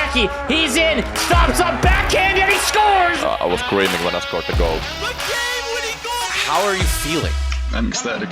Jackie, he's in, stops up, backhand, and he scores! I was screaming when I scored the goal. How are you feeling? I'm ecstatic.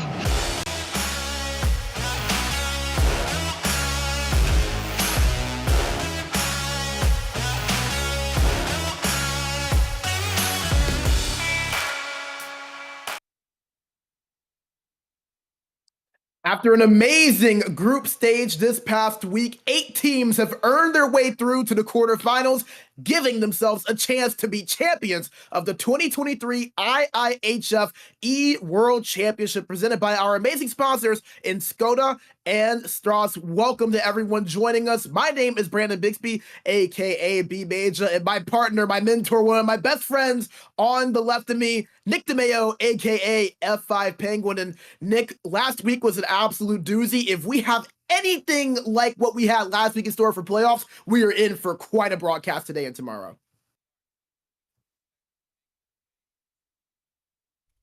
After an amazing group stage this past week, 8 teams have earned their way through to the quarterfinals, giving themselves a chance to be champions of the 2023 IIHF eWorld Championship presented by our amazing sponsors in Skoda and Strauss. Welcome to everyone joining us. My name is Brandon Bixby, aka B Major, and my partner, my mentor, one of my best friends on the left of me, Nick DeMeo, aka F5 Penguin. And Nick, last week was an absolute doozy. If we have anything like what we had last week in store for playoffs, we are in for quite a broadcast today and tomorrow.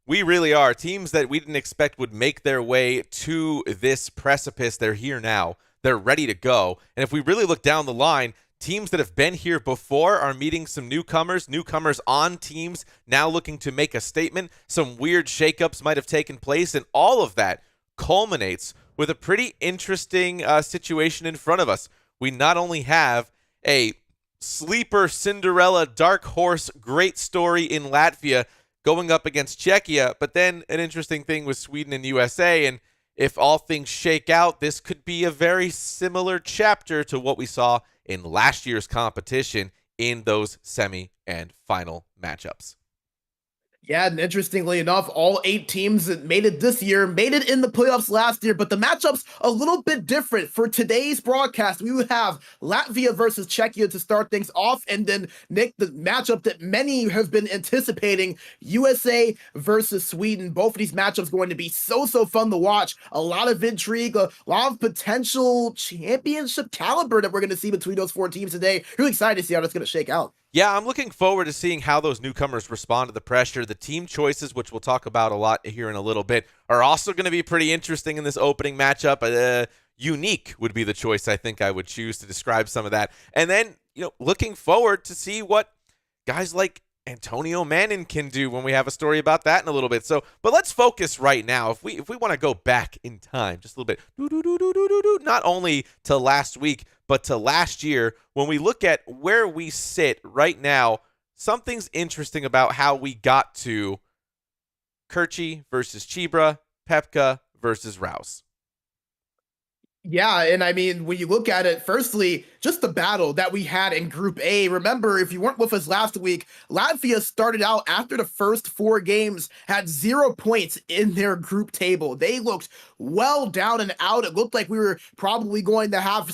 We really are. Teams that we didn't expect would make their way to this precipice, they're here now. They're ready to go. And if we really look down the line, teams that have been here before are meeting some newcomers on teams now looking to make a statement. Some weird shakeups might have taken place, and all of that culminates with a pretty interesting situation in front of us. We not only have a sleeper Cinderella dark horse great story in Latvia going up against Czechia, but then an interesting thing with Sweden and USA, and if all things shake out, this could be a very similar chapter to what we saw in last year's competition in those semi and final matchups. Yeah, and interestingly enough, all 8 teams that made it this year made it in the playoffs last year, but the matchups a little bit different. For today's broadcast, we will have Latvia versus Czechia to start things off, and then, Nick, the matchup that many have been anticipating, USA versus Sweden. Both of these matchups going to be so fun to watch. A lot of intrigue, a lot of potential championship caliber that we're going to see between those 4 teams today. Really excited to see how that's going to shake out. Yeah, I'm looking forward to seeing how those newcomers respond to the pressure. The team choices, which we'll talk about a lot here in a little bit, are also going to be pretty interesting in this opening matchup. Unique would be the choice I think I would choose to describe some of that. And then, looking forward to see what guys like Antonio Manning can do when we have a story about that in a little bit. But let's focus right now. If we want to go back in time just a little bit, not only to last week, but to last year, when we look at where we sit right now, something's interesting about how we got to Krejci versus Chibra, Pepka versus Rouse. Yeah, and I mean, when you look at it, firstly, just the battle that we had in Group A. Remember, if you weren't with us last week, Latvia started out after the first 4 games, had 0 points in their group table. They looked well down and out. It looked like we were probably going to have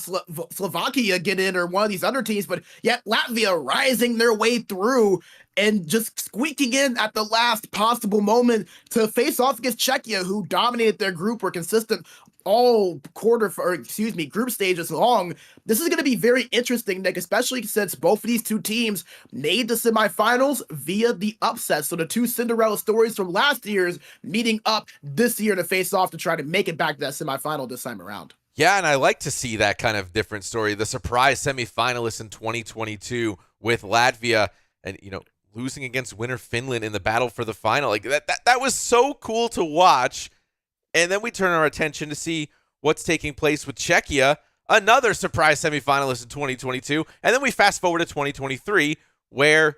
Slovakia get in or one of these other teams, but yet Latvia rising their way through and just squeaking in at the last possible moment to face off against Czechia, who dominated their group, were consistent all group stages long. This is going to be very interesting, Nick, especially since both of these 2 teams made the semifinals via the upset. So the 2 Cinderella stories from last year's meeting up this year to face off to try to make it back to that semifinal this time around. Yeah, and I like to see that kind of different story. The surprise semifinalists in 2022 with Latvia and, losing against winner Finland in the battle for the final. Like that was so cool to watch. And then we turn our attention to see what's taking place with Czechia, another surprise semifinalist in 2022. And then we fast forward to 2023, where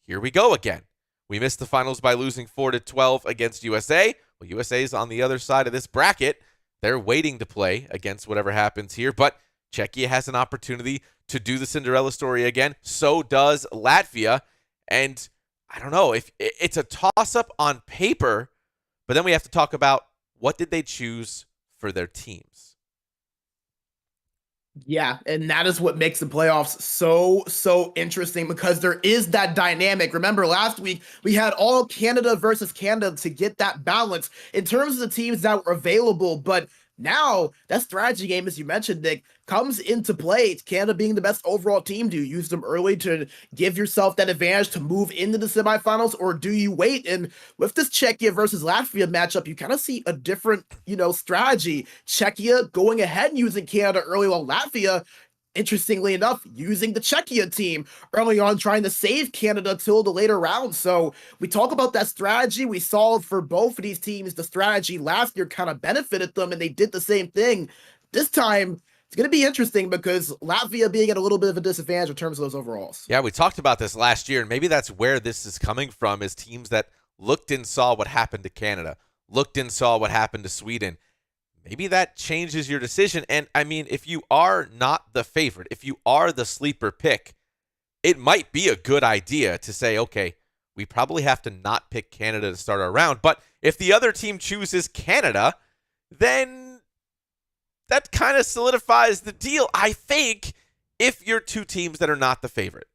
here we go again. We missed the finals by losing 4-12 against USA. Well, USA is on the other side of this bracket. They're waiting to play against whatever happens here. But Czechia has an opportunity to do the Cinderella story again. So does Latvia. And I don't know if it's a toss-up on paper, but then we have to talk about what did they choose for their teams? Yeah, and that is what makes the playoffs so interesting, because there is that dynamic. Remember, last week we had all Canada versus Canada to get that balance in terms of the teams that were available, but now that strategy game, as you mentioned, Nick, comes into play. It's Canada being the best overall team. Do you use them early to give yourself that advantage to move into the semifinals, or do you wait? And with this Czechia versus Latvia matchup, you kind of see a different, strategy. Czechia going ahead and using Canada early, while Latvia interestingly enough, using the Czechia team early on, trying to save Canada till the later rounds. So we talk about that strategy. We saw for both of these teams, the strategy last year kind of benefited them, and they did the same thing. This time, it's going to be interesting because Latvia being at a little bit of a disadvantage in terms of those overalls. Yeah, we talked about this last year, and maybe that's where this is coming from, is teams that looked and saw what happened to Canada, looked and saw what happened to Sweden. Maybe that changes your decision. And I mean, if you are not the favorite, if you are the sleeper pick, it might be a good idea to say, okay, we probably have to not pick Canada to start our round. But if the other team chooses Canada, then that kind of solidifies the deal, I think, if you're two teams that are not the favorite.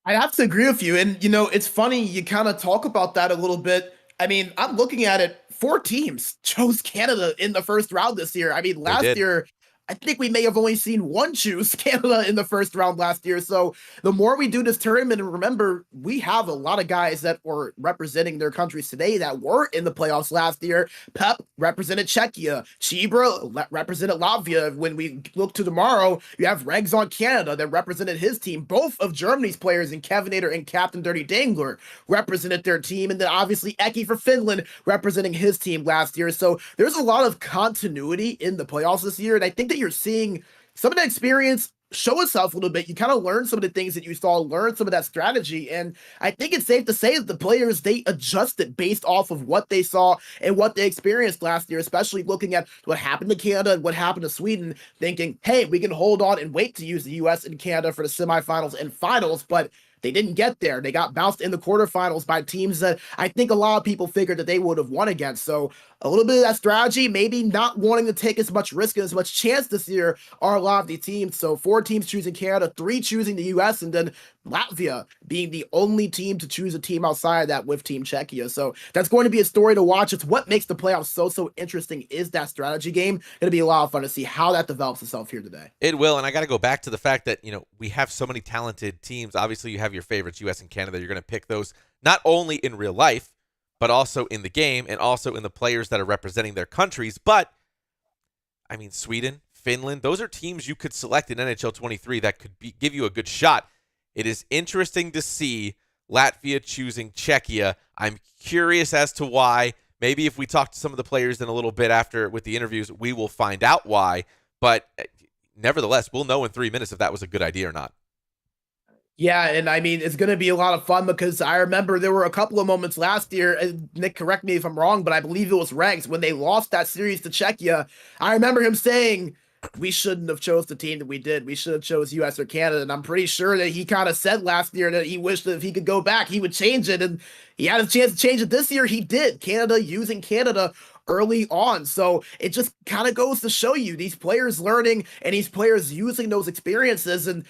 I have to agree with you. And, it's funny, you kind of talk about that a little bit. I mean, I'm looking at it, 4 teams chose Canada in the first round this year. I mean, last year, I think we may have only seen one choose Canada in the first round last year. So the more we do this tournament, and remember, we have a lot of guys that were representing their countries today that were in the playoffs last year. Pep represented Czechia. Chibra represented Latvia. When we look to tomorrow, you have Regs on Canada that represented his team. Both of Germany's players, in Kevin Nader and Captain Dirty Dangler, represented their team. And then obviously Eki for Finland representing his team last year. So there's a lot of continuity in the playoffs this year. And I think that you're seeing some of that experience show itself a little bit. You kind of learn some of the things that you saw, learn some of that strategy. And I think it's safe to say that the players, they adjusted based off of what they saw and what they experienced last year, especially looking at what happened to Canada and what happened to Sweden, thinking, hey, we can hold on and wait to use the US and Canada for the semifinals and finals. But they didn't get there. They got bounced in the quarterfinals by teams that I think a lot of people figured that they would have won against. So a little bit of that strategy, maybe not wanting to take as much risk and as much chance this year are a lot of the teams. So 4 teams choosing Canada, 3 choosing the US, and then Latvia being the only team to choose a team outside of that with Team Czechia. So that's going to be a story to watch. It's what makes the playoffs so interesting, is that strategy game. It'll be a lot of fun to see how that develops itself here today. It will, and I got to go back to the fact that, we have so many talented teams. Obviously, you have your favorites, US and Canada. You're going to pick those not only in real life, but also in the game and also in the players that are representing their countries. But, I mean, Sweden, Finland, those are teams you could select in NHL 23 that could give you a good shot. It is interesting to see Latvia choosing Czechia. I'm curious as to why. Maybe if we talk to some of the players in a little bit after with the interviews, we will find out why. But nevertheless, we'll know in 3 minutes if that was a good idea or not. Yeah, and I mean, it's going to be a lot of fun because I remember there were a couple of moments last year, and Nick, correct me if I'm wrong, but I believe it was Regs, when they lost that series to Czechia. I remember him saying, we shouldn't have chose the team that we did. We should have chose US or Canada. And I'm pretty sure that he kind of said last year that he wished that if he could go back, he would change it. And he had a chance to change it this year. He did. Canada using Canada early on. So it just kind of goes to show you these players learning and these players using those experiences. And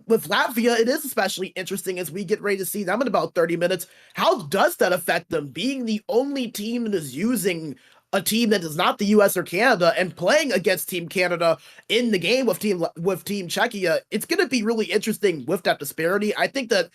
with Latvia, it is especially interesting as we get ready to see them in about 30 minutes. How does that affect them being the only team that is using a team that is not the US or Canada and playing against Team Canada in the game with Team Czechia? It's going to be really interesting with that disparity. I think that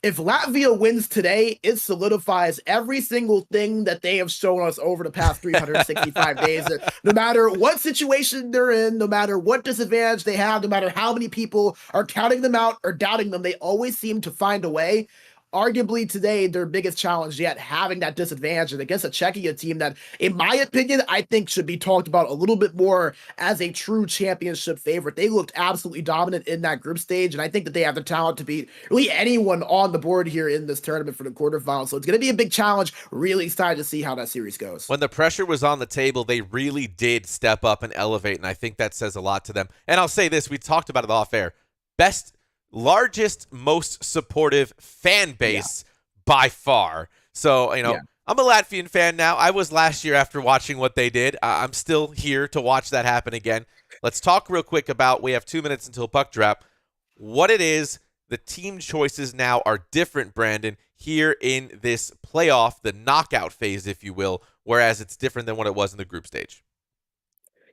if Latvia wins today, it solidifies every single thing that they have shown us over the past 365 days. No matter what situation they're in, no matter what disadvantage they have, no matter how many people are counting them out or doubting them, they always seem to find a way. Arguably today, their biggest challenge yet, having that disadvantage against a Czechia team that, in my opinion, I think should be talked about a little bit more as a true championship favorite. They looked absolutely dominant in that group stage, and I think that they have the talent to beat really anyone on the board here in this tournament for the quarterfinals. So it's going to be a big challenge. Really excited to see how that series goes. When the pressure was on the table, they really did step up and elevate, and I think that says a lot to them. And I'll say this, we talked about it off air. Largest, most supportive fan base by far. So, I'm a Latvian fan now. I was last year after watching what they did. I'm still here to watch that happen again. Let's talk real quick about, we have 2 minutes until puck drop, what it is. The team choices now are different, Brandon, here in this playoff, the knockout phase, if you will, whereas it's different than what it was in the group stage.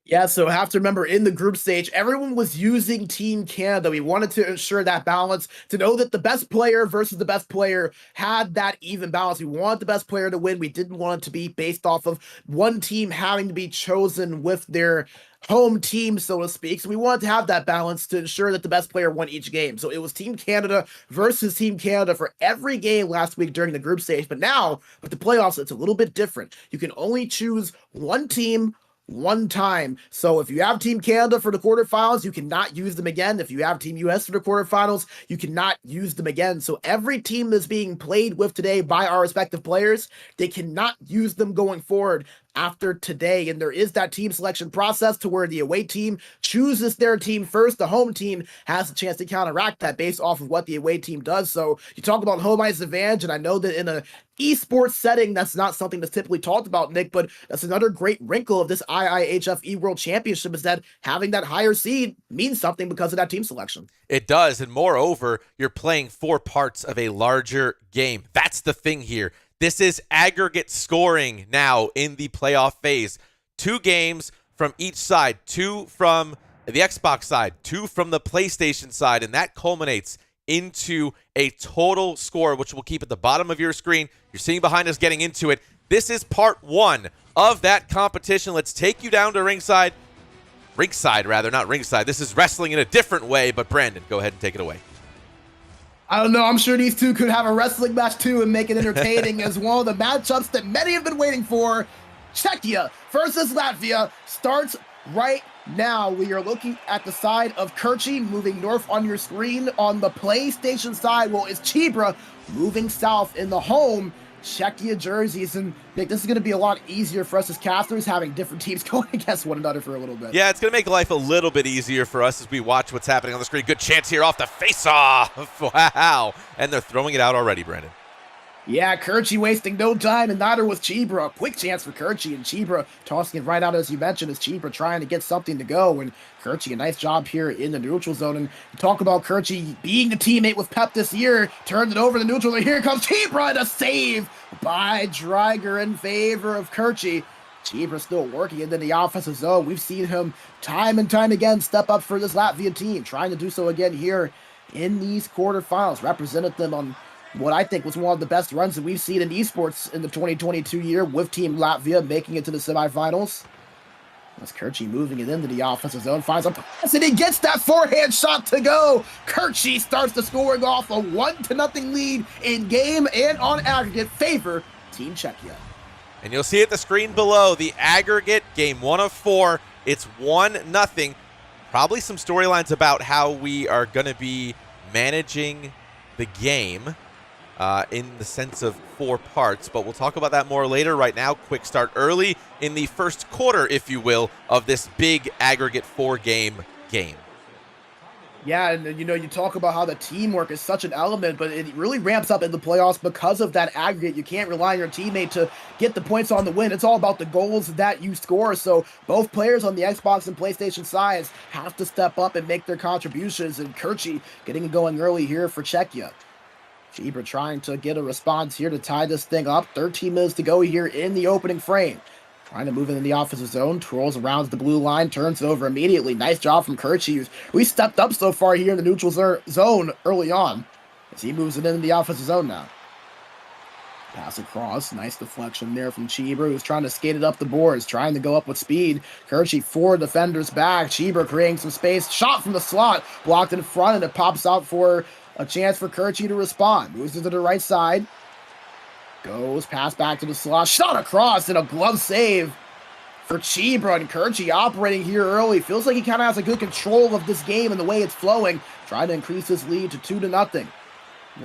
Yeah, so have to remember in the group stage, everyone was using Team Canada. We wanted to ensure that balance, to know that the best player versus the best player had that even balance. We wanted the best player to win. We didn't want it to be based off of one team having to be chosen with their home team, so to speak. So we wanted to have that balance to ensure that the best player won each game. So it was Team Canada versus Team Canada for every game last week during the group stage. But now with the playoffs, it's a little bit different. You can only choose one team one time. So if you have Team Canada for the quarterfinals, you cannot use them again. If you have Team US for the quarterfinals, you cannot use them again. So every team that's being played with today by our respective players, they cannot use them going forward after today. And there is that team selection process to where the away team chooses their team first. The home team has a chance to counteract that based off of what the away team does. So you talk about home ice advantage, and I know that in a esports setting, that's not something that's typically talked about, Nick, but that's another great wrinkle of this IIHF eWorld Championship, is that having that higher seed means something because of that team selection. It does, and moreover, you're playing 4 parts of a larger game. That's the thing here. This is aggregate scoring now in the playoff phase. 2 games from each side, 2 from the Xbox side, 2 from the PlayStation side, and that culminates into a total score, which we'll keep at the bottom of your screen. You're seeing behind us getting into it. This is part 1 of that competition. Let's take you down to ringside. Ringside, rather, not ringside. This is wrestling in a different way, but Brandon, go ahead and take it away. I don't know. I'm sure these two could have a wrestling match too and make it entertaining as one of the matchups that many have been waiting for. Czechia versus Latvia starts right now. We are looking at the side of Kerchi moving north on your screen. On the PlayStation side, well, it's Chibra moving south in the home Czechia jerseys. And Nick, this is going to be a lot easier for us as casters, having different teams going against one another for a little bit. Yeah, it's going to make life a little bit easier for us as we watch what's happening on the screen. Good chance here off the face-off. Wow. And they're throwing it out already, Brandon. Yeah, Kerchi wasting no time, and neither was Chibra. A quick chance for Kerchi, and Chibra tossing it right out, as you mentioned, as Chibra trying to get something to go. And Kerchi, a nice job here in the neutral zone. And you talk about Kerchi being the teammate with Pep this year, turned it over to the neutral zone. Here comes Chibra, and a save by Dreiger in favor of Kerchi. Chibra still working into the offensive zone. We've seen him time and time again step up for this Latvian team, trying to do so again here in these quarterfinals. Represented them on what I think was one of the best runs that we've seen in esports in the 2022 year, with Team Latvia making it to the semifinals. As Kerchi moving it into the offensive zone, finds a pass, and he gets that forehand shot to go. Kerchi starts the scoring off a 1-0 lead in game and on aggregate favor Team Czechia. And you'll see at the screen below the aggregate game 1 of 4. It's 1-0. Probably some storylines about how we are going to be managing the game in the sense of 4 parts, but we'll talk about that more later. Right now, quick start early in the first quarter, if you will, of this big aggregate 4-game game. Yeah, and you know, you talk about how the teamwork is such an element, but it really ramps up in the playoffs because of that aggregate. You can't rely on your teammate to get the points on the win. It's all about the goals that you score. So both players on the Xbox and PlayStation sides have to step up and make their contributions, and Kerchi getting it going early here for Czechia. Chibra trying to get a response here to tie this thing up. 13 minutes to go here in the opening frame. Trying to move into the offensive zone, twirls around the blue line, turns it over immediately. Nice job from Kerchi. We stepped up so far here in the neutral zone early on, as he moves it into the offensive zone now. Pass across, nice deflection there from Chibra, who's trying to skate it up the boards, trying to go up with speed. Kerchi 4 defenders back. Chibra creating some space. Shot from the slot, blocked in front, and it pops out for a chance for Kerchi to respond. Moves into the right side. Goes, pass back to the slot. Shot across, and a glove save for Chibra. And Kerchi operating here early. Feels like he kind of has a good control of this game and the way it's flowing. Trying to increase his lead to 2-0.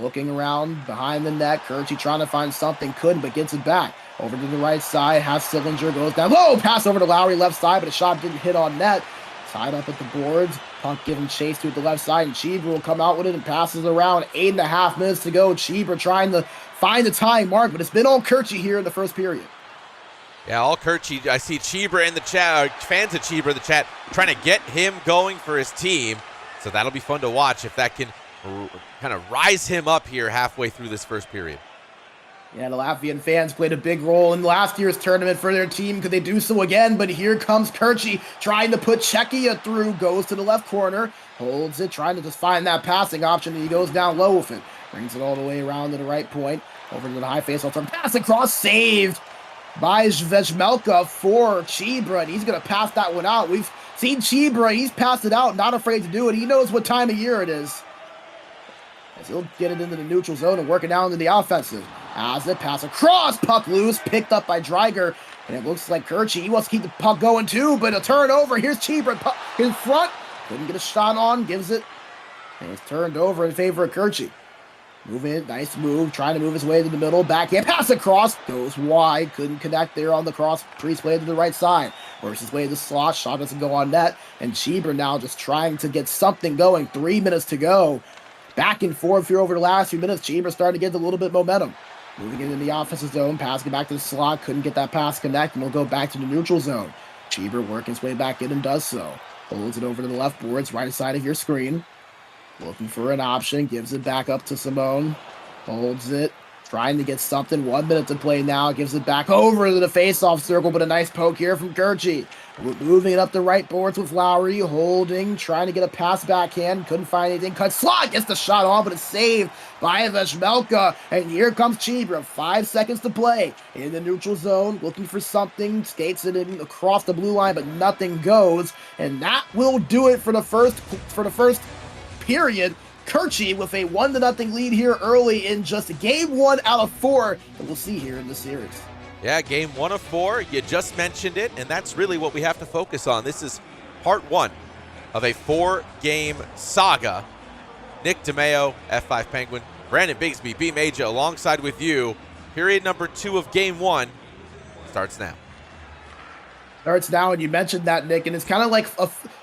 Looking around behind the net. Kerchi trying to find something. Couldn't, but gets it back. Over to the right side. Has Sillinger. Goes down low. Pass over to Lowry left side, but a shot didn't hit on net. Tied up at the boards. Punk giving chase to the left side, and Chibra will come out with it and passes around. 8.5 minutes to go. Chibra trying to find the tying mark, but it's been all Kerchi here in the first period. Yeah, all Kerchi. I see Chibra in the chat, fans of Chibra in the chat, trying to get him going for his team. So that'll be fun to watch if that can kind of rise him up here halfway through this first period. Yeah, the Latvian fans played a big role in last year's tournament for their team. Could they do so again? But here comes Kirchi trying to put Czechia through. Goes to the left corner. Holds it, trying to just find that passing option. And he goes down low with it. Brings it all the way around to the right point. Over to the high face. Pass across. Saved by Zvezmelka for Chibra. And he's going to pass that one out. We've seen Chibra. He's passed it out. Not afraid to do it. He knows what time of year it is. As he'll get it into the neutral zone and work it down into the offensive. As the pass across, puck loose, picked up by Dreiger. And it looks like Kirchi, he wants to keep the puck going too, but a turnover. Here's Chibra in front. Couldn't get a shot on, gives it. And it's turned over in favor of Kirchi. Moving it, nice move, trying to move his way to the middle. Backhand pass across, goes wide, couldn't connect there on the cross. Priest played to the right side. Works his way to the slot, shot doesn't go on net. And Chibra now just trying to get something going. 3 minutes to go. Back and forth here over the last few minutes. Chibra starting to get a little bit momentum. Moving it in the offensive zone, passing back to the slot, couldn't get that pass connect, and we'll go back to the neutral zone. Chibra working his way back in and does so. Holds it over to the left boards, right side of your screen. Looking for an option, gives it back up to Simone. Holds it, trying to get something. 1 minute to play now, gives it back over to the face-off circle, but a nice poke here from Kirchi. Moving it up the right boards with Lowry, holding, trying to get a pass backhand, couldn't find anything. Cut slot, gets the shot on, but it's saved by Zvezmelka. And here comes Chibra, 5 seconds to play in the neutral zone, looking for something, skates it in across the blue line, but nothing goes. And that will do it for the first period. Kirchi with a 1-0 lead here early in just game 1 out of 4 that we'll see here in the series. Yeah, game 1 of 4. You just mentioned it, and that's really what we have to focus on. This is part 1 of a 4-game saga. Nick DeMeo, F5 Penguin, Brandon Bigsby, B Major, alongside with you. Period number 2 of game 1 starts now. Starts now, and you mentioned that, Nick, and it's kind of like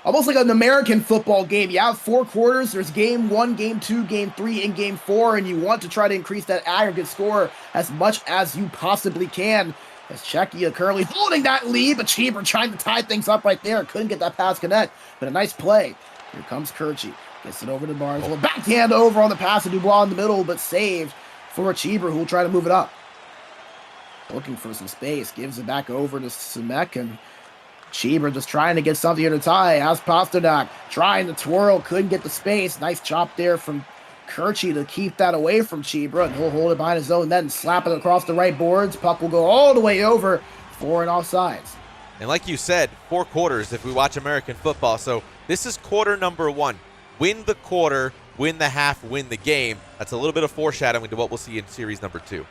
almost like an American football game. You have 4 quarters. There's game 1, game 2, game 3, and game 4, and you want to try to increase that aggregate score as much as you possibly can. As Czechia currently holding that lead, but Chibra trying to tie things up right there. Couldn't get that pass connect, but a nice play. Here comes Kirchi. Gets it over to Barnes. Well, backhand over on the pass to Dubois in the middle, but saved for Chibra, who will try to move it up. Looking for some space. Gives it back over to Simek, and Chibra just trying to get something here to tie. As Pasternak trying to twirl, couldn't get the space. Nice chop there from Kirchi to keep that away from Chibra, and he'll hold it behind his own net and slap it across the right boards. Puck will go all the way over for and offsides. And like you said, 4 quarters if we watch American football. So this is quarter number 1. Win the quarter, win the half, win the game. That's a little bit of foreshadowing to what we'll see in series number 2.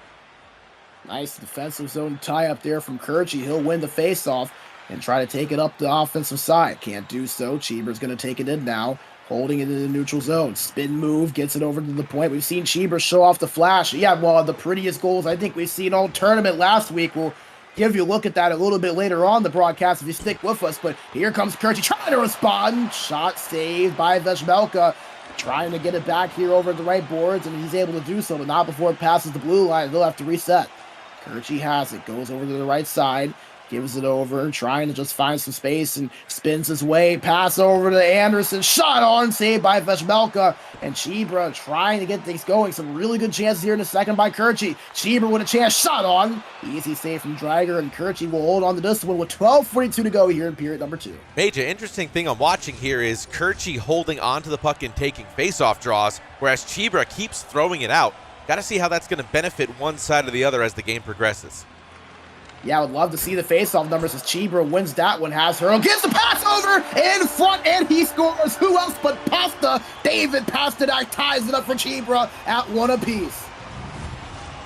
Nice defensive zone tie up there from Kirchi. He'll win the faceoff and try to take it up the offensive side. Can't do so. Chibra's going to take it in now, holding it in the neutral zone. Spin move, gets it over to the point. We've seen Chibra show off the flash. Yeah, one of the prettiest goals I think we've seen all tournament last week. We'll give you a look at that a little bit later on the broadcast if you stick with us. But here comes Kirchi trying to respond. Shot saved by Zvezmelka. Trying to get it back here over the right boards, and he's able to do so, but not before it passes the blue line. They'll have to reset. Kirchi has it, goes over to the right side, gives it over, trying to just find some space and spins his way. Pass over to Anderson, shot on, saved by Zvezmelka, and Chibra trying to get things going. Some really good chances here in the second by Kirchi. Chibra with a chance, shot on. Easy save from Dreiger, and Kirchi will hold on to this one with 12:42 to go here in period number 2. Major, interesting thing I'm watching here is Kirchi holding onto the puck and taking face-off draws, whereas Chibra keeps throwing it out. Got to see how that's going to benefit one side or the other as the game progresses. Yeah, I would love to see the face-off numbers as Chibra wins that one. Has Hurl, gives the pass over in front, and he scores. Who else but Pasta? David Pasternak ties it up for Chibra at 1 apiece.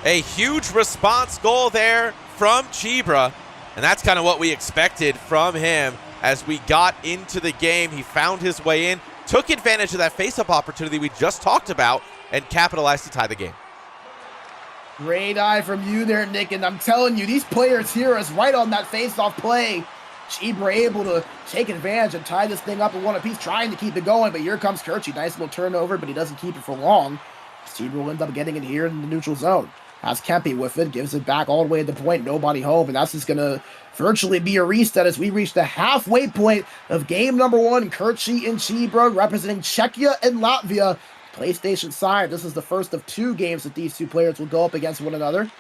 A huge response goal there from Chibra, and that's kind of what we expected from him as we got into the game. He found his way in, took advantage of that face-up opportunity we just talked about, and capitalized to tie the game. Great eye from you there, Nick, and I'm telling you, these players here is right on that face-off play. Chibra able to take advantage and tie this thing up at 1 apiece, trying to keep it going, but here comes Kirchi. Nice little turnover, but he doesn't keep it for long. Chibra will end up getting it here in the neutral zone. Has Kempe with it, gives it back all the way to the point, nobody home, and that's just going to virtually be a reset as we reach the halfway point of game number 1. Kirchi and Chibra representing Czechia and Latvia. PlayStation side, this is the first of 2 games that these 2 players will go up against one another.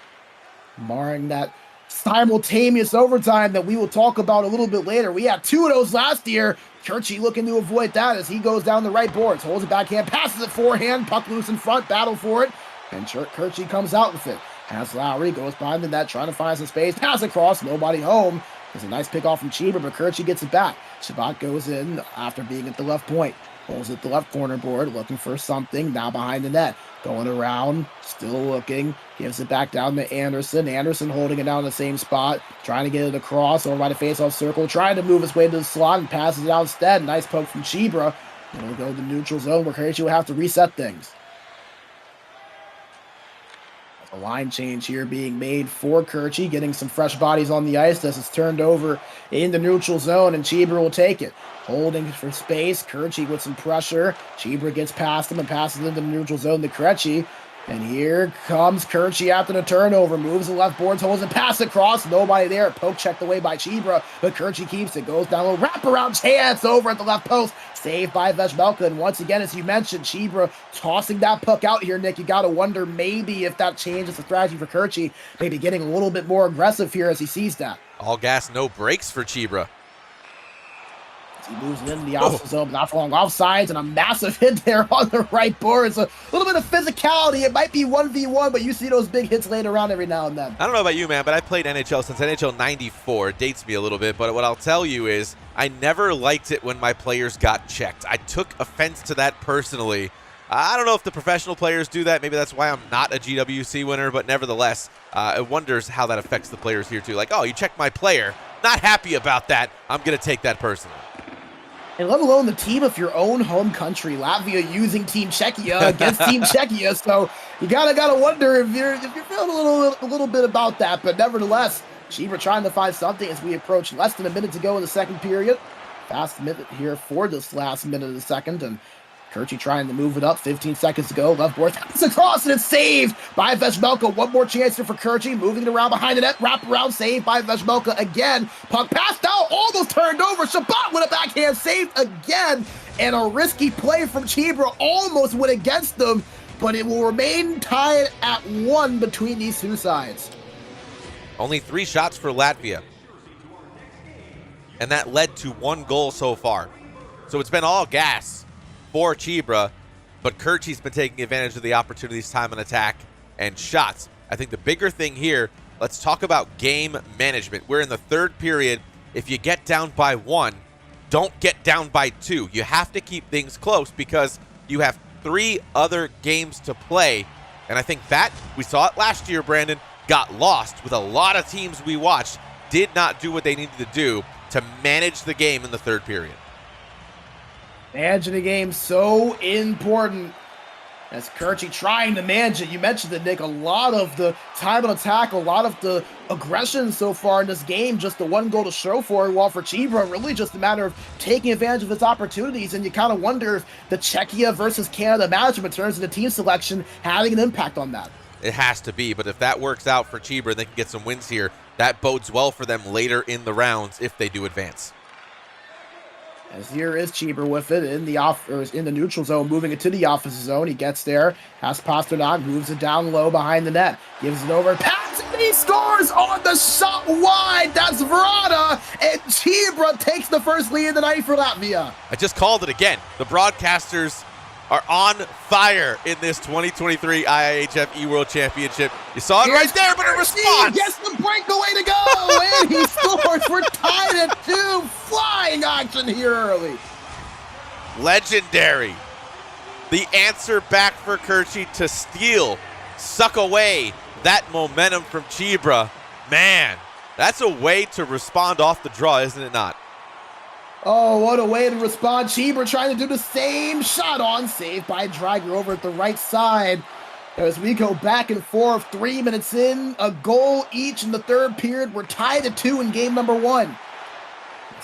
marring that simultaneous overtime that we will talk about a little bit later. We had 2 of those last year. Kirchi looking to avoid that as he goes down the right boards, holds it backhand, passes it forehand, puck loose in front, battle for it, and Kirchi comes out with it. Has Lowry, goes behind the net, trying to find some space, pass across, nobody home. There's a nice pick off from Cheever, but Kirchi gets it back. Shabbat goes in after being at the left point. Holds at the left corner board, looking for something, now behind the net. Going around, still looking, gives it back down to Anderson. Anderson holding it down in the same spot, trying to get it across, over by the face-off circle, trying to move his way to the slot and passes it out instead. Nice poke from Chibra. It'll go to the neutral zone where Kirchi will have to reset things. A line change here being made for Kirchi, getting some fresh bodies on the ice as it's turned over in the neutral zone, and Chibra will take it. Holding for space, Kirchi with some pressure. Chibra gets past him and passes into the neutral zone to Krejci. And here comes Kirchi after the turnover. Moves the left boards, holds it, pass across. Nobody there. Poke checked away by Chibra, but Kirchi keeps it. Goes down a wraparound chance over at the left post. Saved by Veshmelka. And once again, as you mentioned, Chibra tossing that puck out here, Nick. You got to wonder maybe if that changes the strategy for Kirchi. Maybe getting a little bit more aggressive here as he sees that. All gas, no brakes for Chibra. He moves it into the offensive zone, not for long offsides, and a massive hit there on the right board. It's a little bit of physicality. It might be 1v1, but you see those big hits laid around every now and then. I don't know about you, man, but I played NHL since NHL 94. It dates me a little bit, but what I'll tell you is I never liked it when my players got checked. I took offense to that personally. I don't know if the professional players do that. Maybe that's why I'm not a GWC winner, but nevertheless, it wonders how that affects the players here too. Like, oh, you checked my player. Not happy about that. I'm going to take that personally. And let alone the team of your own home country, Latvia using Team Czechia against Team Czechia. So you gotta wonder if you're feeling a little bit about that. But nevertheless, Chibra trying to find something as we approach less than a minute to go in the second period. Fast minute here for this last minute of the second, and Kirchi trying to move it up. 15 seconds to go. Left board, it's across, and it's saved by Veshmelka. One more chance here for Kirchi. Moving it around behind the net. Wrap around, saved by Veshmelka again. Puck passed out, almost turned over. Shabbat with a backhand, saved again. And a risky play from Chibra almost went against them, but it will remain tied at 1 between these two sides. Only 3 shots for Latvia. And that led to 1 goal so far. So it's been all gas for Chibra, but Kirchi's been taking advantage of the opportunities, time on attack, and shots. I think the bigger thing here, let's talk about game management. We're in the third period. If you get down by 1, don't get down by 2. You have to keep things close because you have 3 other games to play. And I think that, we saw it last year, Brandon, got lost with a lot of teams we watched, did not do what they needed to do to manage the game in the third period. Managing the game so important as Kirchi trying to manage it. You mentioned it, Nick. A lot of the time on attack, a lot of the aggression so far in this game, just the 1 goal to show for it. While for Chibra, really just a matter of taking advantage of its opportunities. And you kind of wonder if the Czechia versus Canada management in terms of the team selection having an impact on that. It has to be, but if that works out for Chibra and they can get some wins here, that bodes well for them later in the rounds if they do advance. As here is Chibra with it in the neutral zone, moving it to the offensive zone. He gets there, has Pasternak, moves it down low behind the net, gives it over, pass, and he scores on the shot wide. That's Vrana, and Chibra takes the first lead of the night for Latvia. I just called it again. The broadcasters are on fire in this 2023 IIHF eWorld Championship. You saw it right there, but a response. Gets the breakaway to go, and he scores. We're tied at 2. Flying action here early. Legendary. The answer back for Kirchi to steal, suck away that momentum from Chibra. Man, that's a way to respond off the draw, isn't it not? Oh, what a way to respond. Chibra trying to do the same shot on, saved by Dreiger over at the right side. As we go back and forth, 3 minutes in, a goal each in the third period. We're tied at 2 in game number 1.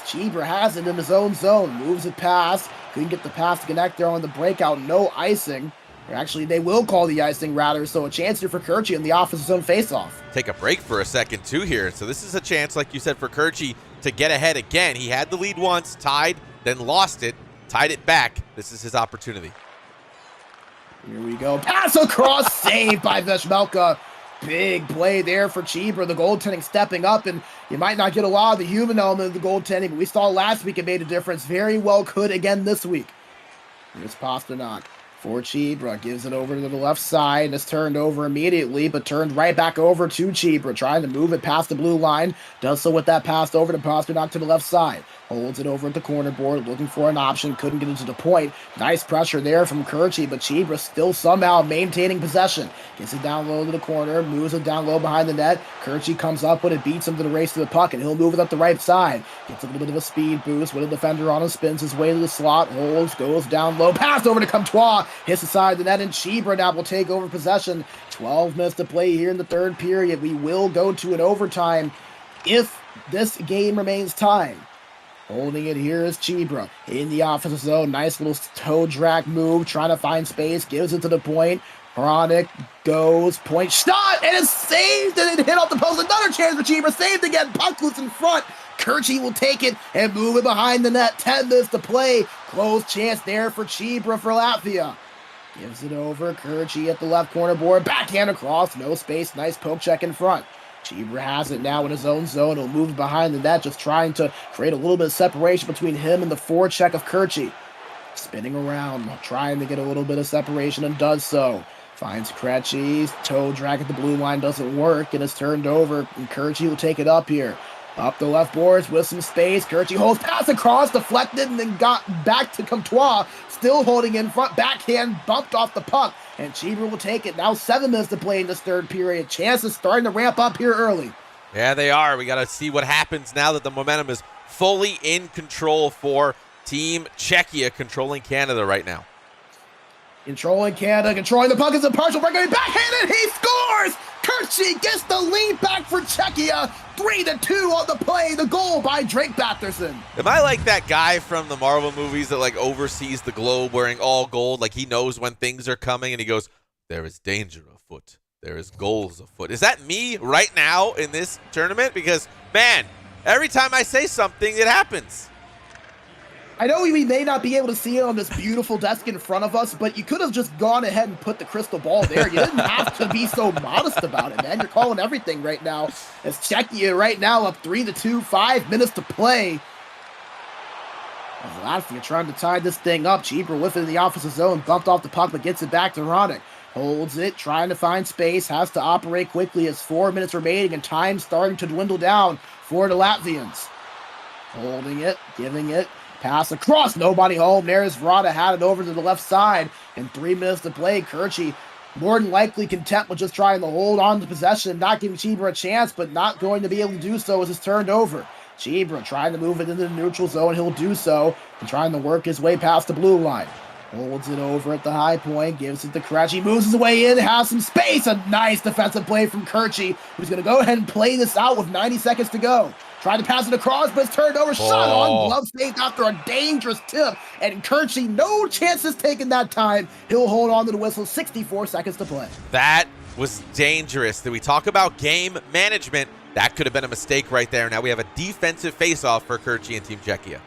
Chibra has it in his own zone, moves it past, couldn't get the pass to connect there on the breakout, no icing. Or actually, they will call the icing rather, so a chance here for Kirchi in the offensive zone faceoff. Take a break for a second too here. So this is a chance, like you said, for Kirchi to get ahead again. He had the lead once, tied, then lost it, tied it back. This is his opportunity. Here we go. Pass across, saved by Veshmelka. Big play there for Chibra. The goaltending stepping up, and you might not get a lot of the human element of the goaltending, but we saw last week it made a difference. Very well could again this week. Here's Pasternak for Chibra. Gives it over to the left side, and it's turned over immediately, but turned right back over to Chibra, trying to move it past the blue line. Does so with that pass over to Pasternak to the left side. Holds it over at the corner board, looking for an option. Couldn't get it to the point. Nice pressure there from Kirchi, but Chibra still somehow maintaining possession. Gets it down low to the corner, moves it down low behind the net. Kirchi comes up with it, beats him to the race to the puck, and he'll move it up the right side. Gets a little bit of a speed boost with a defender on him, spins his way to the slot, holds, goes down low, pass over to Comtois, hits the side of the net, and Chibra now will take over possession. 12 minutes to play here in the third period. We will go to an overtime if this game remains tied. Holding it here is Chibra in the offensive zone. Nice little toe drag move, trying to find space, gives it to the point. Chronic goes, point shot, and it's saved, and it hit off the post. Another chance for Chibra, saved again, puck loose in front. Kirchi will take it and move it behind the net. 10 minutes to play. Close chance there for Chibra for Latvia. Gives it over, Kirchi at the left corner board, backhand across, no space, nice poke check in front. Chibra has it now in his own zone. He'll move behind the net, just trying to create a little bit of separation between him and the forecheck of Kirchi. Spinning around, trying to get a little bit of separation, and does so. Finds Krejci's toe drag at the blue line, doesn't work, and it's turned over, and Kirchi will take it up here. Up the left boards with some space. Kirchi holds, pass across, deflected, and then got back to Comtois. Still holding in front, backhand bumped off the puck, and Chibra will take it. Now 7 minutes to play in this third period. Chances starting to ramp up here early. Yeah, they are. We got to see what happens now that the momentum is fully in control for Team Czechia, controlling Canada right now. Controlling Canada, controlling the puck. It's a partial breakaway, backhanded, he scores! Kirchi gets the lead back for Czechia. 3-2 on the play, the goal by Drake Batherson. Am I like that guy from the Marvel movies that like oversees the globe wearing all gold? Like he knows when things are coming and he goes, there is danger afoot. There is goals afoot. Is that me right now in this tournament? Because, man, every time I say something, it happens. I know we may not be able to see it on this beautiful desk in front of us, but you could have just gone ahead and put the crystal ball there. You didn't have to be so modest about it, man. You're calling everything right now. As Czechia right now up 3-2, 5 minutes to play. As Latvia trying to tie this thing up. Chibra with it in the offensive zone, bumped off the puck, but gets it back to Ronick. Holds it, trying to find space, has to operate quickly as 4 minutes remaining and time starting to dwindle down for the Latvians. Holding it, giving it. Pass across, nobody home. There's Rada, had it over to the left side. And 3 minutes to play. Kirchi more than likely content with just trying to hold on to possession, not giving Chibra a chance, but not going to be able to do so as it's turned over. Chibra trying to move it into the neutral zone. He'll do so, and trying to work his way past the blue line. Holds it over at the high point, gives it to Krejci, moves his way in, has some space. A nice defensive play from Kirchi, who's going to go ahead and play this out with 90 seconds to go. Tried to pass it across, but it's turned over. Shot on, glove saved after a dangerous tip. And Kirchi, no chances taken that time. He'll hold on to the whistle, 64 seconds to play. That was dangerous. Did we talk about game management? That could have been a mistake right there. Now we have a defensive face-off for Kirchi and Team Czechia.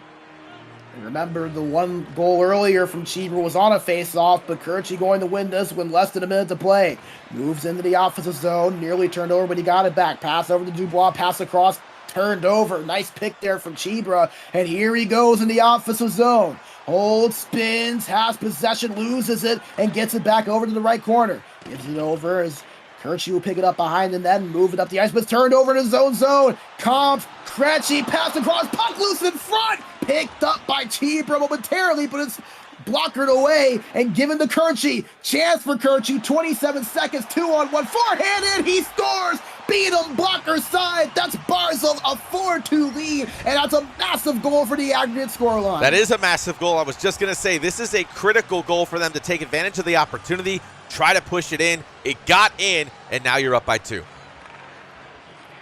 And remember, the one goal earlier from Chibra was on a face-off, but Kirchi going to win this with less than a minute to play. Moves into the offensive zone, nearly turned over, but he got it back. Pass over to Dubois, pass across, turned over. Nice pick there from Chibra, and here he goes in the offensive zone. Holds, spins, has possession, loses it, and gets it back over to the right corner. Gives it over as Kirchi will pick it up behind the net and move it up the ice, but it's turned over to his own zone. Comp, Krejci, pass across, puck loose in front. Picked up by Chibra momentarily, but it's blockered away and given to Kirchi. Chance for Kirchi, 27 seconds, 2-on-1, forehanded, he scores! Beat him, blocker side. That's Barzil, a 4-2 lead, and that's a massive goal for the aggregate scoreline. That is a massive goal. I was just going to say, this is a critical goal for them to take advantage of the opportunity, try to push it in. It got in, and now you're up by 2.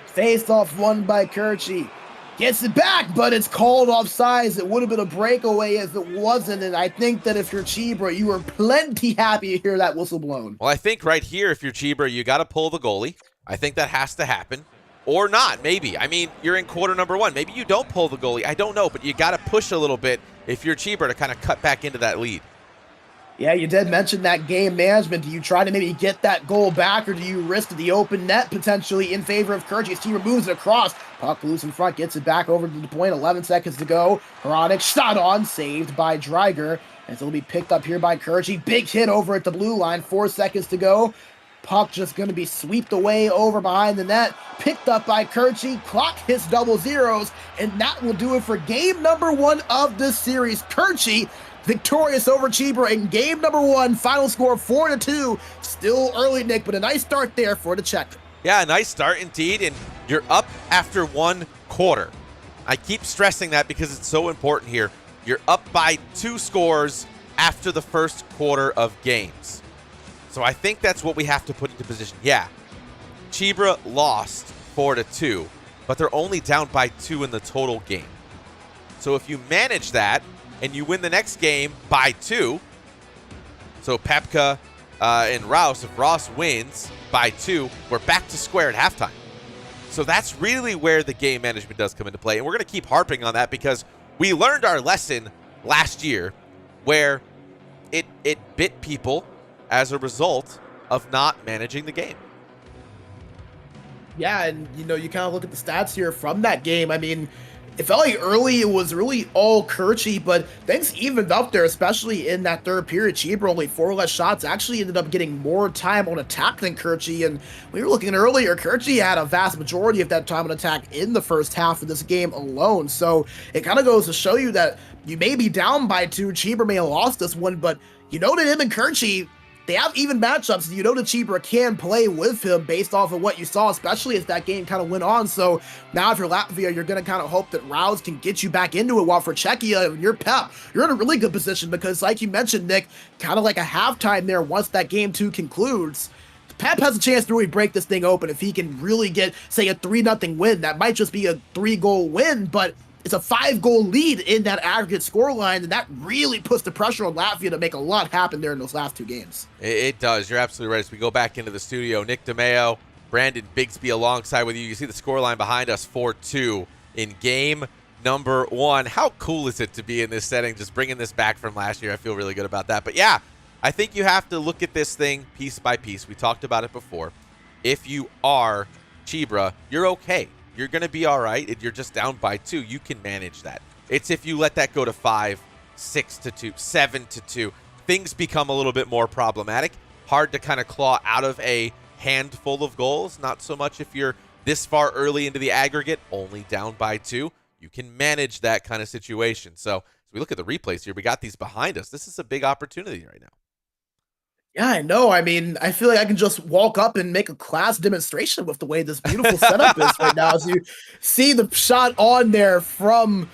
Face off won by Kirchi. Gets it back, but it's called offsides. It would have been a breakaway if it wasn't, and I think that if you're Chibra, you are plenty happy to hear that whistle blown. Well, I think right here, if you're Chibra, you got to pull the goalie. I think that has to happen. Or not, maybe. I mean, you're in quarter number 1. Maybe you don't pull the goalie. I don't know, but you got to push a little bit if you're Chibra to kind of cut back into that lead. Yeah, you did mention that game management. Do you try to maybe get that goal back, or do you risk the open net potentially in favor of Kurji? His team moves it across. Puck loose in front, gets it back over to the point. 11 seconds to go. Hronik shot on, saved by Dreiger. And so it'll be picked up here by Kurji. Big hit over at the blue line. 4 seconds to go. Puck just going to be swept away over behind the net. Picked up by Kurji. Clock hits double zeros. And that will do it for game number 1 of this series. Kurji victorious over Chibra in game number 1. Final score 4-2. Still early, Nick, but a nice start there for the Czech. Yeah, a nice start indeed, and you're up after 1 quarter. I keep stressing that because it's so important here. You're up by 2 scores after the first quarter of games. So I think that's what we have to put into position. Yeah, Chibra lost 4-2, but they're only down by 2 in the total game. So if you manage that, and you win the next game by 2. So Pepka and Rouse, if Ross wins by 2, we're back to square at halftime. So that's really where the game management does come into play. And we're going to keep harping on that because we learned our lesson last year where it bit people as a result of not managing the game. Yeah, and you kind of look at the stats here from that game. I mean, it felt like early it was really all Kurchi, but things evened up there, especially in that third period. Chibra only 4 less shots, actually ended up getting more time on attack than Kurchi, and we were looking at earlier, Kurchi had a vast majority of that time on attack in the first half of this game alone, so it kind of goes to show you that you may be down by 2, Chibra may have lost this one, but that him and Kurchi, they have even matchups. The Chibra can play with him based off of what you saw, especially as that game kind of went on. So now if you're Latvia, you're going to kind of hope that Rouse can get you back into it, while for Czechia, you're Pep, you're in a really good position because like you mentioned, Nick, kind of like a halftime there once that game 2 concludes. Pep has a chance to really break this thing open if he can really get, say, a 3-0 win. That might just be a 3-goal win, but it's a 5-goal lead in that aggregate scoreline, and that really puts the pressure on Latvia to make a lot happen there in those last 2 games. It does. You're absolutely right. As we go back into the studio, Nick DeMeo, Brandon Bigsby alongside with you. You see the scoreline behind us, 4-2 in game number 1. How cool is it to be in this setting, just bringing this back from last year? I feel really good about that. But yeah, I think you have to look at this thing piece by piece. We talked about it before. If you are Chibra, you're okay. You're going to be all right. If you're just down by 2, you can manage that. It's if you let that go to 5, 6-2, 7-2, things become a little bit more problematic. Hard to kind of claw out of a handful of goals. Not so much if you're this far early into the aggregate, only down by 2. You can manage that kind of situation. So as we look at the replays here, we got these behind us. This is a big opportunity right now. Yeah, I know. I mean, I feel like I can just walk up and make a class demonstration with the way this beautiful setup is right now. As you see the shot on there from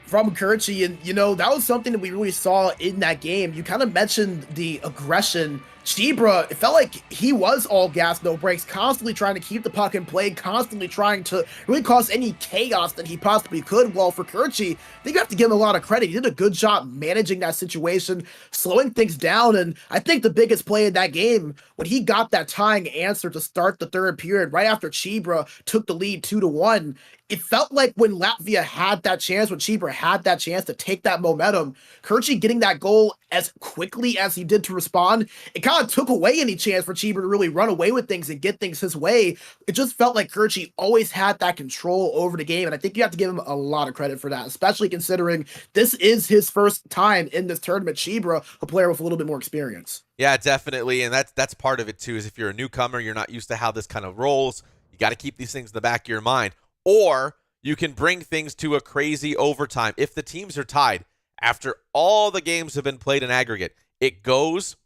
Kurchi, and that was something that we really saw in that game. You kind of mentioned the aggression. Chibra, it felt like he was all gas, no brakes, constantly trying to keep the puck in play, constantly trying to really cause any chaos that he possibly could. Well, for Kurchi, I think you have to give him a lot of credit. He did a good job managing that situation, slowing things down, and I think the biggest play in that game, when he got that tying answer to start the third period, right after Chibra took the lead 2-1, it felt like when Latvia had that chance, when Chibra had that chance to take that momentum, Kurchi getting that goal as quickly as he did to respond, it kind of took away any chance for Chibra to really run away with things and get things his way. It just felt like Kurchi always had that control over the game, and I think you have to give him a lot of credit for that, especially considering this is his first time in this tournament. Chibra, a player with a little bit more experience. Yeah, definitely, and that's part of it too, is if you're a newcomer, you're not used to how this kind of rolls, you got to keep these things in the back of your mind. Or you can bring things to a crazy overtime. If the teams are tied, after all the games have been played in aggregate, it goes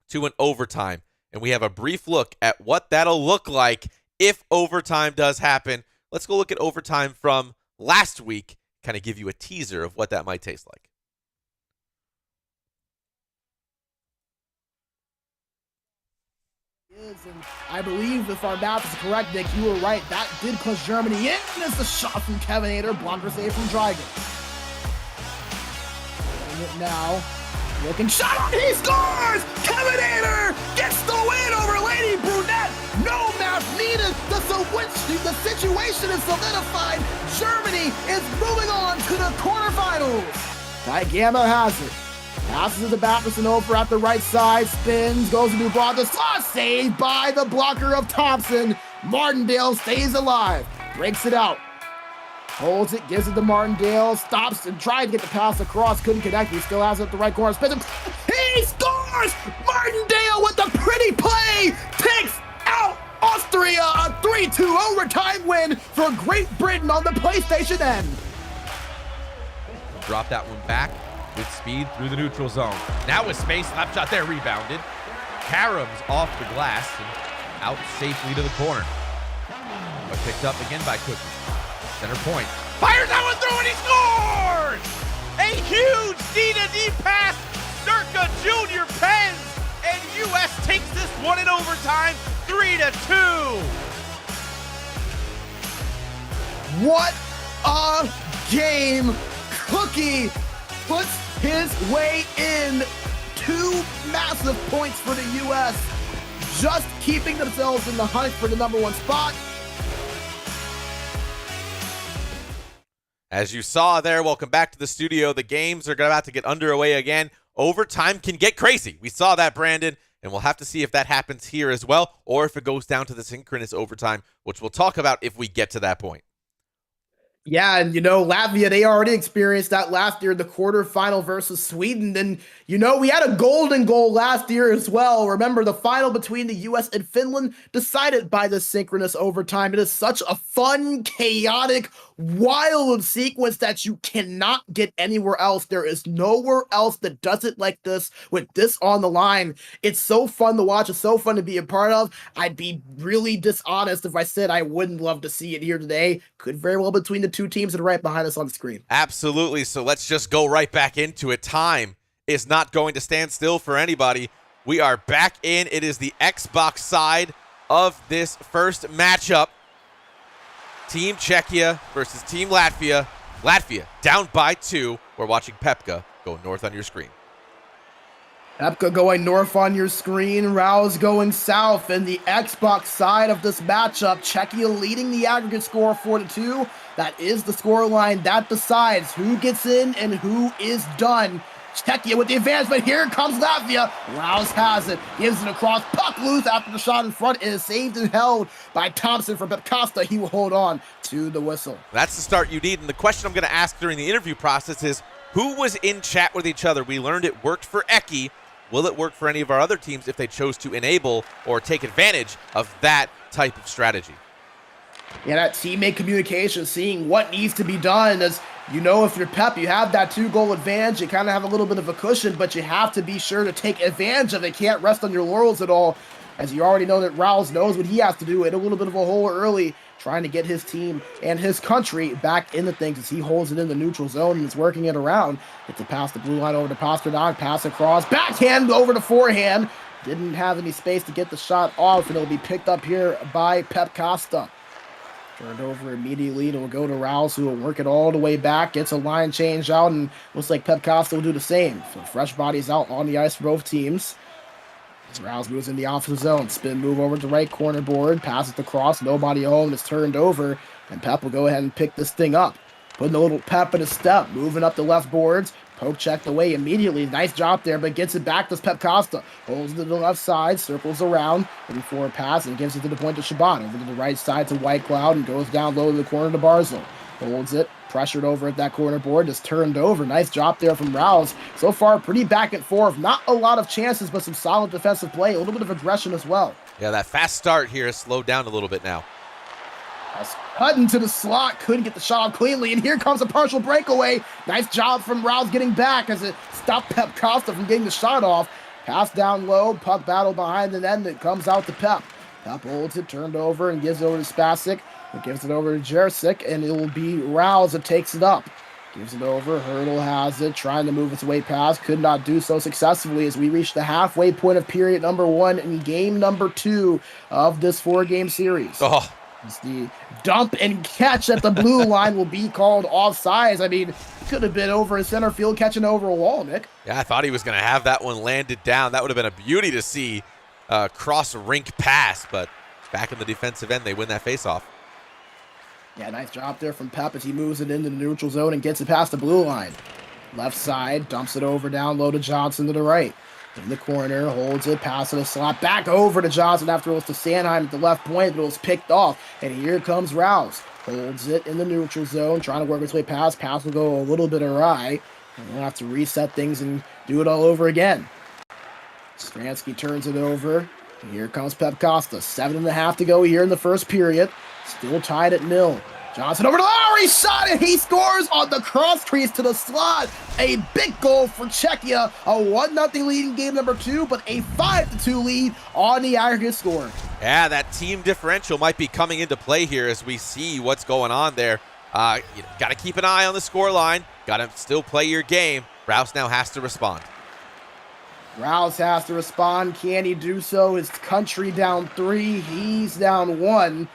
to an overtime. And we have a brief look at what that'll look like if overtime does happen. Let's go look at overtime from last week, kind of give you a teaser of what that might taste like. And I believe, if our math is correct, Nick, you were right. That did push Germany in as the shot from Kevin Ader, blocker save from Dreiger. It now, looking shot, he scores! Kevin Ader gets the win over Lady Brunette. No math needed. The situation is solidified. Germany is moving on to the quarterfinals. Ty Gamma has it. Passes it to Batterson over at the right side. Spins, goes to Dubronda. Saved by the blocker of Thompson. Martindale stays alive. Breaks it out. Holds it, gives it to Martindale. Stops and tried to get the pass across. Couldn't connect. He still has it at the right corner. Spins it. He scores! Martindale with the pretty play. Takes out Austria. A 3-2 overtime win for Great Britain on the PlayStation end. Drop that one back with speed through the neutral zone. Now with space, left shot there, rebounded. Karam's off the glass and out safely to the corner. But picked up again by Cookie. Center point. Fires that one through and he scores! A huge D-to-D pass, circa Junior Pens, and U.S. takes this one in overtime, 3-2. What a game! Cookie puts his way in. 2 massive points for the U.S. Just keeping themselves in the hunt for the #1 spot. As you saw there, welcome back to the studio. The games are about to get underway again. Overtime can get crazy. We saw that, Brandon, and we'll have to see if that happens here as well, or if it goes down to the synchronous overtime, which we'll talk about if we get to that point. Yeah, and Latvia, they already experienced that last year in the quarterfinal versus Sweden. And, we had a golden goal last year as well. Remember, the final between the U.S. and Finland decided by the synchronous overtime. It is such a fun, chaotic, wild sequence that you cannot get anywhere else. There is nowhere else that does it like this with this on the line. It's so fun to watch. It's so fun to be a part of. I'd be really dishonest if I said I wouldn't love to see it here today. Could very well between the two teams that are right behind us on the screen. Absolutely. So let's just go right back into it. Time is not going to stand still for anybody. We are back in. It is the Xbox side of this first matchup. Team Czechia versus Team Latvia. Latvia down by 2. We're watching Pepka go north on your screen. Pepka going north on your screen, Rouse going south. In the Xbox side of this matchup, Czechia leading the aggregate score 4-2. That is the scoreline that decides who gets in and who is done. Czechia with the advantage, but here comes Latvia. Rouse has it, gives it across, puck loose after the shot in front. It is saved and held by Thompson from Costa. He will hold on to the whistle. That's the start you need, and the question I'm going to ask during the interview process is, who was in chat with each other? We learned it worked for Eki. Will it work for any of our other teams if they chose to enable or take advantage of that type of strategy? Yeah, that teammate communication, seeing what needs to be done. As if you're Pep, you have that 2-goal advantage. You kind of have a little bit of a cushion, but you have to be sure to take advantage of it. Can't rest on your laurels at all, as you already know that Rouse knows what he has to do. In a little bit of a hole early, trying to get his team and his country back into things as he holds it in the neutral zone and is working it around. Gets it past the blue line over to Pasternak, pass across, backhand over to forehand. Didn't have any space to get the shot off, and it'll be picked up here by Pep Costa. Turned over immediately, and it will go to Rouse, who will work it all the way back, gets a line change out, and looks like Pep Costa will do the same. So fresh bodies out on the ice for both teams. As Rouse moves in the offensive zone, spin move over to right corner board, passes the cross, nobody home, it's turned over, and Pep will go ahead and pick this thing up. Putting a little pep in his step, moving up the left boards, poke checked away immediately. Nice job there, but gets it back to Pep Costa. Holds it to the left side, circles around, looking for a pass, and gives it to the point to Shaban. Over to the right side to White Cloud, and goes down low to the corner to Barzil. Holds it, pressured over at that corner board, just turned over. Nice job there from Rouse. So far, pretty back and forth. Not a lot of chances, but some solid defensive play. A little bit of aggression as well. Yeah, that fast start here has slowed down a little bit now. Cutting to the slot, couldn't get the shot off cleanly, and here comes a partial breakaway. Nice job from Rouse getting back as it stopped Pep Costa from getting the shot off. Pass down low, puck battle behind the net, and it comes out to Pep. Pep holds it, turned over, and gives it over to Spasic. It gives it over to Jersic, and it will be Rouse that takes it up. Gives it over, Hurdle has it, trying to move its way past, could not do so successfully as we reach the halfway point of period number 1 in game number 2 of this 4-game series. Oh. As the dump and catch at the blue line will be called offsides. I mean, could have been over in center field catching over a wall, Nick. Yeah, I thought he was going to have that one landed down. That would have been a beauty to see cross-rink pass, but back in the defensive end, they win that faceoff. Yeah, nice job there from Pep as he moves it into the neutral zone and gets it past the blue line. Left side, dumps it over down low to Johnson to the right. In the corner, holds it, passes the slot back over to Johnson after it was to Sanheim at the left point, but it was picked off. And here comes Rouse. Holds it in the neutral zone, trying to work his way past. Pass will go a little bit awry. And we'll have to reset things and do it all over again. Stransky turns it over. And here comes Pep Costa. 7.5 to go here in the first period. Still tied at 0. Johnson over to Lowry, shot it, he scores on the cross crease to the slot. A big goal for Czechia, a 1-0 lead in game number 2, but a 5-2 lead on the aggregate score. Yeah, that team differential might be coming into play here as we see what's going on there. You got to keep an eye on the score line. Got to still play your game. Rouse now has to respond. Rouse has to respond. Can he do so? His country down 3. He's down 1.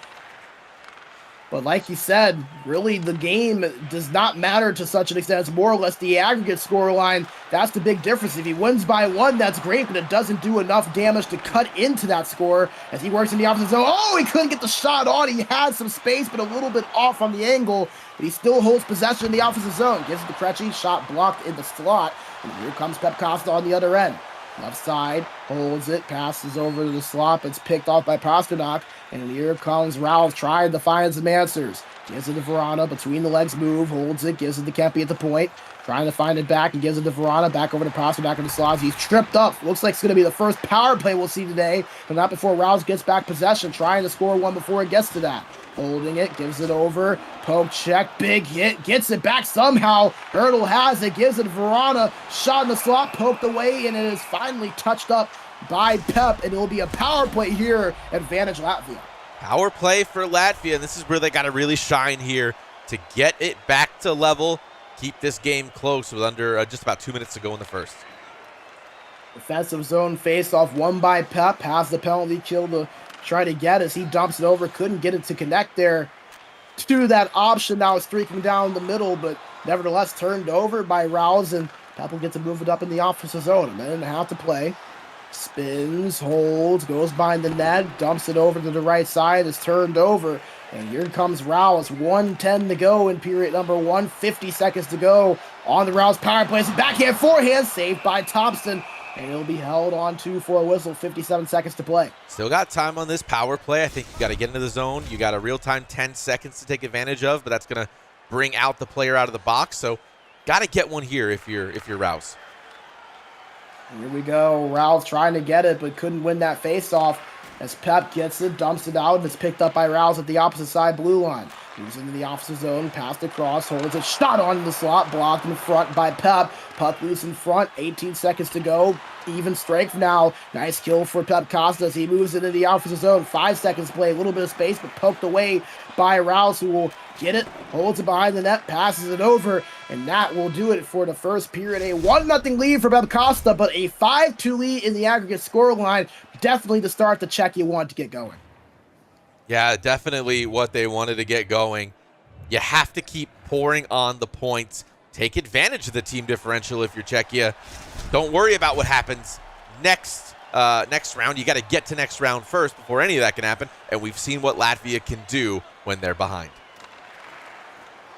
But like you said, really the game does not matter to such an extent. It's more or less the aggregate score line. That's the big difference. If he wins by 1, that's great, but it doesn't do enough damage to cut into that score as he works in the opposite zone. Oh, he couldn't get the shot on. He had some space, but a little bit off on the angle. But he still holds possession in the opposite zone. Gives it to Krejci. Shot blocked in the slot. And here comes Pep Costa on the other end. Left side, holds it, passes over to the slot. It's picked off by Pasternak. And here comes Ralph trying to find some answers. Gives it to Verana, between the legs move, holds it, gives it to Kempe at the point. Trying to find it back and gives it to Verana, back over to Pasternak in the slots. He's tripped up. Looks like it's going to be the first power play we'll see today, but not before Rouse gets back possession, trying to score one before it gets to that. Holding it, gives it over, poke check, big hit, gets it back somehow. Hurdle has it, gives it to Verana, shot in the slot, poked away, and it is finally touched up by Pep, and it will be a power play here, advantage Latvia. Power play for Latvia, and this is where they got to really shine here to get it back to level, keep this game close with under just about 2 minutes to go in the first. Defensive zone face-off won by Pep, has the penalty kill to try to get as he dumps it over, couldn't get it to connect there to that option that was streaking down the middle, but nevertheless turned over by Rouse, and Pep will get to move it up in the offensive zone. 1.5 to play. Spins, holds, goes behind the net, dumps it over to the right side, is turned over, and here comes Rouse. 1:10 to go in period number 1, 50 seconds to go on the Rouse power play. Backhand forehand, saved by Thompson, and it'll be held on to for a whistle. 57 seconds to play. Still got time on this power play. I think you got to get into the zone. You got a real-time 10 seconds to take advantage of, but that's going to bring out the player out of the box, so got to get one here if you're Rouse. Here we go. Rouse trying to get it, but couldn't win that face-off as Pep gets it, dumps it out, and it's picked up by Rouse at the opposite side blue line. Moves into the opposite zone, passed across, holds it, shot on the slot, blocked in front by Pep. Puck loose in front, 18 seconds to go. Even strength now. Nice kill for Pep Costa as he moves into the opposite zone. 5 seconds to play, a little bit of space, but poked away by Rouse, who will get it, holds it behind the net, passes it over, and that will do it for the first period. A 1-0 lead for Pep Costa, but a 5-2 lead in the aggregate scoreline. Definitely the start the Czechia want to get going. Yeah, definitely what they wanted to get going. You have to keep pouring on the points. Take advantage of the team differential if you're Czechia. Don't worry about what happens next round. You got to get to next round first before any of that can happen, and we've seen what Latvia can do when they're behind.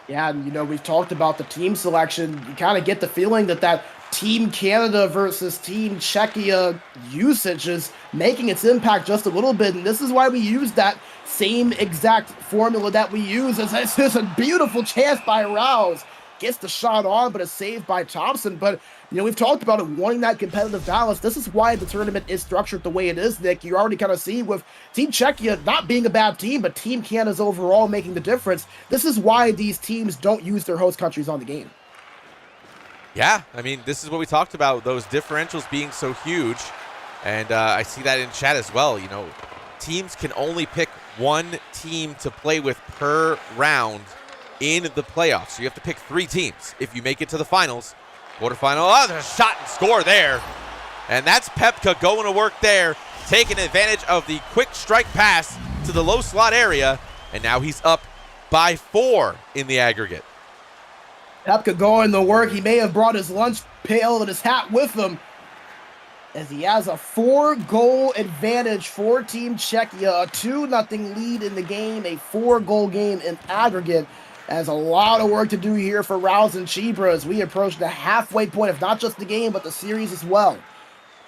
Yeah, and we've talked about the team selection. You kind of get the feeling that Team Canada versus Team Czechia usage is making its impact just a little bit, and this is why we use that same exact formula that we use. It's just a beautiful chance by Rouse. Gets the shot on, but it's saved by Thompson. But, we've talked about it, wanting that competitive balance. This is why the tournament is structured the way it is, Nick. You already kind of see with Team Czechia not being a bad team, but Team Canada's overall making the difference. This is why these teams don't use their host countries on the game. Yeah, this is what we talked about, those differentials being so huge. And I see that in chat as well. Teams can only pick one team to play with per round in the playoffs. So you have to pick 3 teams if you make it to the finals. Quarterfinal, there's a shot and score there. And that's Pepka going to work there, taking advantage of the quick strike pass to the low slot area. And now he's up by 4 in the aggregate. Pepka going to work. He may have brought his lunch pail and his hat with him, as he has a 4-goal advantage for Team Czechia, a 2-0 lead in the game, a 4-goal game in aggregate, There's a lot of work to do here for Rouse and Chibra as we approach the halfway point of not just the game, but the series as well.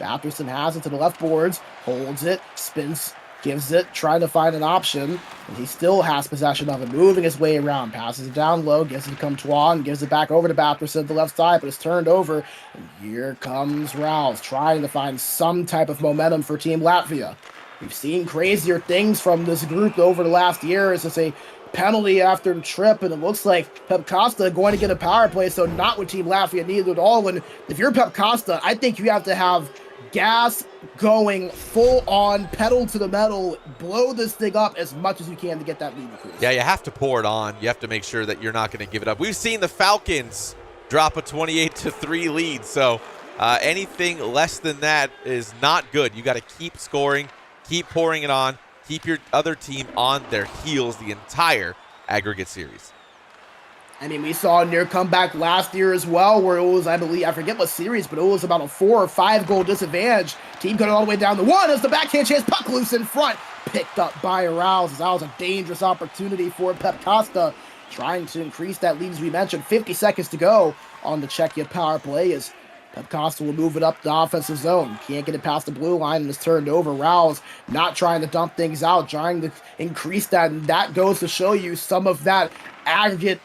Batherson has it to the left boards, holds it, spins, gives it, trying to find an option, and he still has possession of it, moving his way around, passes it down low, gives it to Comtois, gives it back over to Batherson to the left side, but it's turned over, and here comes Rouse, trying to find some type of momentum for Team Latvia. We've seen crazier things from this group over the last year. It's a penalty after the trip, and it looks like Pep Costa going to get a power play, so not what Team Latvia needed at all. And if you're Pep Costa, I think you have to have gas going full on, pedal to the metal, blow this thing up as much as you can to get that lead increase. Yeah, you have to pour it on. You have to make sure that you're not going to give it up. We've seen the Falcons drop a 28-3 lead, so anything less than that is not good. You got to keep scoring, keep pouring it on, keep your other team on their heels the entire aggregate series. I mean, we saw a near comeback last year as well, where it was, I believe, I forget what series, but it was about a 4 or 5 goal disadvantage. Team going all the way down to 1 as the backhand chance, puck loose in front, picked up by Rouse. That was a dangerous opportunity for Pep Costa, trying to increase that lead, as we mentioned. 50 seconds to go on the Czechia power play as Pep Costa will move it up the offensive zone. Can't get it past the blue line and it's turned over. Rouse not trying to dump things out, trying to increase that, and that goes to show you some of that aggregate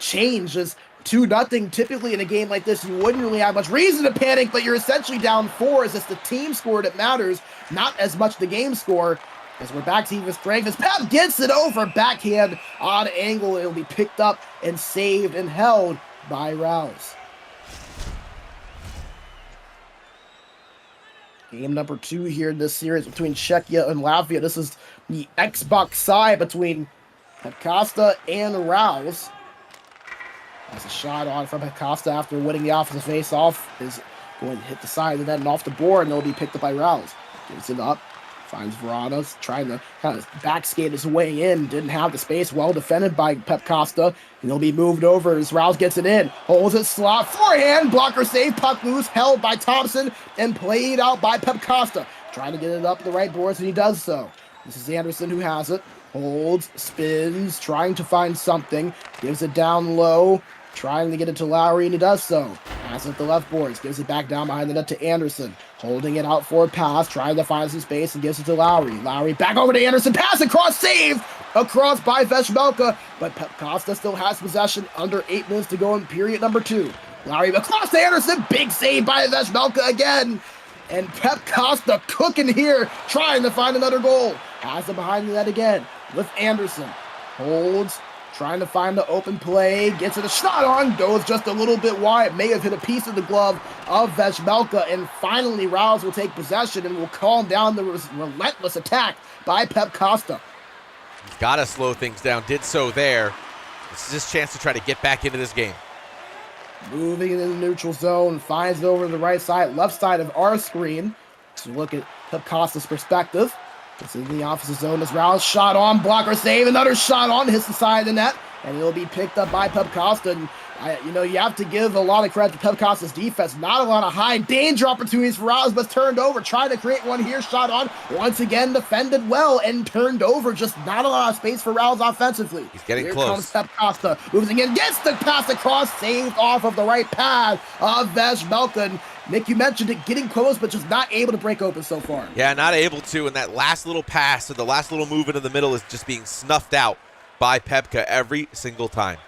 change. Is 2-0. Typically in a game like this, you wouldn't really have much reason to panic, but you're essentially down 4 as it's the team score that matters, not as much the game score. As we're back to even strength, as Pep gets it over, backhand on angle, it'll be picked up and saved and held by Rouse. Game number 2 here in this series between Czechia and Latvia. This is the Xbox side between Pep Costa and Rouse. That's a shot on from Pep Costa after winning the offensive face-off. Is going to hit the side of the net and off the board, and it'll be picked up by Rouse. Gives it up, finds Varanas, trying to kind of backskate his way in. Didn't have the space, well defended by Pep Costa. And he'll be moved over as Rouse gets it in. Holds it, slot, forehand, blocker save, puck loose, held by Thompson, and played out by Pep Costa. Trying to get it up the right boards, and he does so. This is Anderson who has it. Holds, spins, trying to find something. Gives it down low. Trying to get it to Lowry, and he does so. Pass at the left boards, gives it back down behind the net to Anderson. Holding it out for a pass, trying to find some space, and gives it to Lowry. Lowry back over to Anderson, pass across, save! Across by Veshmelka, but Pep Costa still has possession, under 8 minutes to go in period number 2. Lowry across to Anderson, big save by Veshmelka again! And Pep Costa cooking here, trying to find another goal. Has it behind the net again, with Anderson. Holds, trying to find the open play, gets it a shot on, goes just a little bit wide, may have hit a piece of the glove of Veshmelka, and finally Rouse will take possession and will calm down the relentless attack by Pep Costa. He's got to slow things down, did so there. This is his chance to try to get back into this game. Moving into the neutral zone, finds it over to the right side, left side of our screen. So look at Pep Costa's perspective. It's in the offensive zone as Rouse shot on, blocker save, another shot on, hits the side of the net, and it'll be picked up by Pep Costa. And you have to give a lot of credit to Pep Costa's defense. Not a lot of high danger opportunities for Rouse, but turned over, trying to create one here, shot on, once again defended well and turned over. Just not a lot of space for Rouse offensively. He's getting here close. Here comes Pep Costa, moves again, gets the pass across, saved off of the right pad of Veshmelka. Nick, you mentioned it, getting close, but just not able to break open so far. Yeah, not able to, and that last little pass or the last little move into the middle is just being snuffed out by Pepka every single time.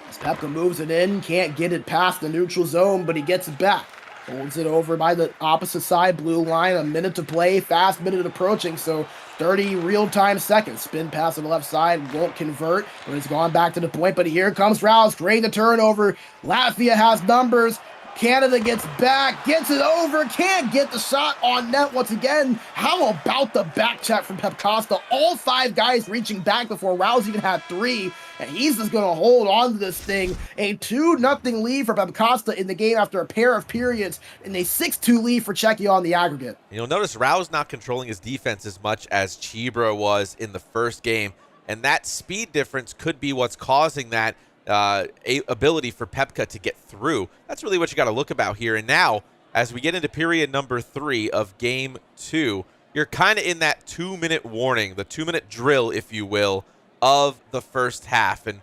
As Pepka moves it in, can't get it past the neutral zone, but he gets it back. Holds it over by the opposite side, blue line, a minute to play, fast minute approaching, so 30 real-time seconds. Spin pass on the left side, won't convert, but it's gone back to the point, but here comes Rouse, great the turnover. Latvia has numbers. Canada gets back, gets it over, can't get the shot on net once again. How about the back check from Pep Costa? All 5 guys reaching back before Rouse even had 3, and he's just going to hold on to this thing. A 2-0 lead for Pep Costa in the game after a pair of periods, and a 6-2 lead for Czechia on the aggregate. You'll notice Rouse not controlling his defense as much as Chibra was in the first game, and that speed difference could be what's causing that ability for Pepka to get through. That's really what you got to look about here. And now, as we get into period number 3 of game 2, you're kind of in that 2-minute warning, the 2-minute drill, if you will, of the first half. And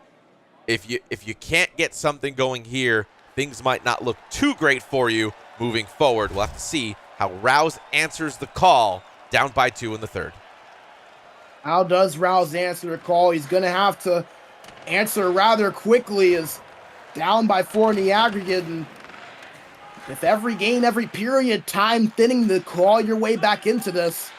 if you can't get something going here, things might not look too great for you moving forward. We'll have to see how Rouse answers the call, down by 2 in the third. How does Rouse answer the call? He's going to have to answer rather quickly, as down by 4 in the aggregate, and if every game, every period, time thinning to claw your way back into this.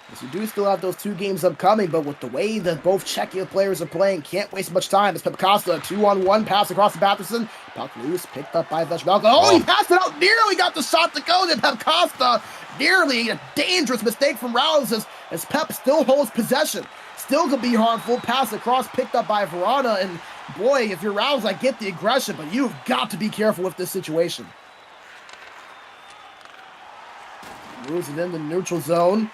Because you do still have those 2 games upcoming, but with the way that both Czechia players are playing, can't waste much time. It's Pep Costa, 2-on-1 pass across to Batherson. Puck loose, picked up by Veshmelka. Oh, he passed it out, nearly got the shot to go. Then Pep Costa, nearly a dangerous mistake from Rouse as Pep still holds possession. Still could be harmful. Pass across, picked up by Verona. And boy, if you're Rouse, I get the aggression, but you've got to be careful with this situation. Moves it in the neutral zone.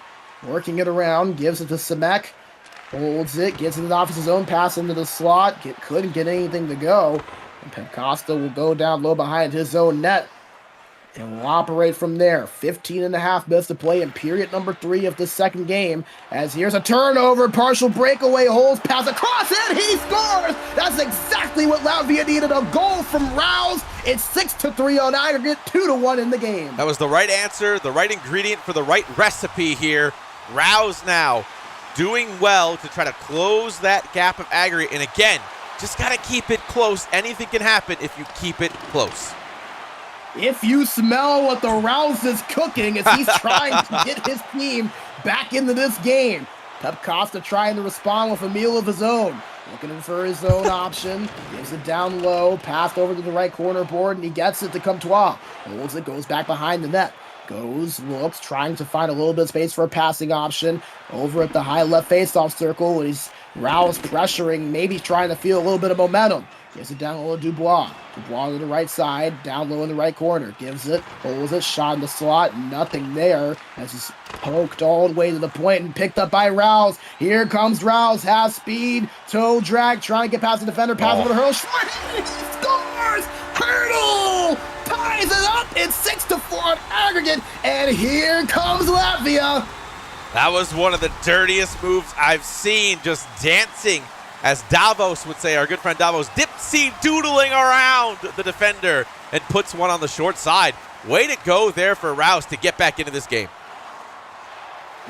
Working it around, gives it to Simek, holds it, gets it off his own pass into the slot, couldn't get anything to go, and Pep Costa will go down low behind his own net, and will operate from there. 15 and a half minutes to play in period number 3 of the second game, as here's a turnover, partial breakaway, holds, pass across, and he scores! That's exactly what Latvia needed, a goal from Rouse. It's 6-3 on aggregate, 2-1 in the game. That was the right answer, the right ingredient for the right recipe here. Rouse now doing well to try to close that gap of aggregate. And again, just got to keep it close. Anything can happen if you keep it close. If you smell what the Rouse is cooking as he's trying to get his team back into this game. Pep Costa trying to respond with a meal of his own. Looking for his own option. Gives it down low. Passed over to the right corner board, and he gets it to Comtois. Holds it, goes back behind the net. Goes, looks, trying to find a little bit of space for a passing option. Over at the high left face-off circle. He's Rouse pressuring, maybe trying to feel a little bit of momentum. Gives it down low to Dubois. Dubois to the right side, down low in the right corner. Gives it, holds it, shot in the slot. Nothing there. As he's poked all the way to the point and picked up by Rouse. Here comes Rouse, has speed, toe drag, trying to get past the defender, pass over to Hurl. Short, he scores! Hurdle! Ties it up! It's 6-4 on aggregate, and here comes Latvia. That was one of the dirtiest moves I've seen, just dancing, as Davos would say, our good friend Davos, dipsy doodling around the defender and puts one on the short side. Way to go there for Rouse to get back into this game.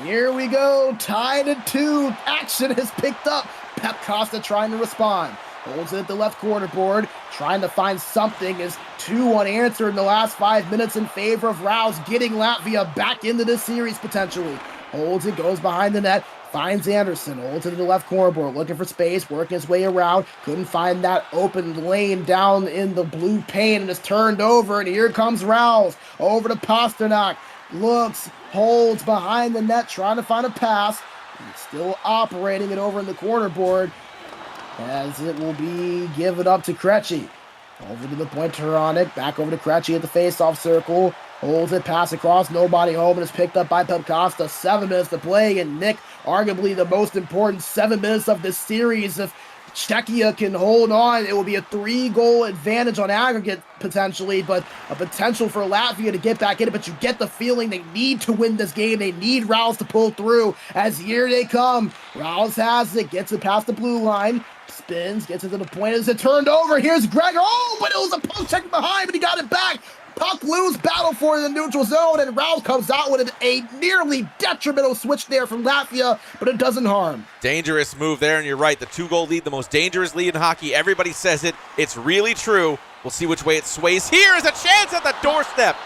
Here we go, tied at 2. Action has picked up. Pep Costa trying to respond. Holds it at the left corner board, trying to find something. Is 2 unanswered in the last 5 minutes in favor of Rouse, getting Latvia back into this series potentially. Holds it, goes behind the net, finds Anderson, holds it to the left corner board, looking for space, working his way around, couldn't find that open lane down in the blue paint, and is turned over, and here comes Rouse, over to Pasternak, looks, holds behind the net, trying to find a pass, and still operating it over in the corner board, as it will be given up to Krejci. Over to the point, Turonic, back over to Krejci at the face-off circle, holds it, pass across, nobody home, and is picked up by Pep Costa. 7 minutes to play, and Nick, arguably the most important 7 minutes of this series. If Czechia can hold on, it will be a 3-goal advantage on aggregate potentially, but a potential for Latvia to get back in it. But you get the feeling they need to win this game. They need Rouse to pull through, as here they come. Rouse has it, gets it past the blue line, spins, gets it to the point, as it turned over. Here's Gregor. Oh, but it was a poke check behind, but he got it back. Puck loose, battle for the neutral zone, and Rouse comes out with a nearly detrimental switch there from Latvia, but it doesn't harm. Dangerous move there, and you're right. The 2-goal lead, the most dangerous lead in hockey. Everybody says it. It's really true. We'll see which way it sways. Here is a chance at the doorstep.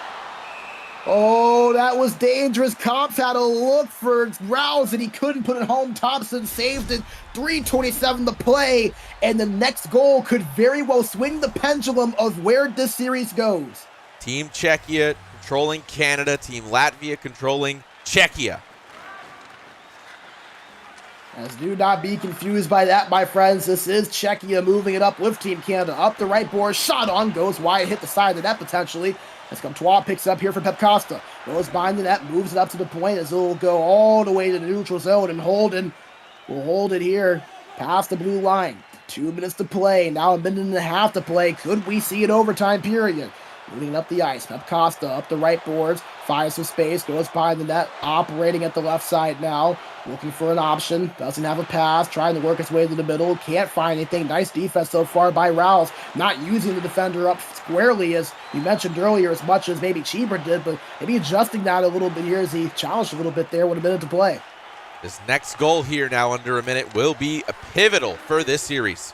Oh, that was dangerous. Comps had a look for Rouse, and he couldn't put it home. Thompson saved it. 3:27 to play, and the next goal could very well swing the pendulum of where this series goes. Team Czechia controlling Canada. Team Latvia controlling Czechia. As do not be confused by that, my friends. This is Czechia moving it up with Team Canada. Up the right board, shot on, goes wide, hit the side of the net potentially. As Comtois picks up here for Pep Costa. Goes behind the net, moves it up to the point as it will go all the way to the neutral zone, and Holden will hold it here past the blue line. 2 minutes to play, now a minute and a half to play. Could we see an overtime period? Moving up the ice, Pep Costa up the right boards, finds some space, goes behind the net, operating at the left side now, looking for an option, doesn't have a pass, trying to work his way to the middle, can't find anything. Nice defense so far by Rouse, not using the defender up squarely, as you mentioned earlier, as much as maybe Cheever did, but maybe adjusting that a little bit here as he challenged a little bit there with a minute to play. This next goal here now under a minute will be pivotal for this series.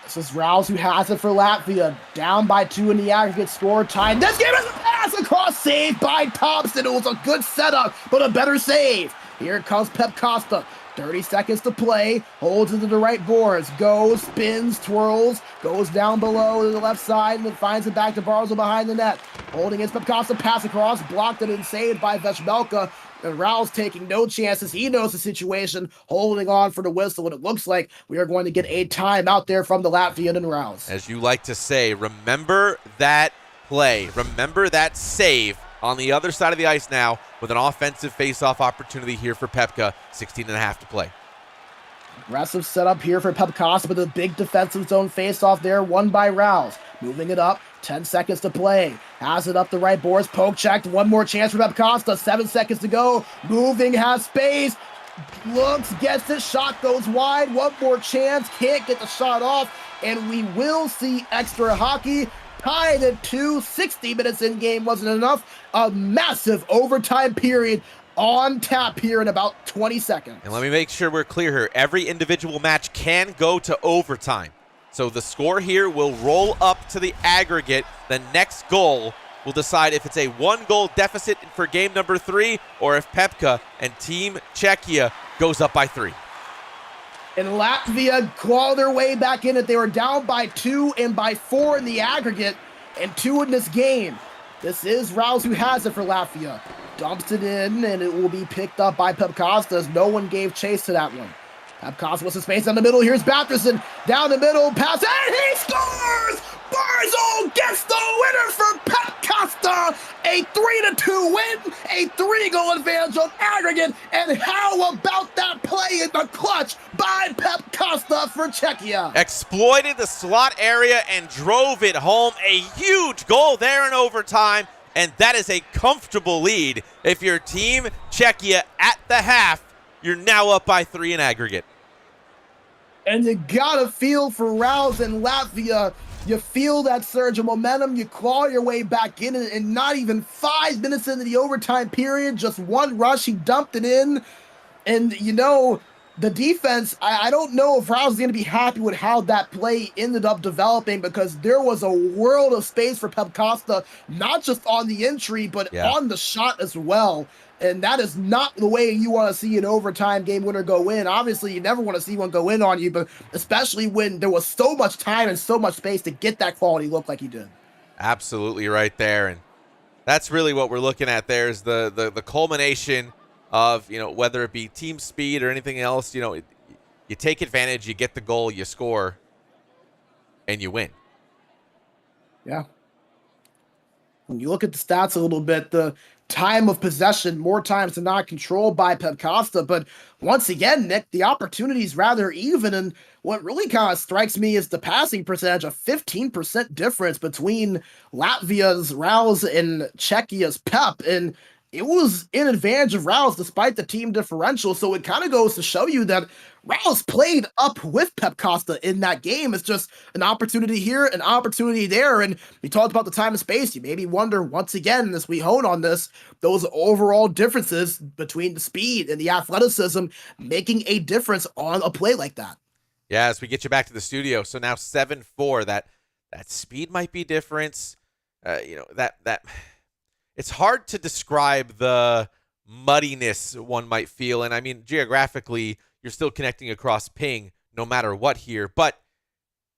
This is Rouse who has it for Latvia. Down by 2 in the aggregate score time. This game is a pass across, saved by Thompson. It was a good setup, but a better save. Here comes Pep Costa. 30 seconds to play. Holds into the right boards. Goes, spins, twirls. Goes down below to the left side and then finds it back to Barzo behind the net. Holding his Pep Costa, pass across. Blocked it and saved by Veshmelka. And Rouse taking no chances. He knows the situation, holding on for the whistle, and it looks like we are going to get a time out there from the Latvian and Rouse. As you like to say, remember that play. Remember that save on the other side of the ice now with an offensive face-off opportunity here for Pepka. 16.5 to play. Aggressive setup here for Pep Costa with a big defensive zone face-off there, won by Rouse. Moving it up, 10 seconds to play. Has it up the right boards, poke checked, one more chance for Pep Costa, 7 seconds to go. Moving, has space, looks, gets it, shot goes wide, one more chance, can't get the shot off, and we will see extra hockey. Tied at 2, 60 minutes in game wasn't enough. A massive overtime period on tap here in about 20 seconds. And let me make sure we're clear here. Every individual match can go to overtime. So the score here will roll up to the aggregate. The next goal will decide if it's a 1-goal deficit for game number 3 or if Pepka and Team Czechia goes up by 3. And Latvia claw their way back in it. They were down by 2 and by 4 in the aggregate and 2 in this game. This is Rouse who has it for Latvia. Dumps it in, and it will be picked up by Pep Costa as no one gave chase to that one. Pep Costa with some space down the middle. Here's Batherson down the middle. Pass, and he scores! Barzo gets the winner for Pep Costa. A 3-2 win, a 3-goal advantage on aggregate. And how about that play in the clutch by Pep Costa for Czechia? Exploited the slot area and drove it home. A huge goal there in overtime. And that is a comfortable lead. If you're Team Czechia at the half, you're now up by 3 in aggregate. And you gotta feel for Rouse and Latvia. You feel that surge of momentum. You claw your way back in, and not even 5 minutes into the overtime period, just one rush, he dumped it in. And, you know, the defense, I don't know if Rouse is going to be happy with how that play ended up developing, because there was a world of space for Pep Costa, not just on the entry, but on the shot as well. And that is not the way you want to see an overtime game winner go in. Obviously, you never want to see one go in on you, but especially when there was so much time and so much space to get that quality look like he did. Absolutely right there. And that's really what we're looking at there is the culmination of, you know, whether it be team speed or anything else. You know, you take advantage, you get the goal, you score, and you win. Yeah. When you look at the stats a little bit, the time of possession, more times than not, controlled by Pep Costa. But once again, Nick, the opportunity is rather even. And what really kind of strikes me is the passing percentage, a 15% difference between Latvia's Rouse and Czechia's Pep. And it was in advantage of Rouse despite the team differential. So it kind of goes to show you that Rouse played up with Pep Costa in that game. It's just an opportunity here, an opportunity there. And we talked about the time and space. You maybe wonder once again, as we hone on this, those overall differences between the speed and the athleticism making a difference on a play like that. Yeah, as we get you back to the studio. So now 7-4, that speed might be difference. You know, that it's hard to describe the muddiness one might feel. And I mean, geographically, you're still connecting across ping no matter what here. But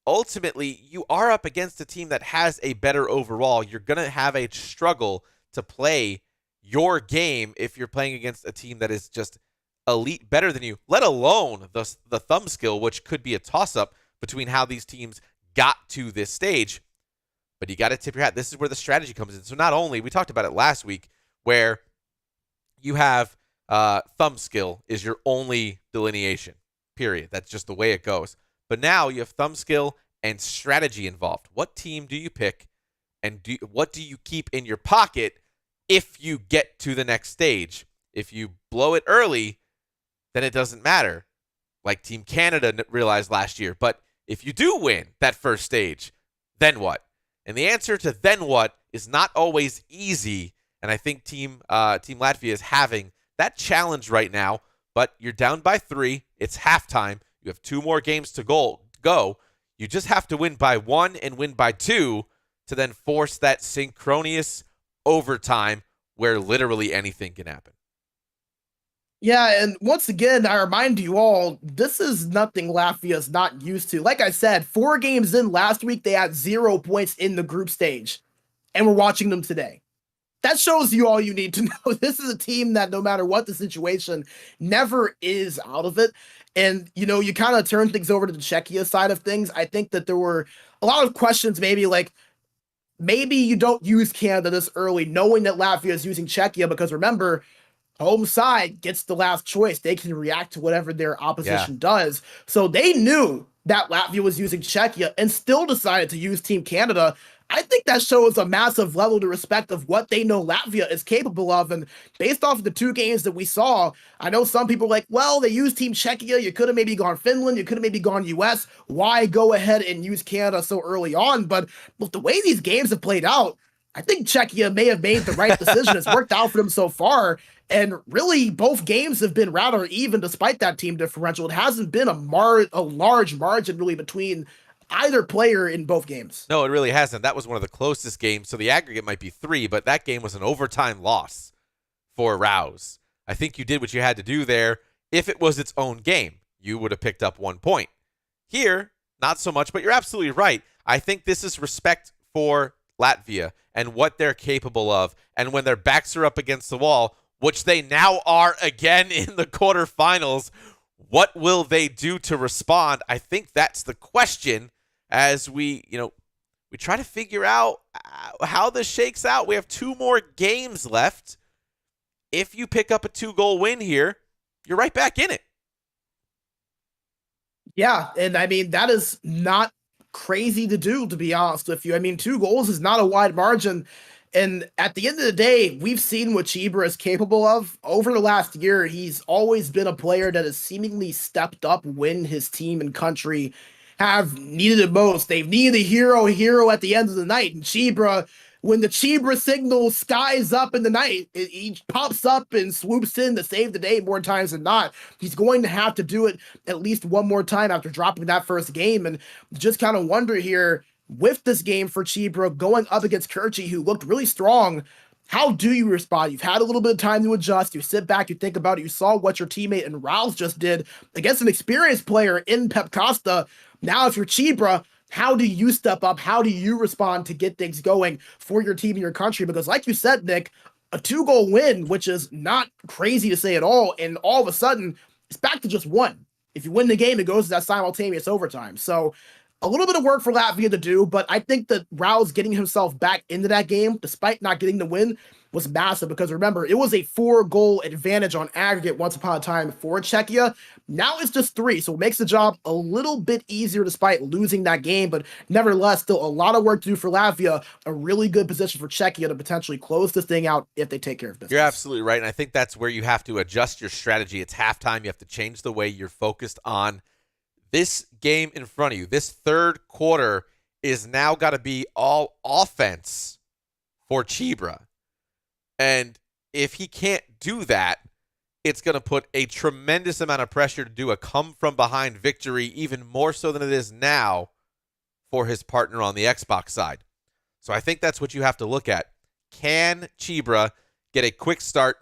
ultimately, you are up against a team that has a better overall. You're going to have a struggle to play your game if you're playing against a team that is just elite better than you, let alone the thumb skill, which could be a toss-up between how these teams got to this stage. But you got to tip your hat. This is where the strategy comes in. So not only, we talked about it last week, where you have thumb skill is your only delineation, period. That's just the way it goes. But now you have thumb skill and strategy involved. What team do you pick, and what do you keep in your pocket if you get to the next stage. If you blow it early, then it doesn't matter, like Team Canada realized last year. But if you do win that first stage, then what? And the answer to then what is not always easy. And I think Team Latvia is having that challenge right now. But you're down by 3. It's halftime. You have 2 more games to go. You just have to win by 1 and win by 2 to then force that synchronous overtime where literally anything can happen. Yeah, and once again, I remind you all, this is nothing Latvia's not used to. Like I said, 4 games in last week, they had 0 points in the group stage, and we're watching them today. That shows you all you need to know. This is a team that no matter what the situation, never is out of it. And, you kind of turn things over to the Czechia side of things. I think that there were a lot of questions, maybe you don't use Canada this early, knowing that Latvia is using Czechia, because remember, home side gets the last choice. They can react to whatever their opposition does. So they knew that Latvia was using Czechia and still decided to use Team Canada. I think that shows a massive level of respect of what they know Latvia is capable of. And based off of the 2 games that we saw, I know some people are like, well, they used Team Czechia. You could have maybe gone Finland. You could have maybe gone US. Why go ahead and use Canada so early on? But with the way these games have played out, I think Czechia may have made the right decision. It's worked out for them so far. And really, both games have been rather even despite that team differential. It hasn't been a large margin really between either player in both games. No, it really hasn't. That was one of the closest games. So the aggregate might be 3, but that game was an overtime loss for Rouse. I think you did what you had to do there. If it was its own game, you would have picked up 1 point. Here, not so much, but you're absolutely right. I think this is respect for Latvia and what they're capable of. And when their backs are up against the wall, which they now are again in the quarterfinals, what will they do to respond? I think that's the question as we try to figure out how this shakes out. We have 2 more games left. If you pick up a 2-goal win here, you're right back in it. Yeah, and I mean, that is not crazy to do, to be honest with you. I mean, 2 goals is not a wide margin. And at the end of the day, we've seen what Chibra is capable of. Over the last year, he's always been a player that has seemingly stepped up when his team and country have needed it most. They've needed a hero at the end of the night. And Chibra, when the Chibra signal skies up in the night, he pops up and swoops in to save the day more times than not. He's going to have to do it at least one more time after dropping that first game. And just kind of wonder here, with this game for Chibra going up against Kirchi, who looked really strong, how do you respond? You've had a little bit of time to adjust. You sit back, you think about it. You saw what your teammate and Rouse just did against an experienced player in Pep Costa. Now, if you're Chibra, how do you step up? How do you respond to get things going for your team and your country? Because like you said, Nick, a 2-goal win, which is not crazy to say at all, and all of a sudden, it's back to just 1. If you win the game, it goes to that simultaneous overtime. So a little bit of work for Latvia to do, but I think that Rouse getting himself back into that game, despite not getting the win, was massive, because remember, it was a 4-goal advantage on aggregate once upon a time for Czechia. Now it's just 3, so it makes the job a little bit easier despite losing that game, but nevertheless, still a lot of work to do for Latvia. A really good position for Czechia to potentially close this thing out if they take care of business. You're absolutely right, and I think that's where you have to adjust your strategy. It's halftime. You have to change the way you're focused on this game in front of you. This third quarter is now got to be all offense for Chibra. And if he can't do that, it's going to put a tremendous amount of pressure to do a come-from-behind victory, even more so than it is now for his partner on the Xbox side. So I think that's what you have to look at. Can Chibra get a quick start,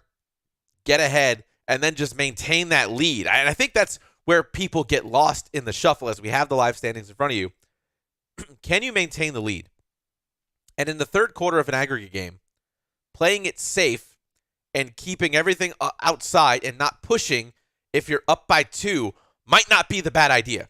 get ahead, and then just maintain that lead? And I think that's where people get lost in the shuffle as we have the live standings in front of you. Can you maintain the lead? And in the third quarter of an aggregate game, playing it safe and keeping everything outside and not pushing if you're up by 2 might not be the bad idea.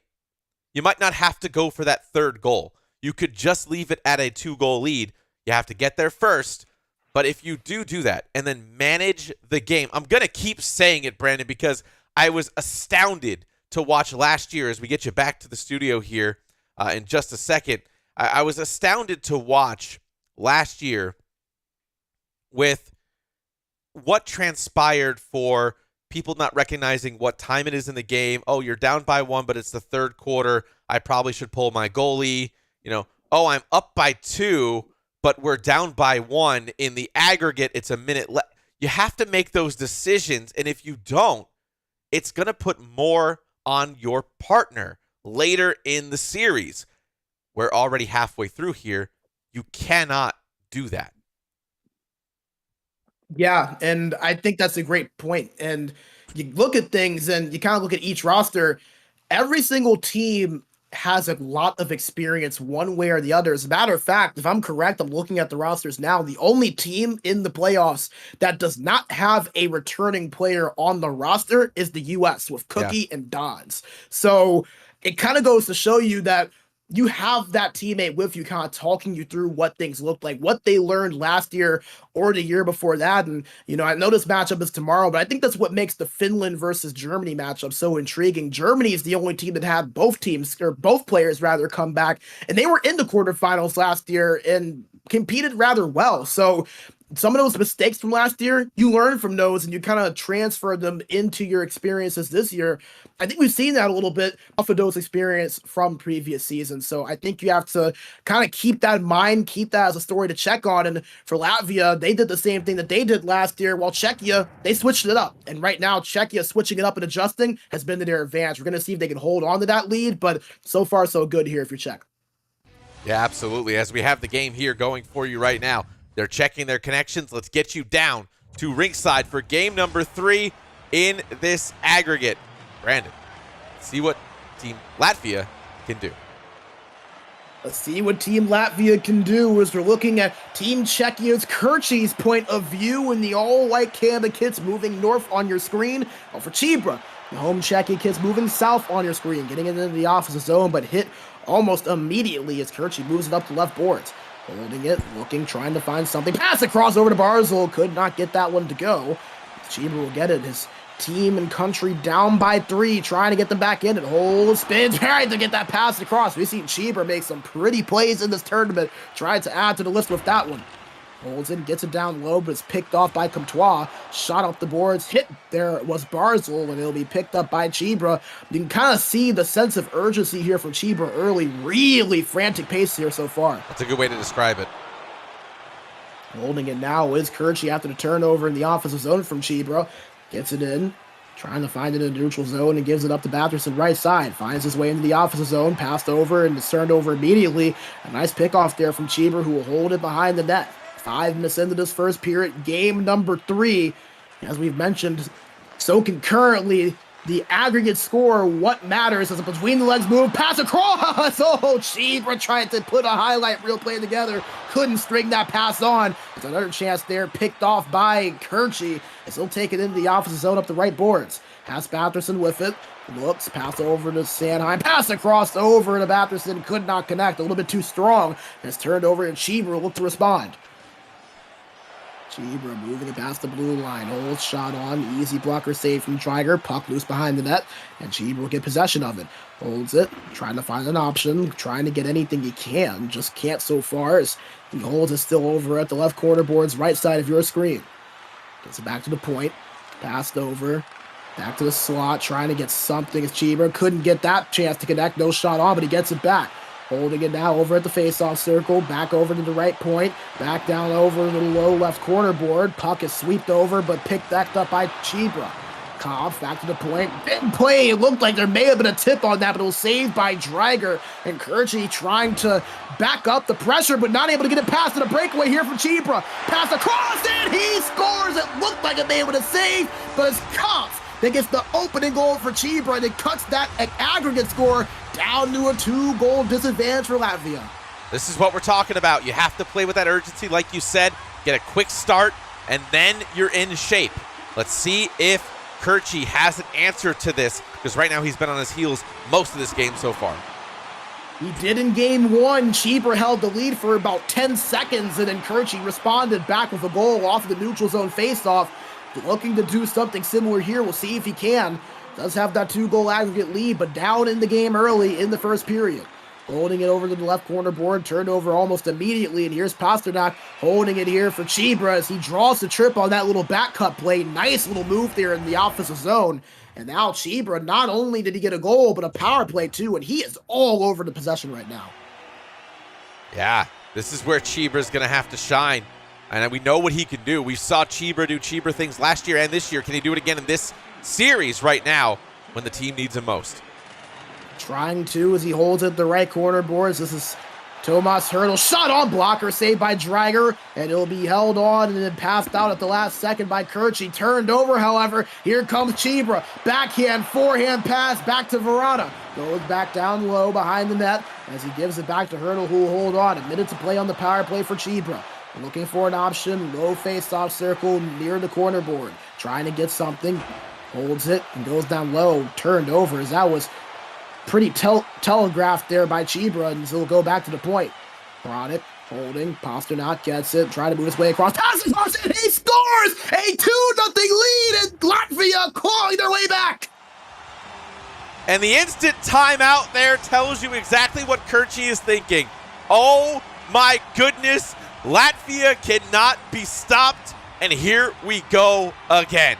You might not have to go for that third goal. You could just leave it at a 2-goal lead. You have to get there first. But if you do that and then manage the game, I'm going to keep saying it, Brandon, because I was astounded to watch last year as we get you back to the studio here in just a second. I was astounded to watch last year with what transpired for people not recognizing what time it is in the game. Oh, you're down by 1, but it's the third quarter. I probably should pull my goalie. Oh, I'm up by 2, but we're down by 1. In the aggregate, it's a minute left. You have to make those decisions, and if you don't, it's going to put more on your partner later in the series. We're already halfway through here. You cannot do that. Yeah, and I think that's a great point. And you look at things and you kind of look at each roster. Every single team has a lot of experience one way or the other. As a matter of fact, if I'm correct, I'm looking at the rosters now. The only team in the playoffs that does not have a returning player on the roster is the US with Cookie and Dons. So it kind of goes to show you that you have that teammate with you kind of talking you through what things look like, what they learned last year or the year before that. And, I know this matchup is tomorrow, but I think that's what makes the Finland versus Germany matchup so intriguing. Germany is the only team that had both players rather come back, and they were in the quarterfinals last year and competed rather well. So some of those mistakes from last year, you learn from those and you kind of transfer them into your experiences this year. I think we've seen that a little bit off of those experience from previous seasons. So I think you have to kind of keep that in mind, keep that as a story to check on. And for Latvia, they did the same thing that they did last year, while Czechia, they switched it up. And right now, Czechia switching it up and adjusting has been to their advantage. We're going to see if they can hold on to that lead, but so far so good here if you're Czech. Yeah, absolutely. As we have the game here going for you right now, they're checking their connections. Let's get you down to ringside for game number 3 in this aggregate. Brandon, see what Team Latvia can do. Let's see what Team Latvia can do as we're looking at Team Czechia's Kirchi's point of view in the all-white Canada kits moving north on your screen. For Chibra, the home Czechia kits moving south on your screen, getting into the offensive zone, but hit almost immediately as Kirchi moves it up to left boards. Holding it, looking, trying to find something. Pass across over to Barzil. Could not get that one to go. Chibra will get it. His team and country down by 3, trying to get them back in. And hold, spins, right to get that pass across. We've seen Chibra make some pretty plays in this tournament. Tried to add to the list with that one. Holds it, gets it down low, but it's picked off by Comtois. Shot up the boards, hit there was Barzil, and it'll be picked up by Chibra. You can kind of see the sense of urgency here from Chibra early. Really frantic pace here so far. That's a good way to describe it. Holding it now is Kirchi after the turnover in the offensive zone from Chibra. Gets it in, trying to find it in the neutral zone, and gives it up to Batherson right side. Finds his way into the offensive zone, passed over, and it's turned over immediately. A nice pickoff there from Chibra, who will hold it behind the net. 5 minutes into this first period, game number 3. As we've mentioned, so concurrently, the aggregate score, what matters is a between the legs move, pass across. Oh, Chibra tried to put a highlight reel play together. Couldn't string that pass on. It's another chance there, picked off by Kirchi. As he'll take it into the offensive zone up the right boards. Has Batherson with it. Looks, pass over to Sanheim. Pass across over to Batherson. Could not connect. A little bit too strong. Has turned over, and Chibra looked to respond. Chibra moving it past the blue line. Holds, shot on. Easy blocker save from Dreiger. Puck loose behind the net. And Chibra will get possession of it. Holds it. Trying to find an option. Trying to get anything he can. Just can't so far as he holds it still over at the left corner boards right side of your screen. Gets it back to the point. Passed over. Back to the slot. Trying to get something as Chibra couldn't get that chance to connect. No shot on, but he gets it back. Holding it now over at the face-off circle, back over to the right point, back down over to the low left corner board. Puck is sweeped over, but picked back up by Chibra. Kopf back to the point. Big play. It looked like there may have been a tip on that, but it was saved by Dreiger. And Kirchi trying to back up the pressure, but not able to get it past to the breakaway here from Chibra. Pass across, and he scores. It looked like it may have been a save, but it's Kopf that gets the opening goal for Chibra, and it cuts that aggregate score down to a 2-goal disadvantage for Latvia. This is what we're talking about. You have to play with that urgency, like you said, get a quick start, and then you're in shape. Let's see if Kirchi has an answer to this, because right now he's been on his heels most of this game so far. He did in game 1. Chibra held the lead for about 10 seconds, and then Kirchi responded back with a goal off the neutral zone faceoff. Looking to do something similar here. We'll see if he can. Does have that 2-goal aggregate lead, but down in the game early in the first period. holding it over to the left corner board, turned over almost immediately, and here's Pasternak holding it here for Chibra as he draws the trip on that little back cut play. Nice little move there in the offensive zone. And now Chibra, not only did he get a goal, but a power play too, and he is all over the possession right now. Yeah, this is where Chibra's going to have to shine. And we know what he can do. We saw Chibra do Chibra things last year and this year. Can he do it again in this series right now when the team needs him most? Trying to as he holds it the right corner boards. This is Tomas Hertl. Shot on blocker, saved by Dreiger, and it'll be held on and then passed out at the last second by Kirchi. Turned over, however. Here comes Chibra. Backhand, forehand pass back to Verana. Goes back down low behind the net as he gives it back to Hertl, who will hold on. A minute to play on the power play for Chibra. Looking for an option, low face-off circle near the corner board. Trying to get something. Holds it and goes down low. Turned over as that was pretty telegraphed there by Chibra, and so we'll go back to the point. Brought it, holding, Pasternak gets it, trying to move his way across, passes across, and he scores! A 2-0 lead, and Latvia clawing their way back! And the instant timeout there tells you exactly what Kirchi is thinking. Oh my goodness, Latvia cannot be stopped, and here we go again.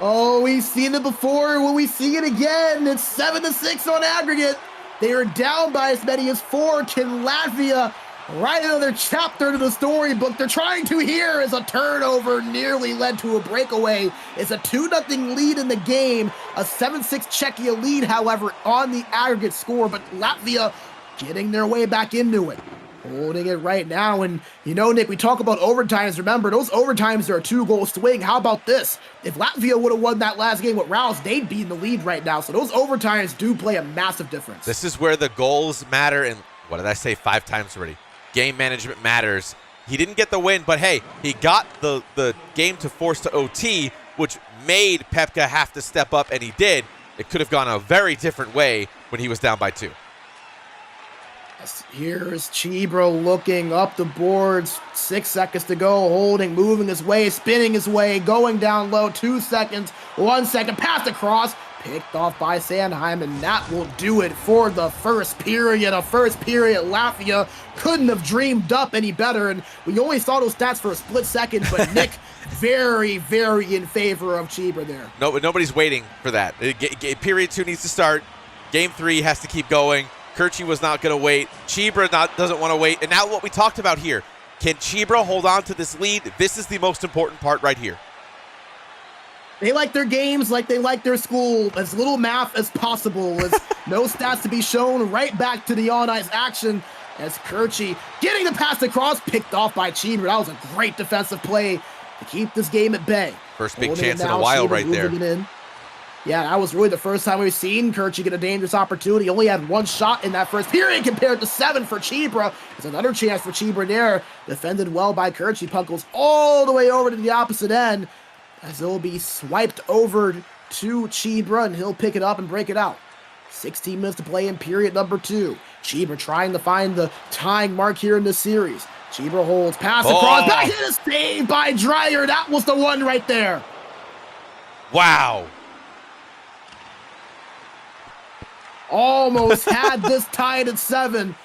Oh, we've seen it before. Will we see it again? It's 7-6 on aggregate. They are down by as many as 4. Can Latvia write another chapter to the storybook? They're trying to here as a turnover nearly led to a breakaway. It's a 2-0 lead in the game. A 7-6 Czechia lead, however, on the aggregate score. But Latvia getting their way back into it. Holding it right now, and you know, Nick, we talk about overtimes. Remember, those overtimes are a 2-goal swing. How about this? If Latvia would have won that last game with Rouse, they'd be in the lead right now. So those overtimes do play a massive difference. This is where the goals matter, and what did I say 5 times already? Game management matters. He didn't get the win, but hey, he got the game to force to OT, which made Pepka have to step up, and he did. It could have gone a very different way when he was down by 2. Here's Chibra looking up the boards. 6 seconds to go, holding, moving his way, spinning his way, going down low. 2 seconds, 1 second, pass across, picked off by Sandheim, and that will do it for the first period. A first period Latvia couldn't have dreamed up any better, and we only saw those stats for a split second, but Nick, very, very in favor of Chibra there. No, nobody's waiting for that. Period 2 needs to start. Game 3 has to keep going. Kirchi was not going to wait. Chibra doesn't want to wait. And now what we talked about here. Can Chibra hold on to this lead? This is the most important part right here. They like their games like they like their school. As little math as possible. As no stats to be shown. Right back to the on-ice action as Kirchi getting the pass across. Picked off by Chibra. That was a great defensive play to keep this game at bay. First big chance in a while right there. Yeah, that was really the first time we've seen Kirchi get a dangerous opportunity. He only had 1 shot in that first period compared to 7 for Chibra. It's another chance for Chibra there. Defended well by Kirchi. Puck goes all the way over to the opposite end as it'll be swiped over to Chibra, and he'll pick it up and break it out. 16 minutes to play in period number 2. Chibra trying to find the tying mark here in this series. Chibra holds, pass across, back hit is saved by Dreyer. That was the one right there. Wow. Almost had this tied at 7.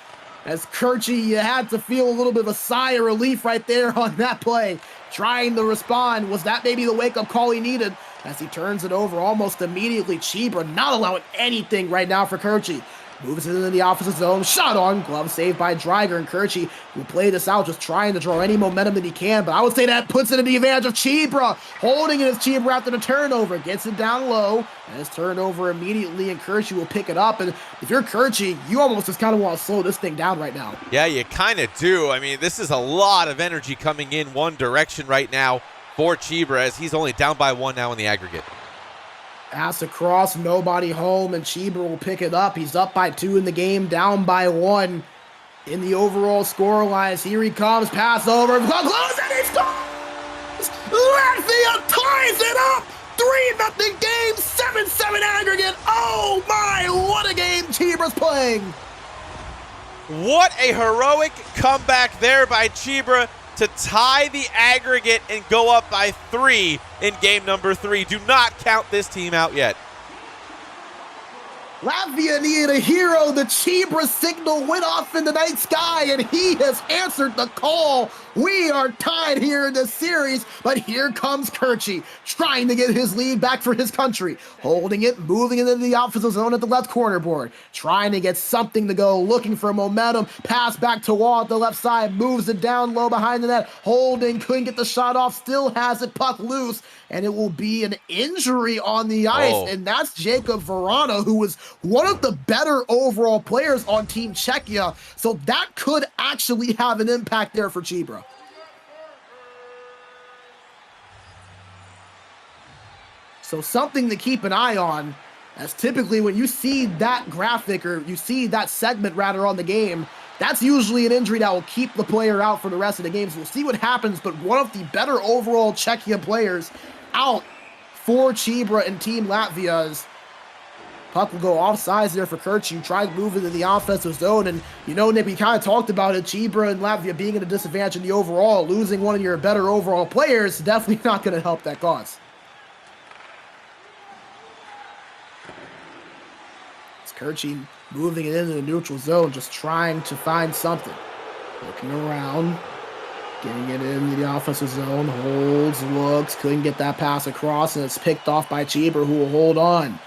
As Kirchi, you had to feel a little bit of a sigh of relief right there on that play. Trying to respond. Was that maybe the wake-up call he needed? As he turns it over almost immediately. Chibra not allowing anything right now for Kirchi. Moves it into the opposite zone. Shot on. Glove saved by Dreiger, and Kirchi will play this out, just trying to draw any momentum that he can. But I would say that puts it in the advantage of Chibra. Holding it as Chibra after the turnover. Gets it down low. And it's turned over immediately, and Kirchi will pick it up. And if you're Kirchi, you almost just kind of want to slow this thing down right now. Yeah, you kind of do. I mean, this is a lot of energy coming in one direction right now for Chibra, as he's only down by 1 now in the aggregate. Pass across, nobody home, and Chibra will pick it up. He's up by 2 in the game, down by 1 in the overall score lines. Here he comes, pass over, close, and he scores! Latvia ties it up! 3-0 game, 7-7 aggregate. Oh my, what a game Chibra's playing! What a heroic comeback there by Chibra to tie the aggregate and go up by 3 in game number 3. Do not count this team out yet. Latvia needed a hero. The Chibra signal went off in the night sky, and he has answered the call. We are tied here in this series, but here comes Kerchi, trying to get his lead back for his country. Holding it, moving it into the offensive zone at the left corner board. Trying to get something to go, looking for momentum. Pass back to Wall at the left side, moves it down low behind the net. Holding, couldn't get the shot off, still has it, puck loose, and it will be an injury on the ice, and that's Jacob Verana, who was one of the better overall players on Team Czechia, so that could actually have an impact there for Chibra. So something to keep an eye on, as typically when you see that graphic, or you see that segment rather on the game, that's usually an injury that will keep the player out for the rest of the game. So we'll see what happens, but one of the better overall Czechia players out for Chibra and Team Latvia's. Puck will go offsides there for Kerchi, try to move into the offensive zone, and you know, Nick, we kind of talked about it, Chibra and Latvia being at a disadvantage in the overall, losing one of your better overall players, definitely not going to help that cause. It's Kerchi moving it into the neutral zone, just trying to find something. Looking around, getting it into the offensive zone, holds, looks, couldn't get that pass across, and it's picked off by Chibra, who will hold on.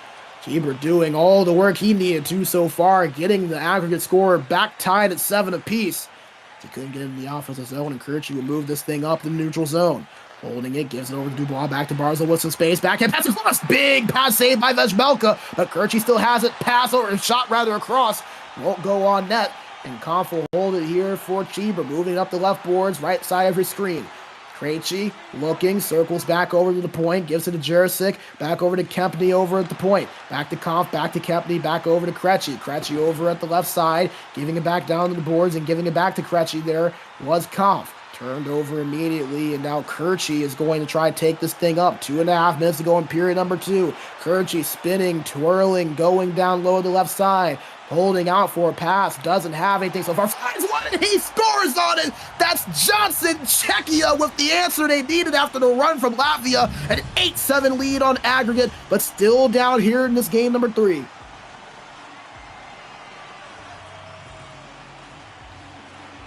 Chibra doing all the work he needed to so far, getting the aggregate score back tied at 7 apiece. He couldn't get into the offensive zone, and Kerchi will move this thing up in the neutral zone. Holding it, gives it over to Dubois, back to Barzal with some space, backhand pass across, big pass saved by Vejmelka, but Kerchi still has it, pass over, shot rather across, won't go on net, and Kampf will hold it here for Chibra, moving up the left boards, right side of his screen. Krejci looking, circles back over to the point, gives it to Jurisic, back over to Kempney over at the point, back to Kampf, back to Kempney, back over to Krejci. Krejci over at the left side, giving it back down to the boards and giving it back to Krejci. There was Kampf. Turned over immediately, and now Kerchi is going to try to take this thing up. 2.5 minutes to go in period number 2. Kerchi spinning, twirling, going down low to the left side, holding out for a pass, doesn't have anything so far. Finds one, and he scores on it! That's Johnson, Czechia, with the answer they needed after the run from Latvia. An 8-7 lead on aggregate, but still down here in this game number 3.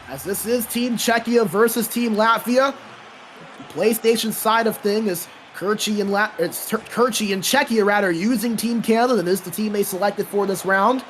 As this is Team Czechia versus Team Latvia. The PlayStation side of thing is Kerchi and Czechia rather using Team Canada. That is the team they selected for this round.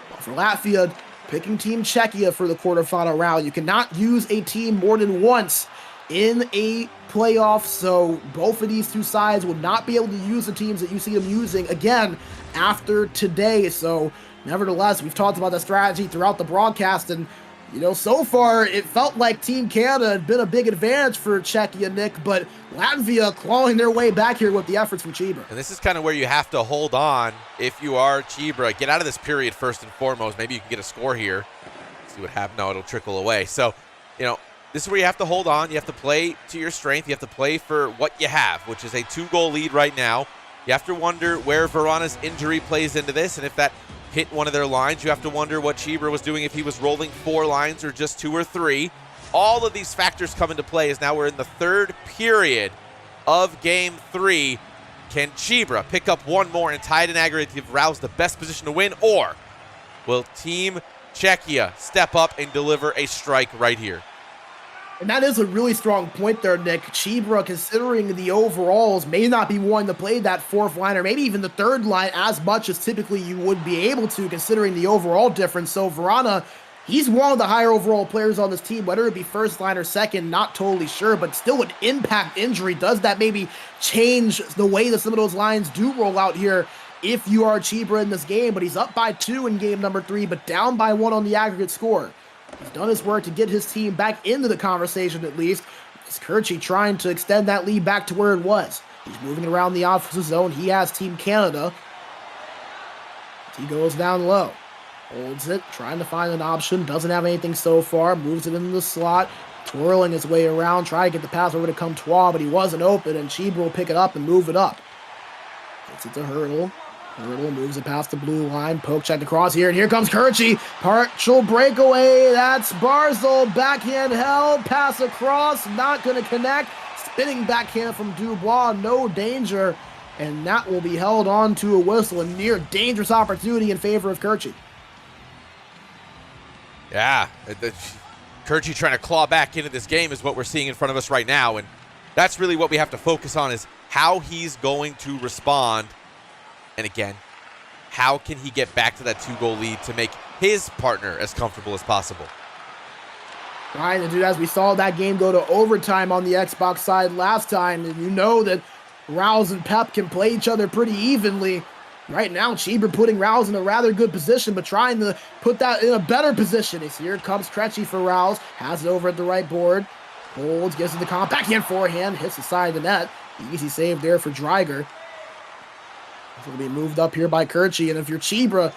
But for Latvia, picking Team Czechia for the quarterfinal round. You cannot use a team more than once in a playoff, so both of these two sides will not be able to use the teams that you see them using again after today. So nevertheless, we've talked about the strategy throughout the broadcast, and you know, so far, it felt like Team Canada had been a big advantage for Czechia, Nick, but Latvia clawing their way back here with the efforts from Chibra. And this is kind of where you have to hold on if you are Chibra. Get out of this period first and foremost. Maybe you can get a score here. See what happens. No, it'll trickle away. So, you know, this is where you have to hold on. You have to play to your strength. You have to play for what you have, which is a 2-goal lead right now. You have to wonder where Verana's injury plays into this, and if that hit one of their lines. You have to wonder what Chibra was doing, if he was rolling 4 lines or just 2 or 3. All of these factors come into play as now we're in the 3rd period of Game 3. Can Chibra pick up one more and tie it in aggregate to give Rouse the best position to win, or will Team Czechia step up and deliver a strike right here? And that is a really strong point there, Nick. Chibra, considering the overalls, may not be wanting to play that 4th line or maybe even the 3rd line as much as typically you would be able to, considering the overall difference. So Verana, he's one of the higher overall players on this team, whether it be 1st line or 2nd, not totally sure, but still an impact injury. Does that maybe change the way that some of those lines do roll out here if you are Chibra in this game? But he's up by 2 in game number 3, but down by 1 on the aggregate score. He's done his work to get his team back into the conversation at least. It's Kerchi trying to extend that lead back to where it was. He's moving around the offensive zone. He has Team Canada. He goes down low. Holds it, trying to find an option. Doesn't have anything so far. Moves it into the slot. Twirling his way around. Trying to get the pass over to Comtois, but he wasn't open, and Chibra will pick it up and move it up. Gets it to Hurdle. Hurdle moves it past the blue line. Poke check across here, and here comes Kerchi. Partial breakaway. That's Barzal. Backhand held. Pass across. Not going to connect. Spinning backhand from Dubois. No danger. and that will be held on to a whistle. A near dangerous opportunity in favor of Kirchi. Yeah, Kirchi trying to claw back into this game is what we're seeing in front of us right now, and that's really what we have to focus on, is how he's going to respond. And again, how can he get back to that 2-goal lead to make his partner as comfortable as possible? Trying to do, as we saw that game go to overtime on the Xbox side last time, and you know that Rouse and Pep can play each other pretty evenly. Right now, Cheever putting Rouse in a rather good position, but trying to put that in a better position. As here comes Krejci for Rouse, has it over at the right board, holds, gets it the comp, backhand forehand, hits the side of the net. Easy save there for Dreiger. This will be moved up here by Kirchi, and if you're Chibra,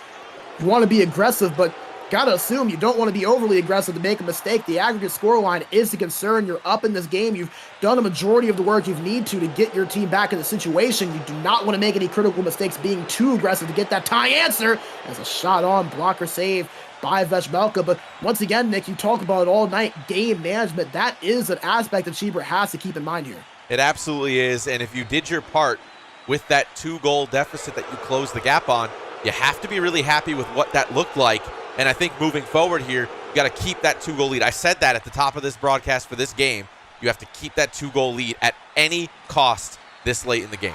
you want to be aggressive, but gotta assume you don't want to be overly aggressive to make a mistake. The aggregate scoreline is the concern. You're up in this game. You've done a majority of the work you need to get your team back in the situation. You do not want to make any critical mistakes being too aggressive to get that tie answer. As a shot on, blocker save by Veshmelka. But once again, Nick, you talk about it all night, game management. That is an aspect that Chibra has to keep in mind here. It absolutely is, and if you did your part with that 2-goal deficit that you closed the gap on, you have to be really happy with what that looked like. And I think moving forward here, you got to keep that 2-goal lead. I said that at the top of this broadcast for this game. You have to keep that 2-goal lead at any cost this late in the game.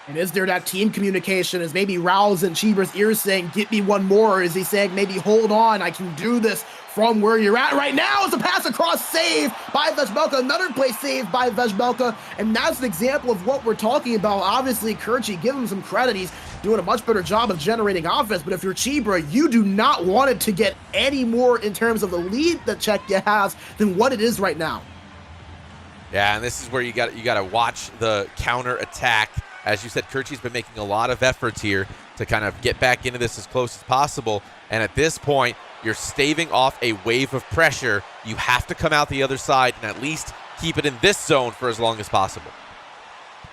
And is there that team communication? Is maybe Rouse in Chibra's ears saying, get me one more? Or is he saying, maybe hold on, I can do this from where you're at right now? It's a pass across, save by Veshmelka. Another play saved by Veshmelka. And that's an example of what we're talking about. Obviously, Kirchi, give him some credit. He's doing a much better job of generating offense. But if you're Chibra, you do not want it to get any more in terms of the lead that Czechia has than what it is right now. Yeah, and this is where you got to watch the counter attack. As you said, Kirchi's been making a lot of efforts here to kind of get back into this as close as possible. And at this point, you're staving off a wave of pressure. You have to come out the other side and at least keep it in this zone for as long as possible.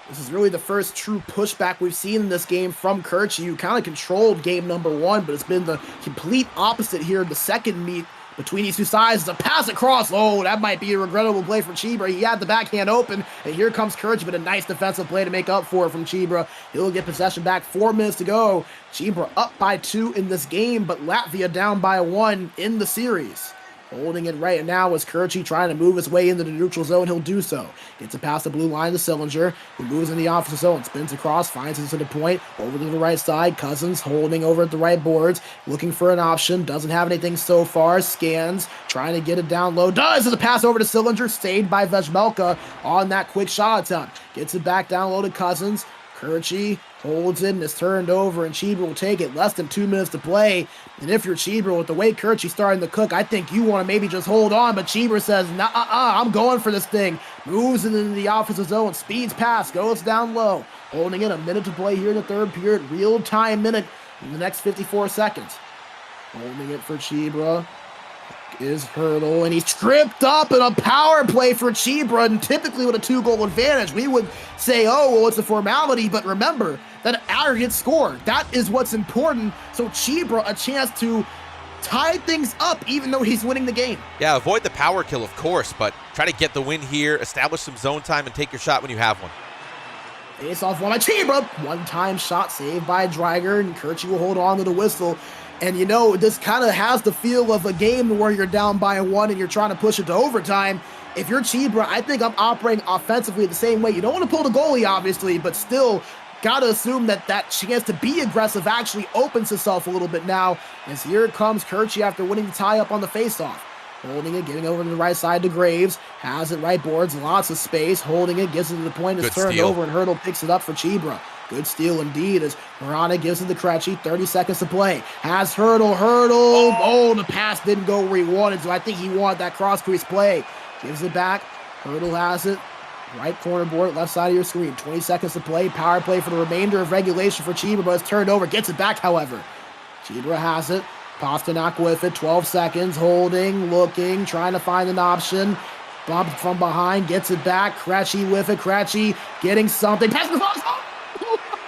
This is really the first true pushback we've seen in this game from Kirchi, who kind of controlled game number one, but it's been the complete opposite here in the second meet between these two sides. It's a pass across. Oh, that might be a regrettable play from Chibra. He had the backhand open, and here comes Kirchi, but a nice defensive play to make up for it from Chibra. He'll get possession back. 4 minutes to go. Chibra up by 2 in this game, but Latvia down by 1 in the series. Holding it right now is Kirchi trying to move his way into the neutral zone. He'll do so. Gets it past the blue line to Sillinger, who moves in the offensive zone, spins across, finds it to the point, over to the right side. Cousins holding over at the right boards, looking for an option, doesn't have anything so far, scans, trying to get it down low, does! As a pass over to Sillinger, saved by Veshmelka on that quick shot attempt. Gets it back down low to Cousins. Kirchi holds it and is turned over, and Chibra will take it. Less than 2 minutes to play. And if you're Chibra, with the way Kirchi's starting to cook, I think you want to maybe just hold on. But Chibra says, nah, I'm going for this thing. Moves into the offensive zone, speeds past, goes down low. Holding it, a minute to play here in the third period. Real-time minute in the next 54 seconds. Holding it for Chibra is Hurdle, and he's tripped up in a power play for Chibra, and typically with a 2-goal advantage, we would say, oh, well, it's a formality, but remember, that aggregate score, that is what's important, so Chibra a chance to tie things up, even though he's winning the game. Yeah, avoid the power kill, of course, but try to get the win here, establish some zone time, and take your shot when you have one. Face off one by Chibra, one-time shot saved by Dreiger, and Kirchi will hold on to the whistle. And you know, this kind of has the feel of a game where you're down by 1 and you're trying to push it to overtime. If you're Chibra, I think I'm operating offensively the same way. You don't want to pull the goalie, obviously, but still got to assume that that chance to be aggressive actually opens itself a little bit now. As here comes Kirchi after winning the tie-up on the face-off. Holding it, getting over to the right side to Graves. Has it right boards, lots of space. Holding it, gets it to the point, is turned over, and Hurdle picks it up for Chibra. Good steal indeed as Marana gives it to Krejci. 30 seconds to play. Has Hurdle. Oh, the pass didn't go where he wanted, so I think he wanted that cross-crease play. Gives it back. Hurdle has it. Right corner board, left side of your screen. 20 seconds to play. Power play for the remainder of regulation for Chibra, but it's turned over. Gets it back, however. Chibra has it. Pasternak with it. 12 seconds. Holding, looking, trying to find an option. Bump from behind. Gets it back. Krejci with it. Krejci getting something. Pass the cross.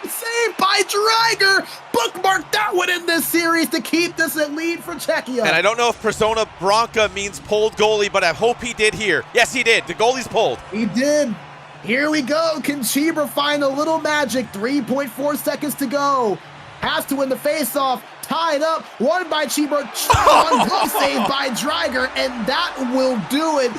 Saved by Dreiger. Bookmark that one in this series to keep this at lead for Czechia. And I don't know if Persona Branca means pulled goalie, but I hope he did here. Yes, he did. The goalie's pulled. He did. Here we go. Can Chibra find a little magic? 3.4 seconds to go. Has to win the face-off. Tied up. Won by Chibra. One goal save by Dreiger, and that will do it.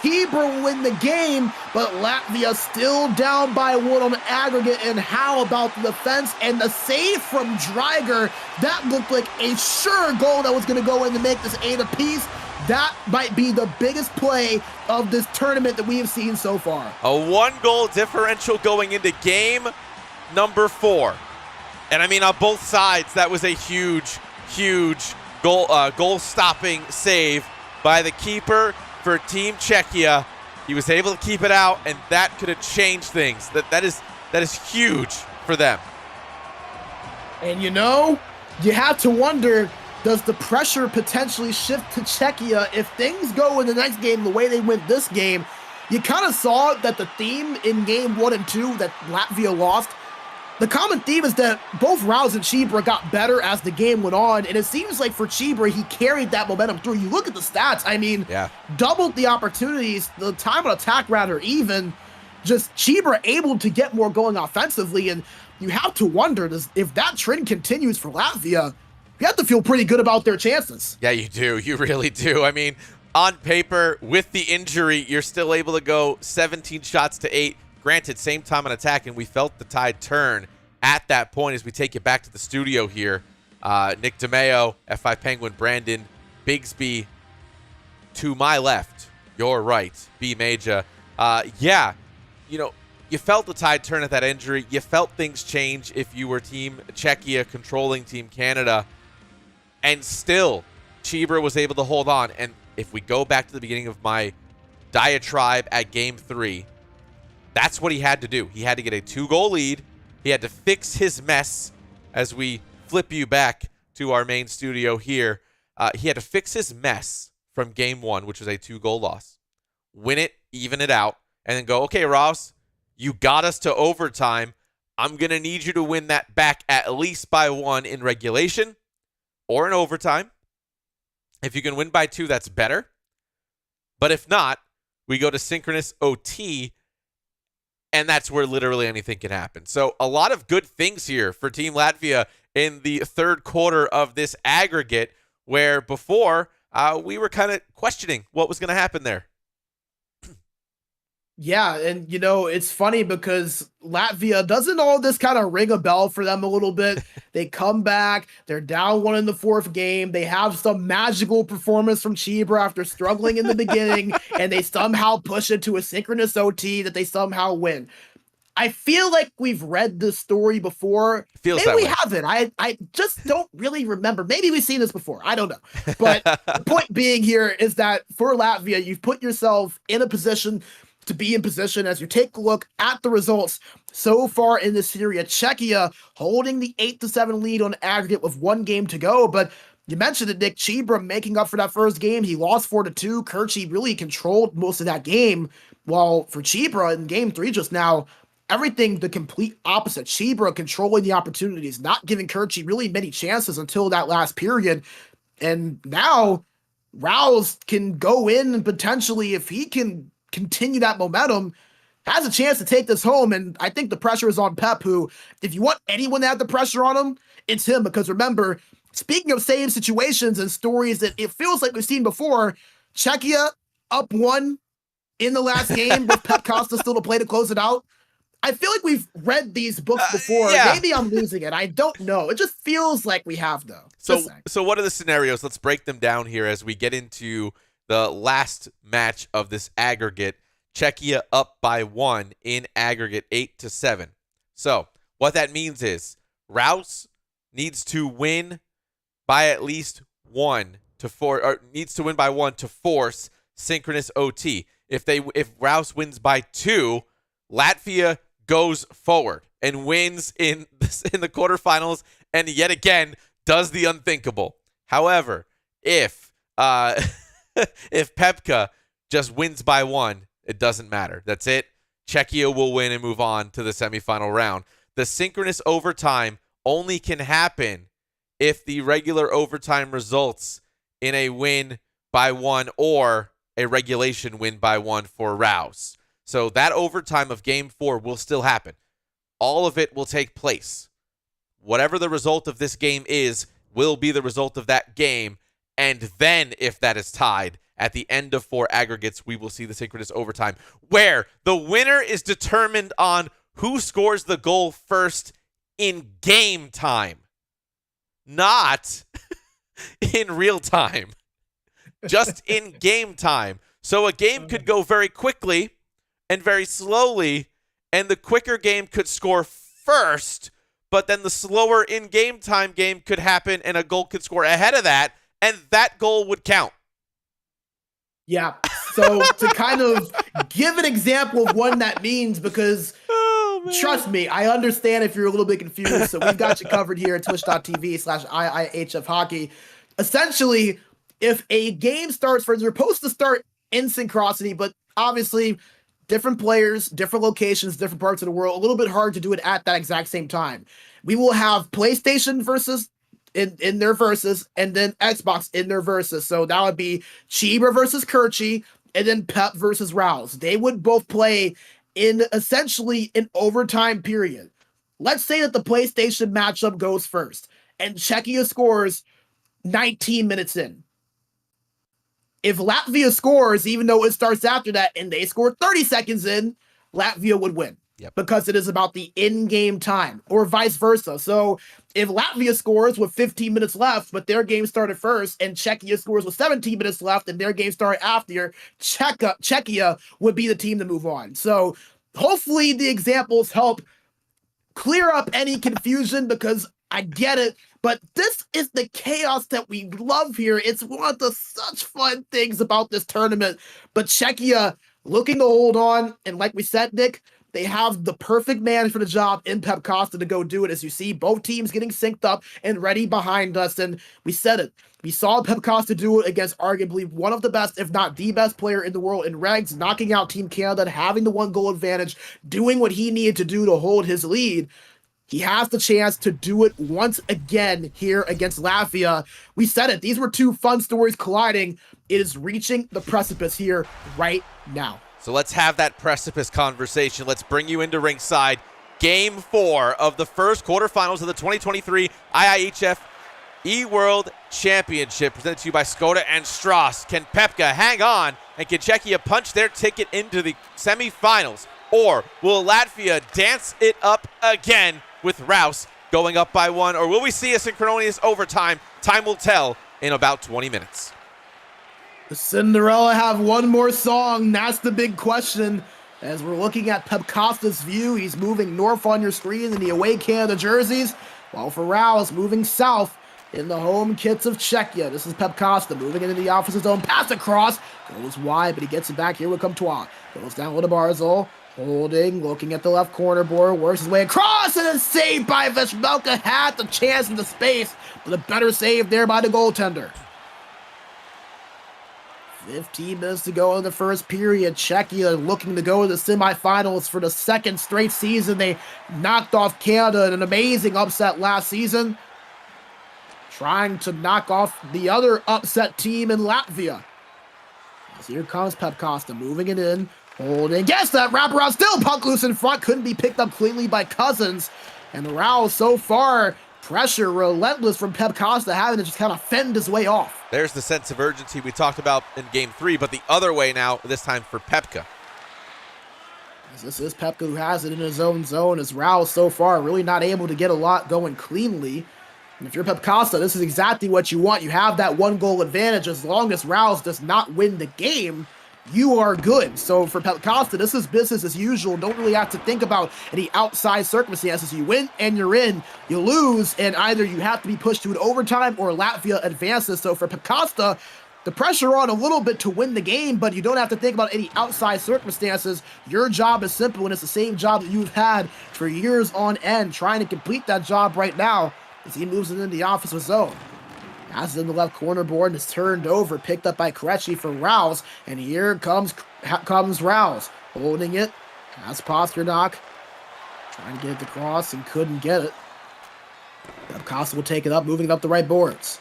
Chibra will win the game, but Latvia still down by 1 on aggregate. And how about the defense and the save from Dreiger? That looked like a sure goal that was going to go in to make this 8 apiece. That might be the biggest play of this tournament that we have seen so far. A 1-goal differential going into game number 4. And I mean, on both sides, that was a huge, huge goal-stopping save by the keeper for Team Czechia. He was able to keep it out, and that could have changed things. That is huge for them. And you know, you have to wonder, does the pressure potentially shift to Czechia if things go in the next game the way they went this game? You kind of saw that the theme in game 1 and 2 that Latvia lost. The common theme is that both Rouse and Chibra got better as the game went on, and it seems like for Chibra, he carried that momentum through. You look at the stats, I mean, doubled the opportunities, the time on attack rather even, just Chibra able to get more going offensively, and you have to wonder, if that trend continues for Latvia, you have to feel pretty good about their chances. Yeah, you do. You really do. I mean, on paper, with the injury, you're still able to go 17 shots to 8. Granted, same time on attack, and we felt the tide turn at that point as we take it back to the studio here. Nick DeMeo, F5 Penguin, Brandon Bigsby to my left, your right, B Major. Yeah, you know, you felt the tide turn at that injury. You felt things change if you were Team Czechia controlling Team Canada. And still, Chibra was able to hold on. And if we go back to the beginning of my diatribe at Game 3, that's what he had to do. He had to get a 2-goal lead. He had to fix his mess as we flip you back to our main studio here. He had to fix his mess from Game 1, which was a 2-goal loss. Win it, even it out, and then go, okay, Ross, you got us to overtime. I'm going to need you to win that back at least by 1 in regulation or in overtime. If you can win by 2, that's better. But if not, we go to synchronous OT, and that's where literally anything can happen. So a lot of good things here for Team Latvia in the third quarter of this aggregate, where before we were kind of questioning what was going to happen there. Yeah, and you know, it's funny because Latvia, doesn't all this kind of ring a bell for them a little bit? They come back, they're down 1 in the 4th game, they have some magical performance from Chibra after struggling in the beginning, and they somehow push it to a synchronous OT that they somehow win. I feel like we've read this story before. Feels Maybe we way. haven't. I just don't really remember. Maybe we've seen this before. I don't know. But the point being here is that for Latvia, you've put yourself in a position to be in position as you take a look at the results so far in this series. Czechia holding the 8-7 lead on aggregate with 1 game to go. But you mentioned it, Nick, Chibra making up for that first game. He lost 4-2. Kirchi really controlled most of that game. While for Chibra in game 3 just now, everything the complete opposite. Chibra controlling the opportunities, not giving Kirchi really many chances until that last period. And now Rouse can go in and potentially, if he can continue that momentum, has a chance to take this home. And I think the pressure is on Pep, who, if you want anyone to have the pressure on him, it's him. Because remember, speaking of save situations and stories that it feels like we've seen before, Czechia up 1 in the last game with Pep Costa still to play to close it out. I feel like we've read these books before. Yeah. Maybe I'm losing it. I don't know. It just feels like we have, though. So what are the scenarios? Let's break them down here as we get into the last match of this aggregate. Czechia up by 1 in aggregate, 8-7. So what that means is Rouse needs to win by at least 1 to 4, or needs to win by 1 to force synchronous OT. If Rouse wins by 2, Latvia goes forward and wins in the quarterfinals, and yet again does the unthinkable. However, if if Pepka just wins by 1, it doesn't matter. That's it. Czechia will win and move on to the semifinal round. The synchronous overtime only can happen if the regular overtime results in a win by 1 or a regulation win by 1 for Rouse. So that overtime of game 4 will still happen. All of it will take place. Whatever the result of this game is, will be the result of that game. And then, if that is tied, at the end of 4 aggregates, we will see the synchronous overtime, where the winner is determined on who scores the goal first in game time. Not in real time. Just in game time. So a game could go very quickly and very slowly, and the quicker game could score first, but then the slower in-game time game could happen, and a goal could score ahead of that, and that goal would count. Yeah. So to kind of give an example of what that means, because trust me, I understand if you're a little bit confused. So we've got you covered here at twitch.tv/IIHF hockey. Essentially, if a game starts first, we're supposed to start in synchronicity, but obviously different players, different locations, different parts of the world, a little bit hard to do it at that exact same time. We will have PlayStation versus in their versus, and then Xbox in their versus. So that would be Chiba versus Kirchi, and then Pep versus Rouse. They would both play in essentially an overtime period. Let's say that the PlayStation matchup goes first, and Czechia scores 19 minutes in. If Latvia scores, even though it starts after that, and they score 30 seconds in, Latvia would win. Yep. Because it is about the in-game time, or vice versa. So if Latvia scores with 15 minutes left, but their game started first, and Czechia scores with 17 minutes left, and their game started after, Czechia would be the team to move on. So hopefully the examples help clear up any confusion, because I get it, but this is the chaos that we love here. It's one of the such fun things about this tournament. But Czechia looking to hold on, and like we said, Nick, they have the perfect man for the job in Pep Costa to go do it. As you see, both teams getting synced up and ready behind us. And we said it. We saw Pep Costa do it against arguably one of the best, if not the best player in the world in Regs, knocking out Team Canada and having the 1 goal advantage, doing what he needed to do to hold his lead. He has the chance to do it once again here against Latvia. We said it. These were 2 fun stories colliding. It is reaching the precipice here right now. So let's have that precipice conversation. Let's bring you into ringside. Game 4 of the first quarterfinals of the 2023 IIHF eWorld Championship, presented to you by Skoda and Strauss. Can Pepka hang on, and can Czechia punch their ticket into the semifinals? Or will Latvia dance it up again with Rouse going up by 1? Or will we see a synchronous overtime? Time will tell in about 20 minutes. The Cinderella have one more song? That's the big question. As we're looking at Pep Costa's view, he's moving north on your screen in the away Canada jerseys, while for Rouse moving south in the home kits of Czechia. This is Pep Costa moving into the opposite zone, pass across, goes wide, but he gets it back here with Comtois. Goes down with a Barzal, holding, looking at the left corner board, works his way across, and is saved by Veshmelka. Had the chance in the space, but a better save there by the goaltender. 15 minutes to go in the first period. Czechia looking to go to the semifinals for the 2nd straight season. They knocked off Canada in an amazing upset last season, trying to knock off the other upset team in Latvia. As here comes Pep Costa, moving it in, holding, gets that wraparound, still puck loose in front, couldn't be picked up cleanly by Cousins. And the Rouse so far, pressure relentless from Pep Costa, having to just kind of fend his way off. There's the sense of urgency we talked about in Game 3, but the other way now, this time for Pepka. This is Pepka who has it in his own zone, as Rouse so far really not able to get a lot going cleanly. And if you're Pep Costa, this is exactly what you want. You have that 1 goal advantage. As long as Rouse does not win the game, you are good. So for Pep Costa, this is business as usual. Don't really have to think about any outside circumstances. You win and you're in. You lose, and either you have to be pushed to an overtime or Latvia advances. So for Pep Costa, the pressure on a little bit to win the game, but you don't have to think about any outside circumstances. Your job is simple, and it's the same job that you've had for years on end, trying to complete that job right now as he moves into the offensive zone. Passes in the left corner board and is turned over, picked up by Krejci for Rouse, and here comes Rouse, holding it, has Pasternak, trying to get it across and couldn't get it. Costa will take it up, moving it up the right boards.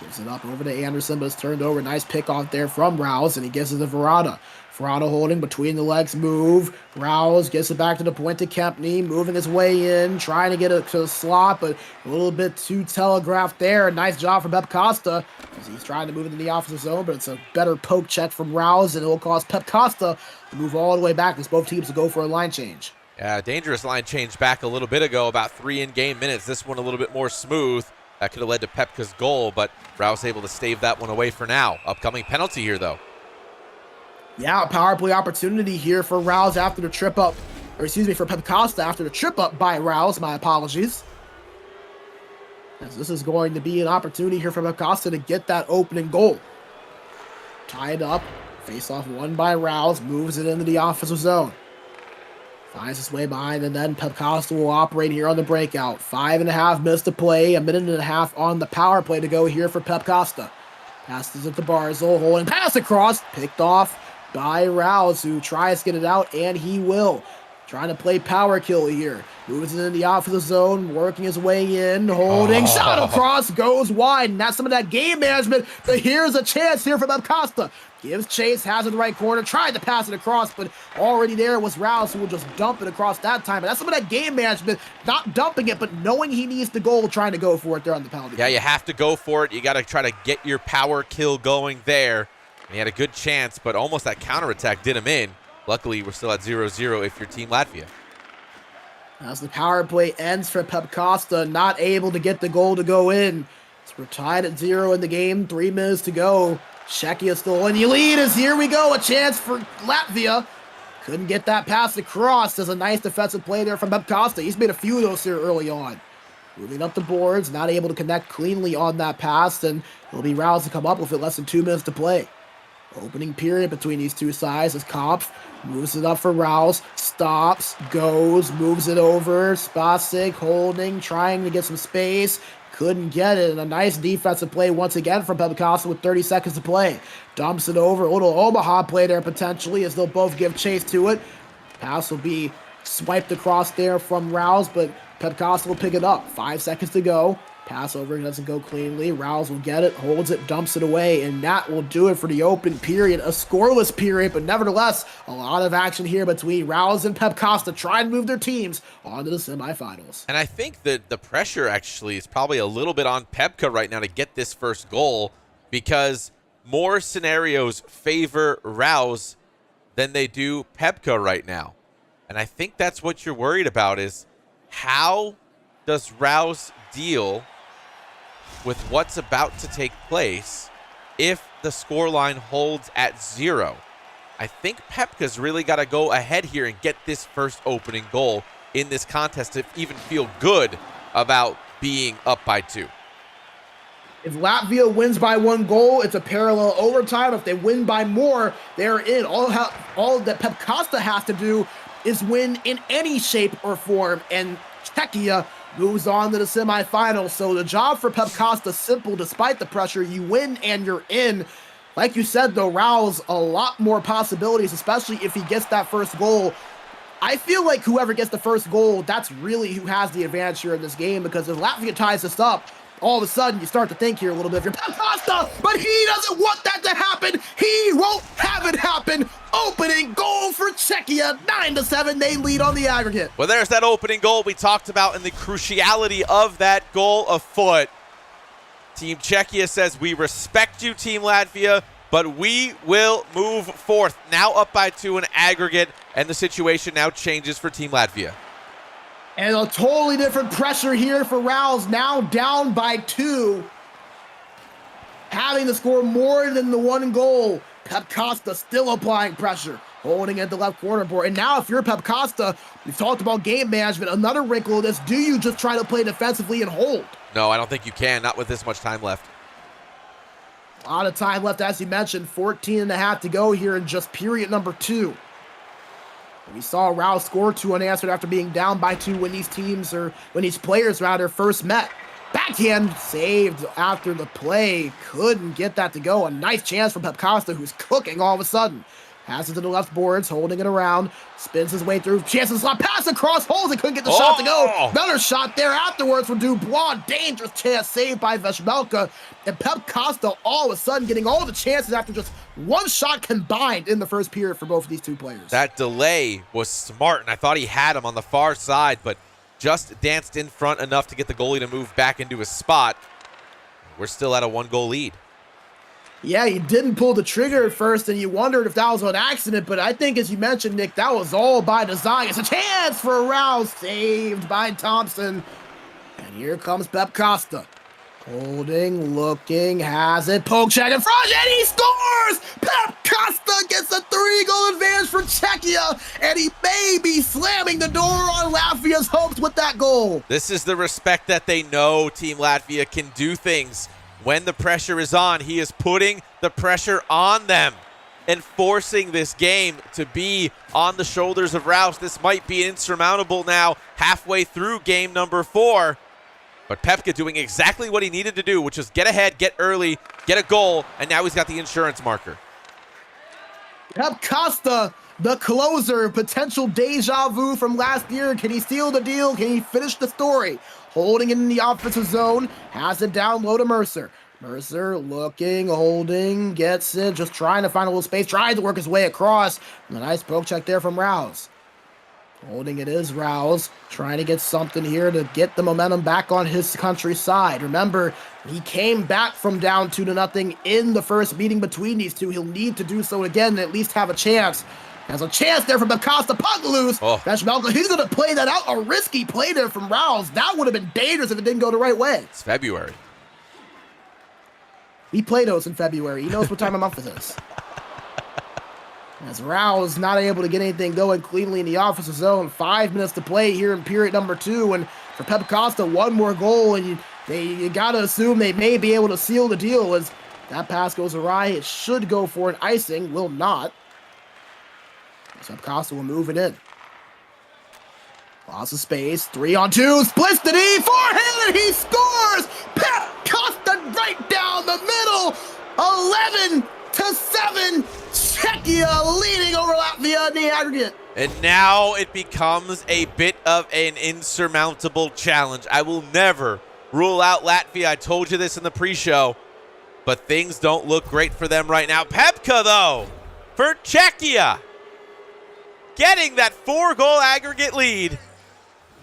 Gives it up over to Anderson, but it's turned over. Nice pick off there from Rouse, and he gives it to Verada. Verada holding between the legs move. Rouse gets it back to the point to Kempney, moving his way in, trying to get it to the slot, but a little bit too telegraphed there. Nice job from Pep Costa as he's trying to move into the offensive zone, but it's a better poke check from Rouse, and it will cause Pep Costa to move all the way back as both teams to go for a line change. Yeah, dangerous line change back a little bit ago, about 3 in-game minutes. This one a little bit more smooth. That could have led to Pepka's goal, but Rouse able to stave that one away for now. Upcoming penalty here, though. Yeah, a power play opportunity here for Rouse after the trip up, or excuse me, for Pep Costa after the trip up by Rouse. My apologies. As this is going to be an opportunity here for Pep Costa to get that opening goal. Tied up, face off won by Rouse, moves it into the offensive zone. Finds his way behind, and then Pep Costa will operate here on the breakout. 5.5 minutes to play, a minute and a half on the power play to go here for Pep Costa. Passes it to Barzil, holding pass across, picked off by Rouse, who tries to get it out, and he will. Trying to play power kill here. Moves it in the offensive zone, working his way in, holding, shot across, goes wide, and that's some of that game management. But here's a chance here for Pep Costa. Gives chase, has it in the right corner, tried to pass it across, but already there was Rouse, who will just dump it across that time. But that's some of that game management, not dumping it, but knowing he needs the goal, trying to go for it there on the penalty. Yeah, you have to go for it. You got to try to get your power kill going there. And he had a good chance, but almost that counterattack did him in. Luckily, we're still at 0-0 if you're Team Latvia. As the power play ends for Pep Costa, not able to get the goal to go in. So we're tied at 0 in the game, 3 minutes to go. Czechia still in the lead as here we go, a chance for Latvia. Couldn't get that pass across. There's a nice defensive play there from Pep Costa. He's made a few of those here early on. Moving up the boards, not able to connect cleanly on that pass, and it'll be Rouse to come up with it less than 2 minutes to play. Opening period between these two sides as Kopf moves it up for Rouse, stops, goes, moves it over, Spasik holding, trying to get some space, couldn't get it, and a nice defensive play once again from Pep Costa with 30 seconds to play. Dumps it over, a little Omaha play there potentially as they'll both give chase to it. Pass will be swiped across there from Rouse, but Pep Costa will pick it up. 5 seconds to go. Pass over, doesn't go cleanly. Rouse will get it, holds it, dumps it away, and that will do it for the open period. A scoreless period, but nevertheless, a lot of action here between Rouse and Pep Costa trying to move their teams onto the semifinals. And I think that the pressure actually is probably a little bit on Pepka right now to get this first goal, because more scenarios favor Rouse than they do Pepka right now. And I think that's what you're worried about, is how does Rouse deal with what's about to take place if the scoreline holds at 0. I think Pepka's really got to go ahead here and get this first opening goal in this contest to even feel good about being up by 2. If Latvia wins by 1 goal, it's a parallel overtime. If they win by more, they're in. All that Pep Costa has to do is win in any shape or form, and Czechia moves on to the semifinals. So the job for Pep Costa simple despite the pressure. You win and you're in. Like you said, though, Rouse a lot more possibilities, especially if he gets that first goal. I feel like whoever gets the first goal, that's really who has the advantage here in this game, because if Latvia ties this up, all of a sudden you start to think here a little bit if you're Pep Costa, but he doesn't want that to happen. He won't have it happen. Opening goal for Czechia, 9-7. They lead on the aggregate. Well, there's that opening goal we talked about and the cruciality of that goal afoot. Team Czechia says, we respect you, Team Latvia, but we will move forth. Now up by 2 in aggregate, and the situation now changes for Team Latvia. And a totally different pressure here for Rouse, now down by 2. Having to score more than the 1 goal. Pep Costa still applying pressure, holding at the left corner board. And now if you're Pep Costa, we've talked about game management. Another wrinkle of this, do you just try to play defensively and hold? No, I don't think you can, not with this much time left. A lot of time left, as you mentioned, 14.5 to go here in just period number 2. We saw Rouse score 2 unanswered after being down by 2 when these players first met. Backhand saved after the play. Couldn't get that to go. A nice chance from Pep Costa, who's cooking all of a sudden. Has it to the left boards, holding it around, spins his way through, chances slot, pass across, holds it, couldn't get the shot to go. Another shot there afterwards from Dubois, dangerous chance saved by Veshmelka, and Pep Costa all of a sudden getting all the chances after just one shot combined in the first period for both of these two players. That delay was smart, and I thought he had him on the far side, but just danced in front enough to get the goalie to move back into his spot. We're still at a 1-goal lead. Yeah, he didn't pull the trigger at first, and you wondered if that was an accident, but I think, as you mentioned, Nick, that was all by design. It's a chance for a Rouse, saved by Thompson. And here comes Pep Costa. Holding, looking, has it, poke check in front, and he scores! Pep Costa gets a 3-goal advantage for Czechia, and he may be slamming the door on Latvia's hopes with that goal. This is the respect that they know Team Latvia can do things. When the pressure is on, he is putting the pressure on them and forcing this game to be on the shoulders of Rouse. This might be insurmountable now, halfway through game number 4. But Pepka doing exactly what he needed to do, which is get ahead, get early, get a goal, and now he's got the insurance marker. Pep Costa, the closer, potential deja vu from last year. Can he seal the deal? Can he finish the story? Holding it in the offensive zone, has it down low to Mercer. Mercer looking, holding, gets it, just trying to find a little space, trying to work his way across. And a nice poke check there from Rouse. Holding it is Rouse, trying to get something here to get the momentum back on his country's side. Remember, he came back from down 2-0 in the first meeting between these two. He'll need to do so again and at least have a chance. Has a chance there from Acosta, puck loose. Veshmelka, he's going to play that out. A risky play there from Rouse. That would have been dangerous if it didn't go the right way. It's February. He played those in February. He knows what time of month it is. As Rouse not able to get anything going cleanly in the offensive zone. 5 minutes to play here in period number 2. And for Pep Costa, one more goal. And you got to assume they may be able to seal the deal as that pass goes awry. It should go for an icing. Will not. Pep Costa will move it in. Lots of space. 3-on-2. Splits the D. Forehand. He scores. Pep Costa right down the middle. 11-7. Czechia leading over Latvia in the aggregate. And now it becomes a bit of an insurmountable challenge. I will never rule out Latvia. I told you this in the pre-show. But things don't look great for them right now. Pepka, though, for Czechia, getting that 4-goal aggregate lead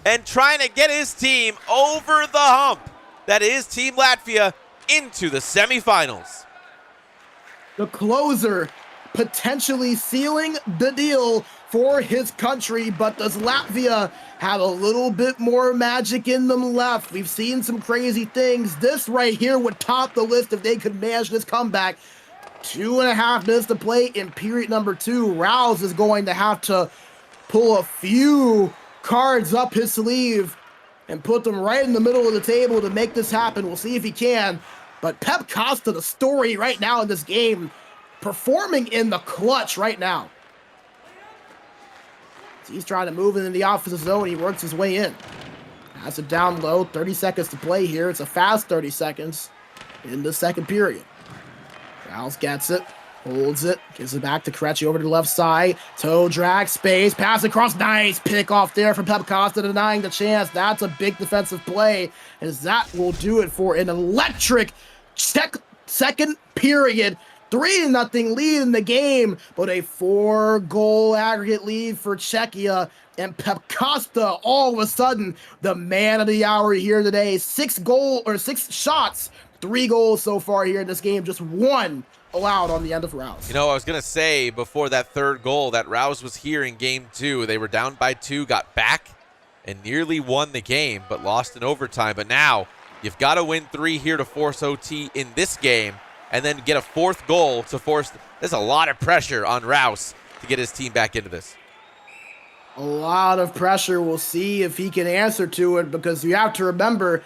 and trying to get his team over the hump that is Team Latvia into the semifinals. The closer potentially sealing the deal for his country, but does Latvia have a little bit more magic in them left? We've seen some crazy things. This right here would top the list if they could manage this comeback. 2.5 minutes to play in period number 2. Rouse is going to have to pull a few cards up his sleeve and put them right in the middle of the table to make this happen. We'll see if he can. But Pep Costa, the story right now in this game, performing in the clutch right now. So he's trying to move into the offensive zone. He works his way in. Has it down low. 30 seconds to play here. It's a fast 30 seconds in the second period. Rouse gets it, holds it, gives it back to Krejci over to the left side. Toe drag, space, pass across. Nice pick off there from Pep Costa, denying the chance. That's a big defensive play, as that will do it for an electric second period. 3-0 lead in the game, but a 4-goal aggregate lead for Czechia. And Pep Costa, all of a sudden, the man of the hour here today. 6 shots, 3 goals so far here in this game. Just 1 allowed on the end of Rouse. You know, I was going to say before that 3rd goal that Rouse was here in game 2. They were down by 2, got back, and nearly won the game, but lost in overtime. But now you've got to win 3 here to force OT in this game, and then get a 4th goal to force. There's a lot of pressure on Rouse to get his team back into this. A lot of pressure. We'll see if he can answer to it, because you have to remember,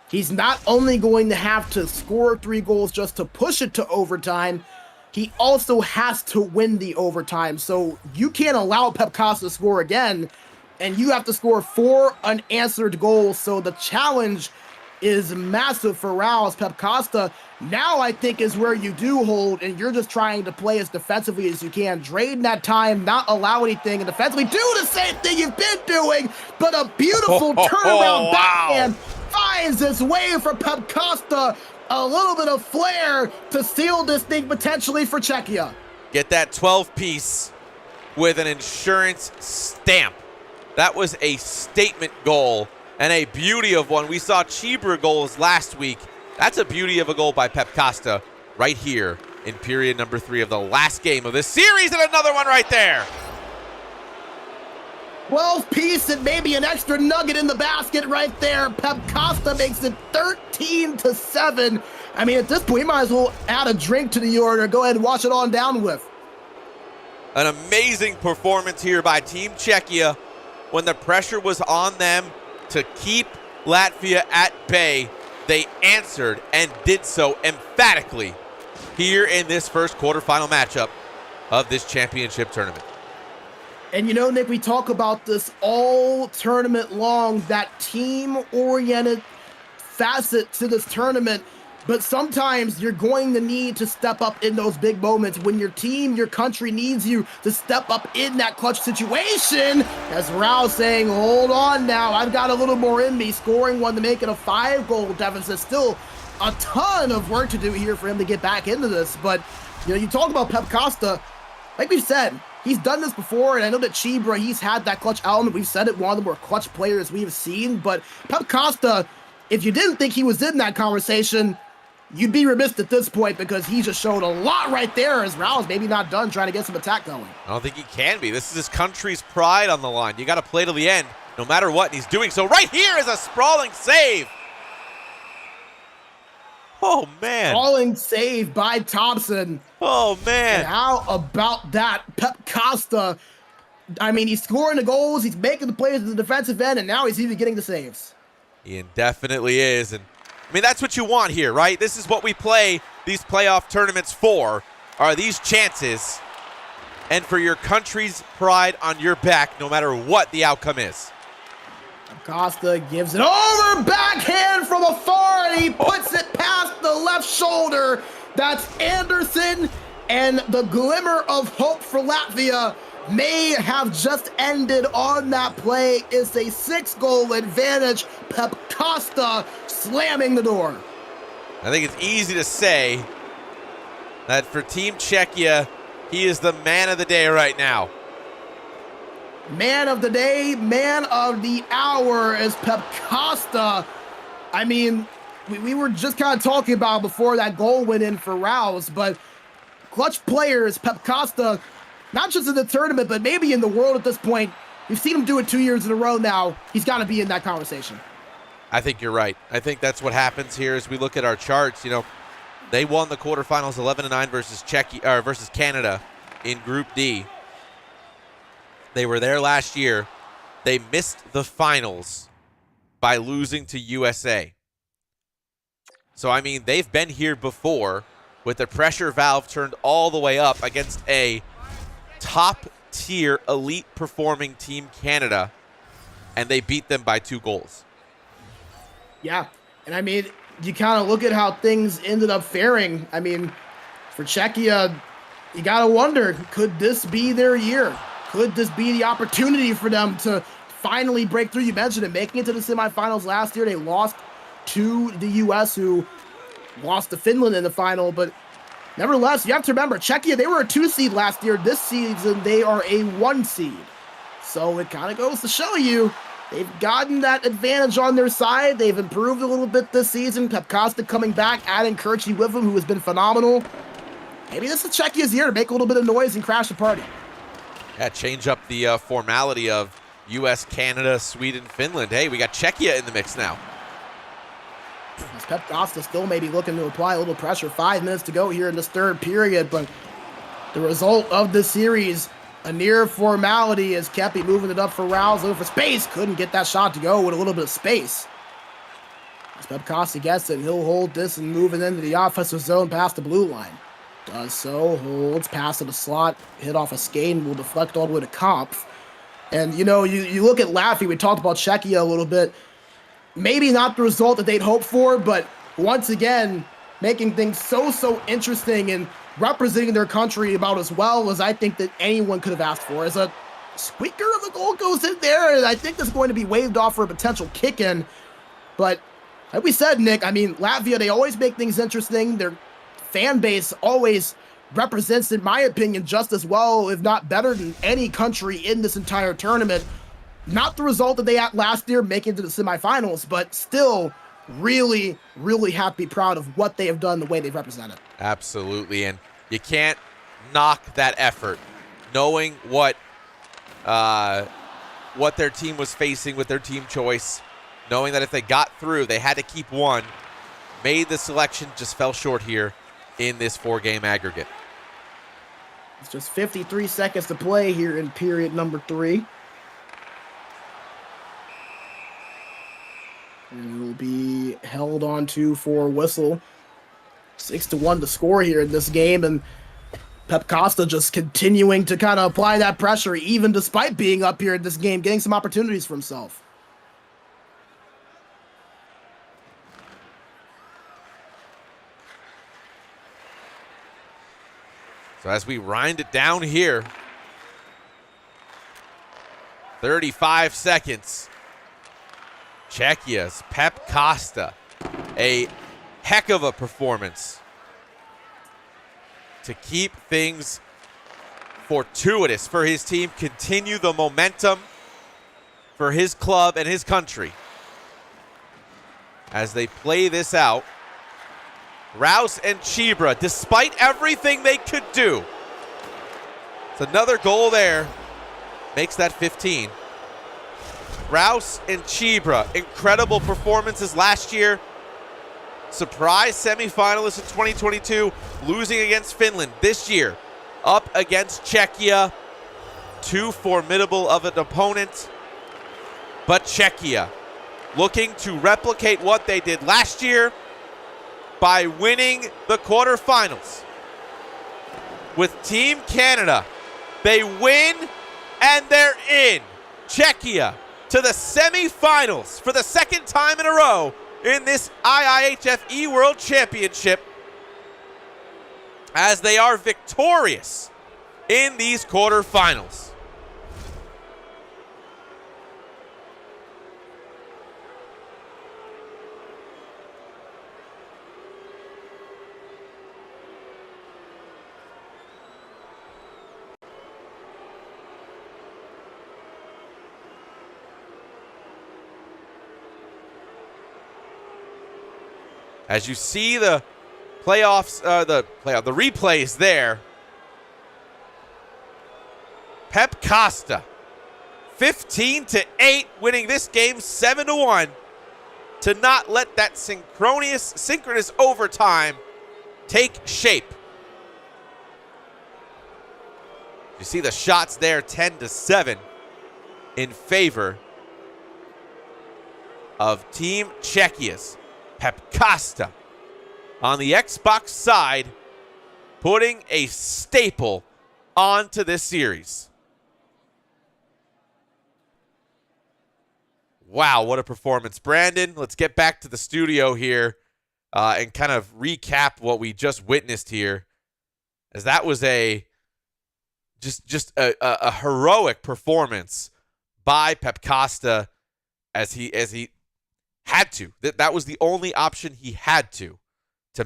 he's not only going to have to score 3 goals just to push it to overtime, he also has to win the overtime. So you can't allow Pep Costa to score again, and you have to score 4 unanswered goals. So the challenge is massive for Rouse. Pep Costa now I think is where you do hold, and you're just trying to play as defensively as you can. Drain that time, not allow anything, and defensively do the same thing you've been doing, but a beautiful turnaround backhand finds its way for Pep Costa. A little bit of flair to seal this thing potentially for Czechia. Get that 12-piece with an insurance stamp. That was a statement goal and a beauty of one. We saw Chibra goals last week. That's a beauty of a goal by Pep Costa right here in period number 3 of the last game of this series, and another one right there. 12-piece and maybe an extra nugget in the basket right there. Pep Costa makes it 13-7. I mean, at this point, you might as well add a drink to the order. Go ahead and wash it on down with. An amazing performance here by Team Czechia when the pressure was on them to keep Latvia at bay. They answered and did so emphatically here in this first quarterfinal matchup of this championship tournament. And you know, Nick, we talk about this all tournament long, that team-oriented facet to this tournament. But sometimes you're going to need to step up in those big moments when your team, your country needs you to step up in that clutch situation. As Rouse saying, hold on now, I've got a little more in me, scoring one to make it a 5-goal deficit. Still a ton of work to do here for him to get back into this. But, you know, you talk about Pep Costa, like we've said, he's done this before, and I know that Chibra, he's had that clutch element. We've said it, one of the more clutch players we've seen. But Pep Costa, if you didn't think he was in that conversation, you'd be remiss at this point because he just showed a lot right there as Rouse maybe not done trying to get some attack going. I don't think he can be. This is his country's pride on the line. You got to play to the end no matter what, and he's doing so. Right here is a sprawling save. Oh, man. Sprawling save by Thompson. Oh, man. And how about that? Pep Costa, I mean, he's scoring the goals, he's making the plays at the defensive end, and now he's even getting the saves. He definitely is, and I mean, that's what you want here, right? This is what we play these playoff tournaments for, are these chances, and for your country's pride on your back, no matter what the outcome is. Costa gives it over, backhand from afar, and he puts it past the left shoulder. That's Anderson, and the glimmer of hope for Latvia may have just ended on that play. It's a 6-goal advantage. Pep Costa slamming the door. I think it's easy to say that for Team Czechia, he is the man of the day right now. Man of the day, man of the hour is Pep Costa. I mean, we were just kind of talking about before that goal went in for Rouse, but clutch players, Pep Costa, not just in the tournament, but maybe in the world at this point. We've seen him do it 2 years in a row now. He's got to be in that conversation. I think you're right. I think that's what happens here as we look at our charts. You know, they won the quarterfinals 11-9 versus Canada in Group D. They were there last year. They missed the finals by losing to USA. So, I mean, they've been here before with the pressure valve turned all the way up against a top-tier, elite-performing Team Canada, and they beat them by 2 goals. Yeah, and I mean, you kind of look at how things ended up faring. I mean, for Czechia, you got to wonder, could this be their year? Could this be the opportunity for them to finally break through? You mentioned it, making it to the semifinals last year. They lost to the U.S., who lost to Finland in the final, but nevertheless, you have to remember, Czechia, they were a 2 seed last year. This season, they are a 1 seed. So it kind of goes to show you, they've gotten that advantage on their side. They've improved a little bit this season. Pep Costa coming back, adding Kirchi with him, who has been phenomenal. Maybe this is Czechia's year to make a little bit of noise and crash the party. Yeah, change up the formality of U.S., Canada, Sweden, Finland. Hey, we got Czechia in the mix now. As Pep Costa still maybe looking to apply a little pressure. 5 minutes to go here in this third period, but the result of the series, a near formality, as Kepi moving it up for Rouse, looking for space. Couldn't get that shot to go with a little bit of space. As Pep Costa gets it, he'll hold this and move it into the offensive zone past the blue line. Does so, holds, pass to the slot, hit off a skate, and will deflect all the way to Kampf. And, you know, you look at Latvia, we talked about Czechia a little bit. maybe not the result that they'd hoped for, but once again, making things so interesting and representing their country about as well as I think that anyone could have asked for. As a squeaker of the goal goes in there, and I think that's going to be waved off for a potential kick-in. But like we said, Nick, I mean, Latvia, they always make things interesting. Their fan base always represents, in my opinion, just as well, if not better than any country in this entire tournament. Not the result that they had last year, making it to the semifinals, but still really happy, proud of what they have done, the way they've represented. Absolutely, and you can't knock that effort, knowing what their team was facing with their team choice, knowing that if they got through, they had to keep one, made the selection, just fell short here in this 4-game aggregate. It's just 53 seconds to play here in period number 3. And it will be held on to for whistle. 6-1 to score here in this game, and Pep Costa just continuing to kind of apply that pressure, even despite being up here in this game, getting some opportunities for himself. So as we wind it down here, 35 seconds. Czechia's Pep Costa, a heck of a performance to keep things fortuitous for his team, continue the momentum for his club and his country. As they play this out, Rouse and Chibra, despite everything they could do, it's another goal there, makes that 15. Rouse and Chibra, incredible performances last year. Surprise semifinalists in 2022, losing against Finland this year. Up against Czechia, too formidable of an opponent. But Czechia looking to replicate what they did last year by winning the quarterfinals. With Team Canada, they win and they're in. Czechia to the semifinals for the second time in a row in this IIHF eWorld Championship, as they are victorious in these quarterfinals. As you see the playoffs, the replays there, Pep Costa, 15-8, winning this game 7-1, to not let that synchronous overtime take shape. You see the shots there, 10-7, in favor of Team Czechia's Pep Costa on the Xbox side, putting a staple onto this series. Wow, what a performance. Brandon, let's get back to the studio here and kind of recap what we just witnessed here, as that was a heroic performance by Pep Costa, as he had to. That was the only option he had to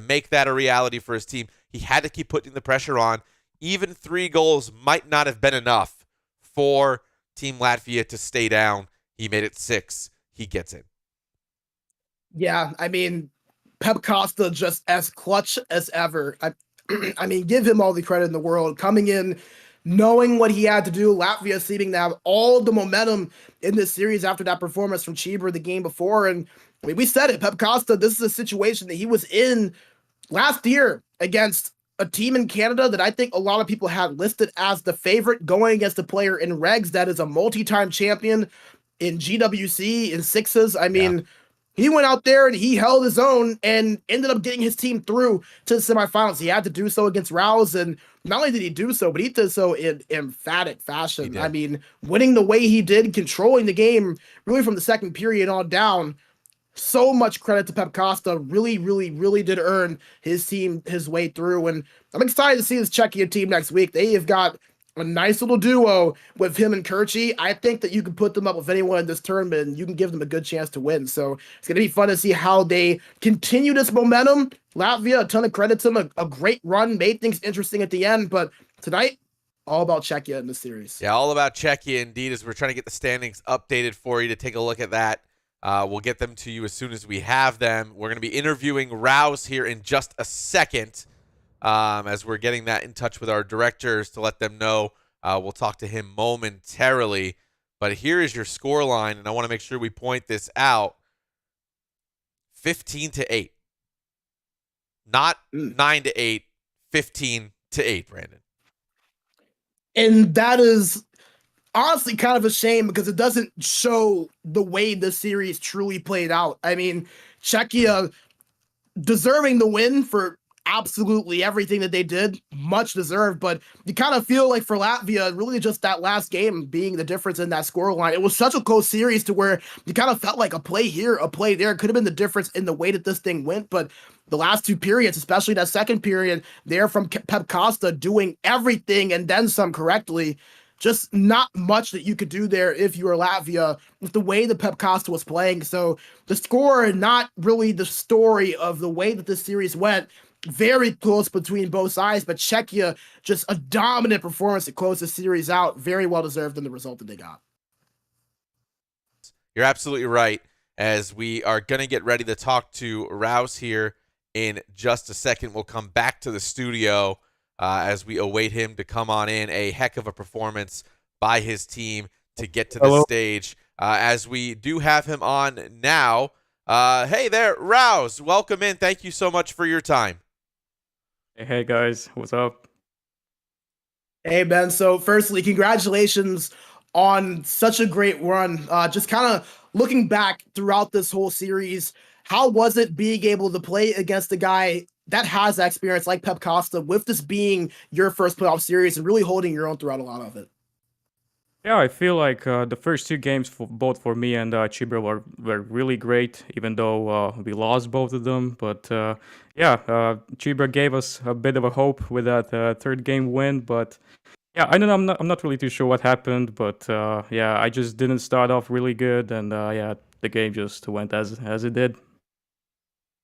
make that a reality for his team. He had to keep putting the pressure on. Even 3 goals might not have been enough for Team Latvia to stay down. He made it 6. He gets in. Yeah, I mean, Pep Costa just as clutch as ever. I mean, give him all the credit in the world. Coming in, knowing what he had to do. Latvia seeming to have all the momentum in this series after that performance from Chibra the game before. And I mean, we said it, Pep Costa, this is a situation that he was in last year against a team in Canada that I think a lot of people had listed as the favorite, going against a player in Regs that is a multi-time champion in GWC, in sixes. I mean, he went out there and he held his own and ended up getting his team through to the semifinals. He had to do so against Rouse, and not only did he do so, but he did so in emphatic fashion. I mean, winning the way he did, controlling the game really from the second period on down. so much credit to Pep Costa. Really, really, really did earn his team his way through. And I'm excited to see this Czechia team next week. They have got a nice little duo with him and Kirchi. I think that you can put them up with anyone in this tournament and you can give them a good chance to win. So it's going to be fun to see how they continue this momentum. Latvia, a ton of credit to them, a great run, made things interesting at the end. But tonight, all about Czechia in the series. Yeah, all about Czechia indeed, as we're trying to get the standings updated for you to take a look at that. We'll get them to you as soon as we have them. We're going to be interviewing Rouse here in just a second. As we're getting that in touch with our directors to let them know. We'll talk to him momentarily. But here is your score line, and I want to make sure we point this out. 15-8. Not 9-8, 15-8, Brandon. And that is honestly kind of a shame because it doesn't show the way the series truly played out. I mean, Czechia deserving the win for absolutely everything that they did, much deserved, but you kind of feel like for Latvia, really just that last game being the difference in that scoreline. It was such a close series to where you kind of felt like a play here, a play there could have been the difference in the way that this thing went, but the last two periods, especially that second period, there from Pep Costa doing everything and then some correctly. Just not much that you could do there if you were Latvia with the way that Pep Costa was playing. So the score, not really the story of the way that this series went. Very close between both sides, but Czechia, just a dominant performance to close the series out. Very well deserved in the result that they got. You're absolutely right. As we are going to get ready to talk to Rouse here in just a second, we'll come back to the studio as we await him to come on in. A heck of a performance by his team to get to the stage. As we do have him on now. Hey there, Rouse. Welcome in. Thank you so much for your time. Hey guys, what's up? Hey, Ben. So firstly, congratulations on such a great run. Just kind of looking back throughout this whole series, how was it being able to play against a guy that has that experience like Pep Costa, with this being your first playoff series and really holding your own throughout a lot of it? Yeah, I feel like the first two games, for both for me and Chibra, were really great, even though we lost both of them. But Chibra gave us a bit of a hope with that third game win. But yeah, I don't know. I'm not really too sure what happened. But I just didn't start off really good, and the game just went as it did.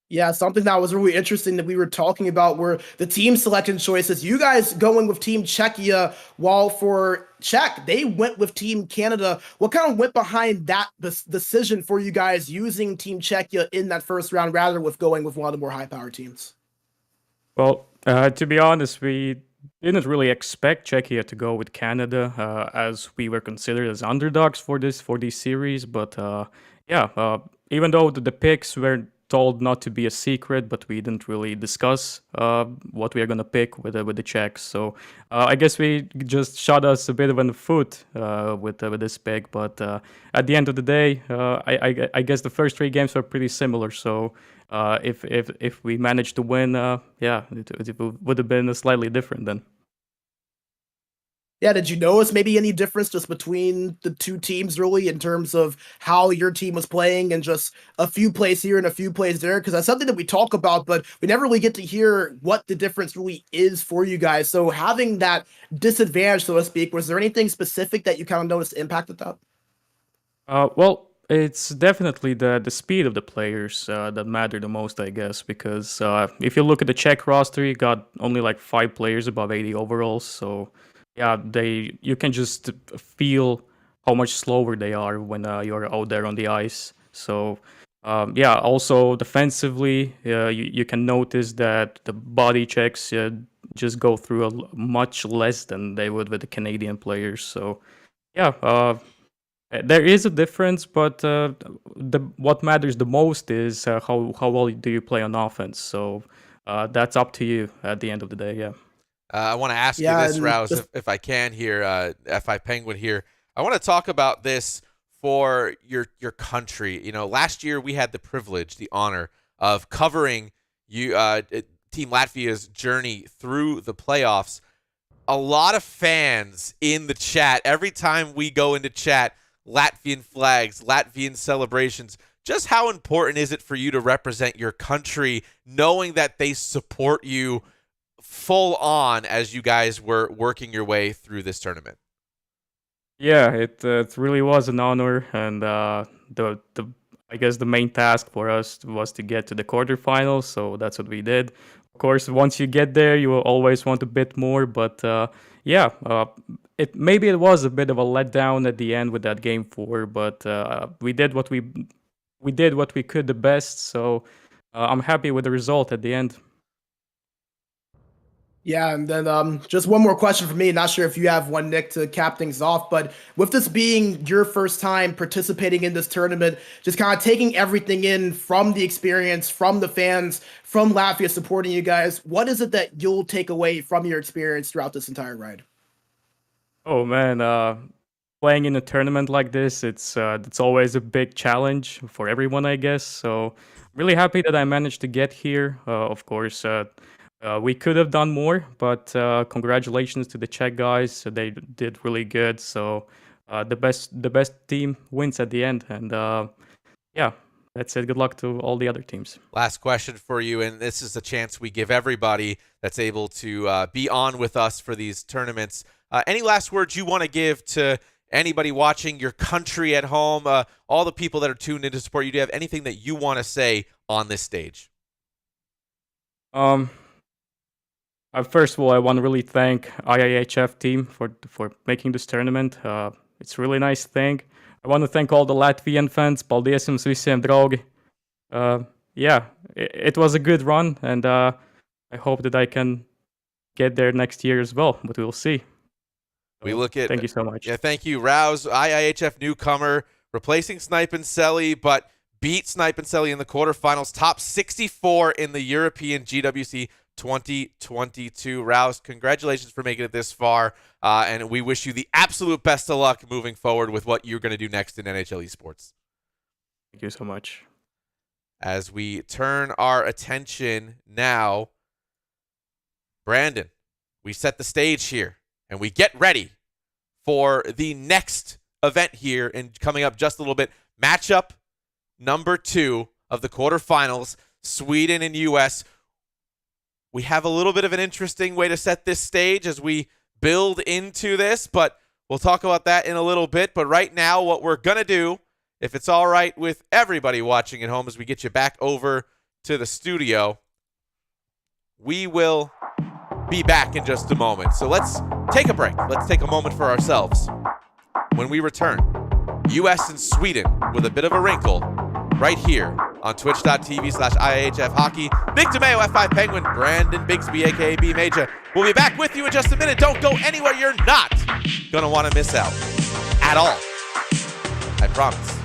Yeah, something that was really interesting that we were talking about were the team selection choices. You guys going with Team Czechia, while for Czech, they went with Team Canada. What kind of went behind that decision for you guys using Team Czechia in that first round rather with going with one of the more high-powered teams? Well, to be honest, we didn't really expect Czechia to go with Canada as we were considered as underdogs for this series. But even though the picks were told not to be a secret, but we didn't really discuss what we are going to pick with the Czechs. So I guess we just shot us a bit of in the foot with this pick. But at the end of the day, I guess the first three games were pretty similar. So if we managed to win, it would have been slightly different then. Yeah, did you notice maybe any difference just between the two teams really in terms of how your team was playing and just a few plays here and a few plays there? Because that's something that we talk about, but we never really get to hear what the difference really is for you guys. So having that disadvantage, so to speak, was there anything specific that you kind of noticed impacted that? Well, it's definitely the speed of the players that matter the most, I guess, because if you look at the Czech roster, you got only like 5 players above 80 overalls, so yeah, you can just feel how much slower they are when you're out there on the ice. So also defensively, you can notice that the body checks just go through much less than they would with the Canadian players. So there is a difference, but what matters the most is how well do you play on offense. So that's up to you at the end of the day. Yeah. I want to ask you this, Rouse, if I can here, F5 Penguin here. I want to talk about this for your country. You know, last year we had the privilege, the honor of covering you Team Latvia's journey through the playoffs. A lot of fans in the chat. Every time we go into chat, Latvian flags, Latvian celebrations. just how important is it for you to represent your country, knowing that they support you full on as you guys were working your way through this tournament? Yeah, it really was an honor, and the I guess the main task for us was to get to the quarterfinals, so that's what we did. Of course, once you get there, you will always want a bit more, but yeah, it was a bit of a letdown at the end with that game 4, but we did what we could the best, so I'm happy with the result at the end. Yeah, and then just one more question for me. Not sure if you have one, Nick, to cap things off, but with this being your first time participating in this tournament, just kind of taking everything in from the experience, from the fans, from Latvia supporting you guys, what is it that you'll take away from your experience throughout this entire ride? Oh man, playing in a tournament like this, it's always a big challenge for everyone, I guess. So really happy that I managed to get here. Of course, we could have done more, but congratulations to the Czech guys. They did really good. So the best team wins at the end, and yeah, that's it. Good luck to all the other teams. Last question for you, and this is a chance we give everybody that's able to be on with us for these tournaments. Any last words you want to give to anybody watching, your country at home, all the people that are tuned in to support you? Do you have anything that you want to say on this stage? First of all, I want to really thank IIHF team for making this tournament. It's a really nice thing. I want to thank all the Latvian fans. Paldies jums visiem, draugi. Yeah, it was a good run, and I hope that I can get there next year as well, but we'll see. We look at. Thank you so much. Yeah, thank you. Rouse, IIHF newcomer, replacing Snipe and Selly, but beat Snipe and Selly in the quarterfinals, top 64 in the European GWC 2022. Rouse, congratulations for making it this far, and we wish you the absolute best of luck moving forward with what you're going to do next in NHL esports. Thank you so much. As we turn our attention now, Brandon, we set the stage here, and we get ready for the next event here, and coming up just a little bit, matchup number 2 of the quarterfinals, Sweden and US. We have a little bit of an interesting way to set this stage as we build into this, but we'll talk about that in a little bit. But right now, what we're going to do, if it's all right with everybody watching at home, as we get you back over to the studio, we will be back in just a moment. So let's take a break. Let's take a moment for ourselves. When we return, US and Sweden with a bit of a wrinkle right here on twitch.tv/IIHF Hockey. Big DeMeo, F5 Penguin, Brandon Bigsby, a.k.a. B Major. We'll be back with you in just a minute. Don't go anywhere. You're not going to want to miss out at all. I promise.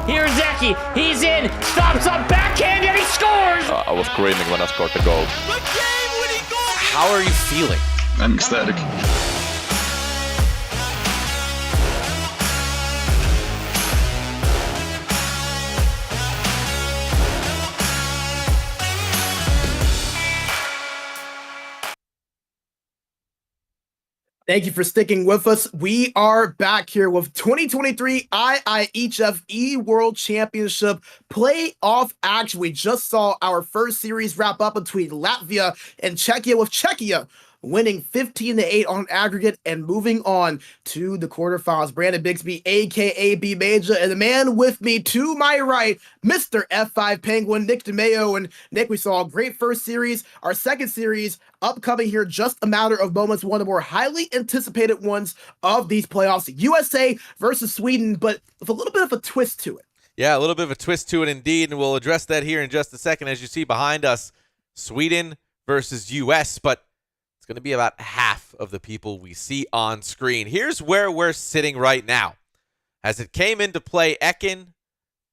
Here's Zeki. He's in. Stops up backhand and he scores. I was screaming when I scored the goal. How are you feeling? I'm ecstatic. Thank you for sticking with us. We are back here with 2023 IIHF eWorld Championship playoff action. We just saw our first series wrap up between Latvia and Czechia, with Czechia winning 15-8 on aggregate and moving on to the quarterfinals. Brandon Bixby, aka B Major, and the man with me to my right, Mr. F5 Penguin, Nick DeMeo. And Nick, we saw a great first series. Our second series upcoming here, just a matter of moments, one of the more highly anticipated ones of these playoffs. USA versus Sweden, but with a little bit of a twist to it. Yeah, a little bit of a twist to it indeed, and we'll address that here in just a second. As you see behind us, Sweden versus US, but it's going to be about half of the people we see on screen. Here's where we're sitting right now. As it came into play, Ekin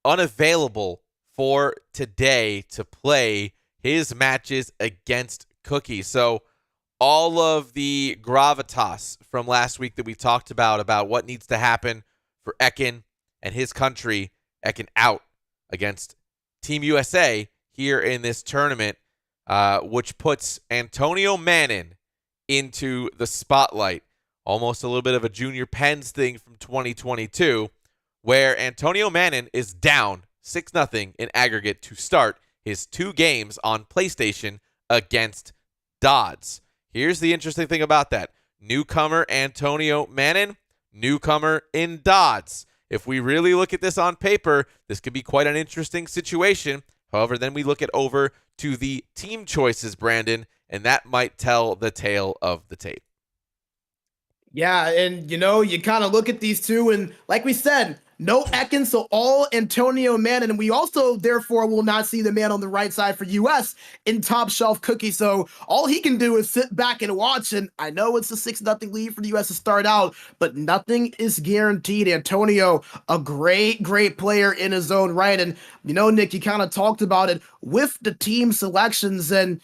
unavailable for today to play his matches against Cookie. So all of the gravitas from last week that we talked about what needs to happen for Ekin and his country, Ekin out against Team USA here in this tournament, which puts Antonio Mannin into the spotlight. Almost a little bit of a Junior Pens thing from 2022, where Antonio Mannin is down 6-0 in aggregate to start his 2 games on PlayStation against Dodds. Here's the interesting thing about that. Newcomer Antonio Mannin, newcomer in Dodds. If we really look at this on paper, this could be quite an interesting situation. However, then we look at over to the team choices, Brandon, and that might tell the tale of the tape. Yeah, and you kind of look at these two, and like we said, no Ekin, so all Antonio Mannin, and we also therefore will not see the man on the right side for US in top shelf Cookie. So all he can do is sit back and watch, and I know it's a 6-0 lead for the US to start out, but nothing is guaranteed. Antonio, a great player in his own right, and Nick, you kind of talked about it with the team selections, and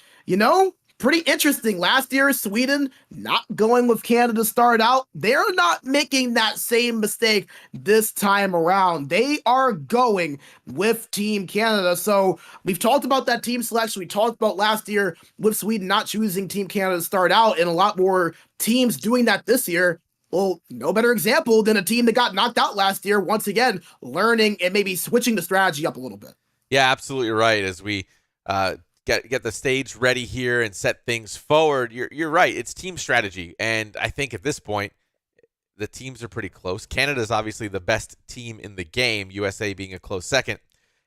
pretty interesting. Last year, Sweden not going with Canada to start out. They're not making that same mistake this time around. They are going with Team Canada. So we've talked about that team selection. We talked about last year with Sweden not choosing Team Canada to start out, and a lot more teams doing that this year. Well, no better example than a team that got knocked out last year, once again, learning and maybe switching the strategy up a little bit. Yeah, absolutely right. As we get the stage ready here and set things forward, you're right. It's team strategy, and I think at this point, the teams are pretty close. Canada's obviously the best team in the game, USA being a close second,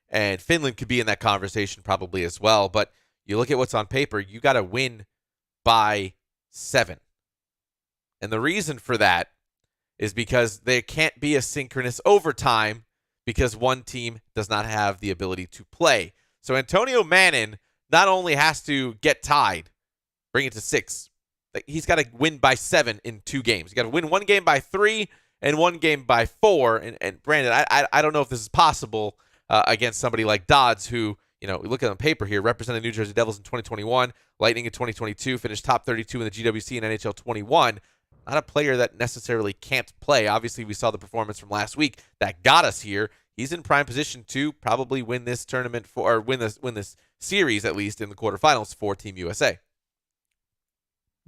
and Finland could be in that conversation probably as well. But you look at what's on paper, you got to win by 7. And the reason for that is because there can't be a synchronous overtime because one team does not have the ability to play. So Antonio Mannin not only has to get tied, bring it to 6, he's got to win by 7 in 2 games. He's got to win 1 game by 3 and 1 game by 4. And Brandon, I don't know if this is possible against somebody like Dodds, who, we look at on paper here, represented New Jersey Devils in 2021, Lightning in 2022, finished top 32 in the GWC and NHL 21. Not a player that necessarily can't play. Obviously, we saw the performance from last week that got us here. He's in prime position to probably win this tournament or win this series, at least in the quarterfinals, for Team USA.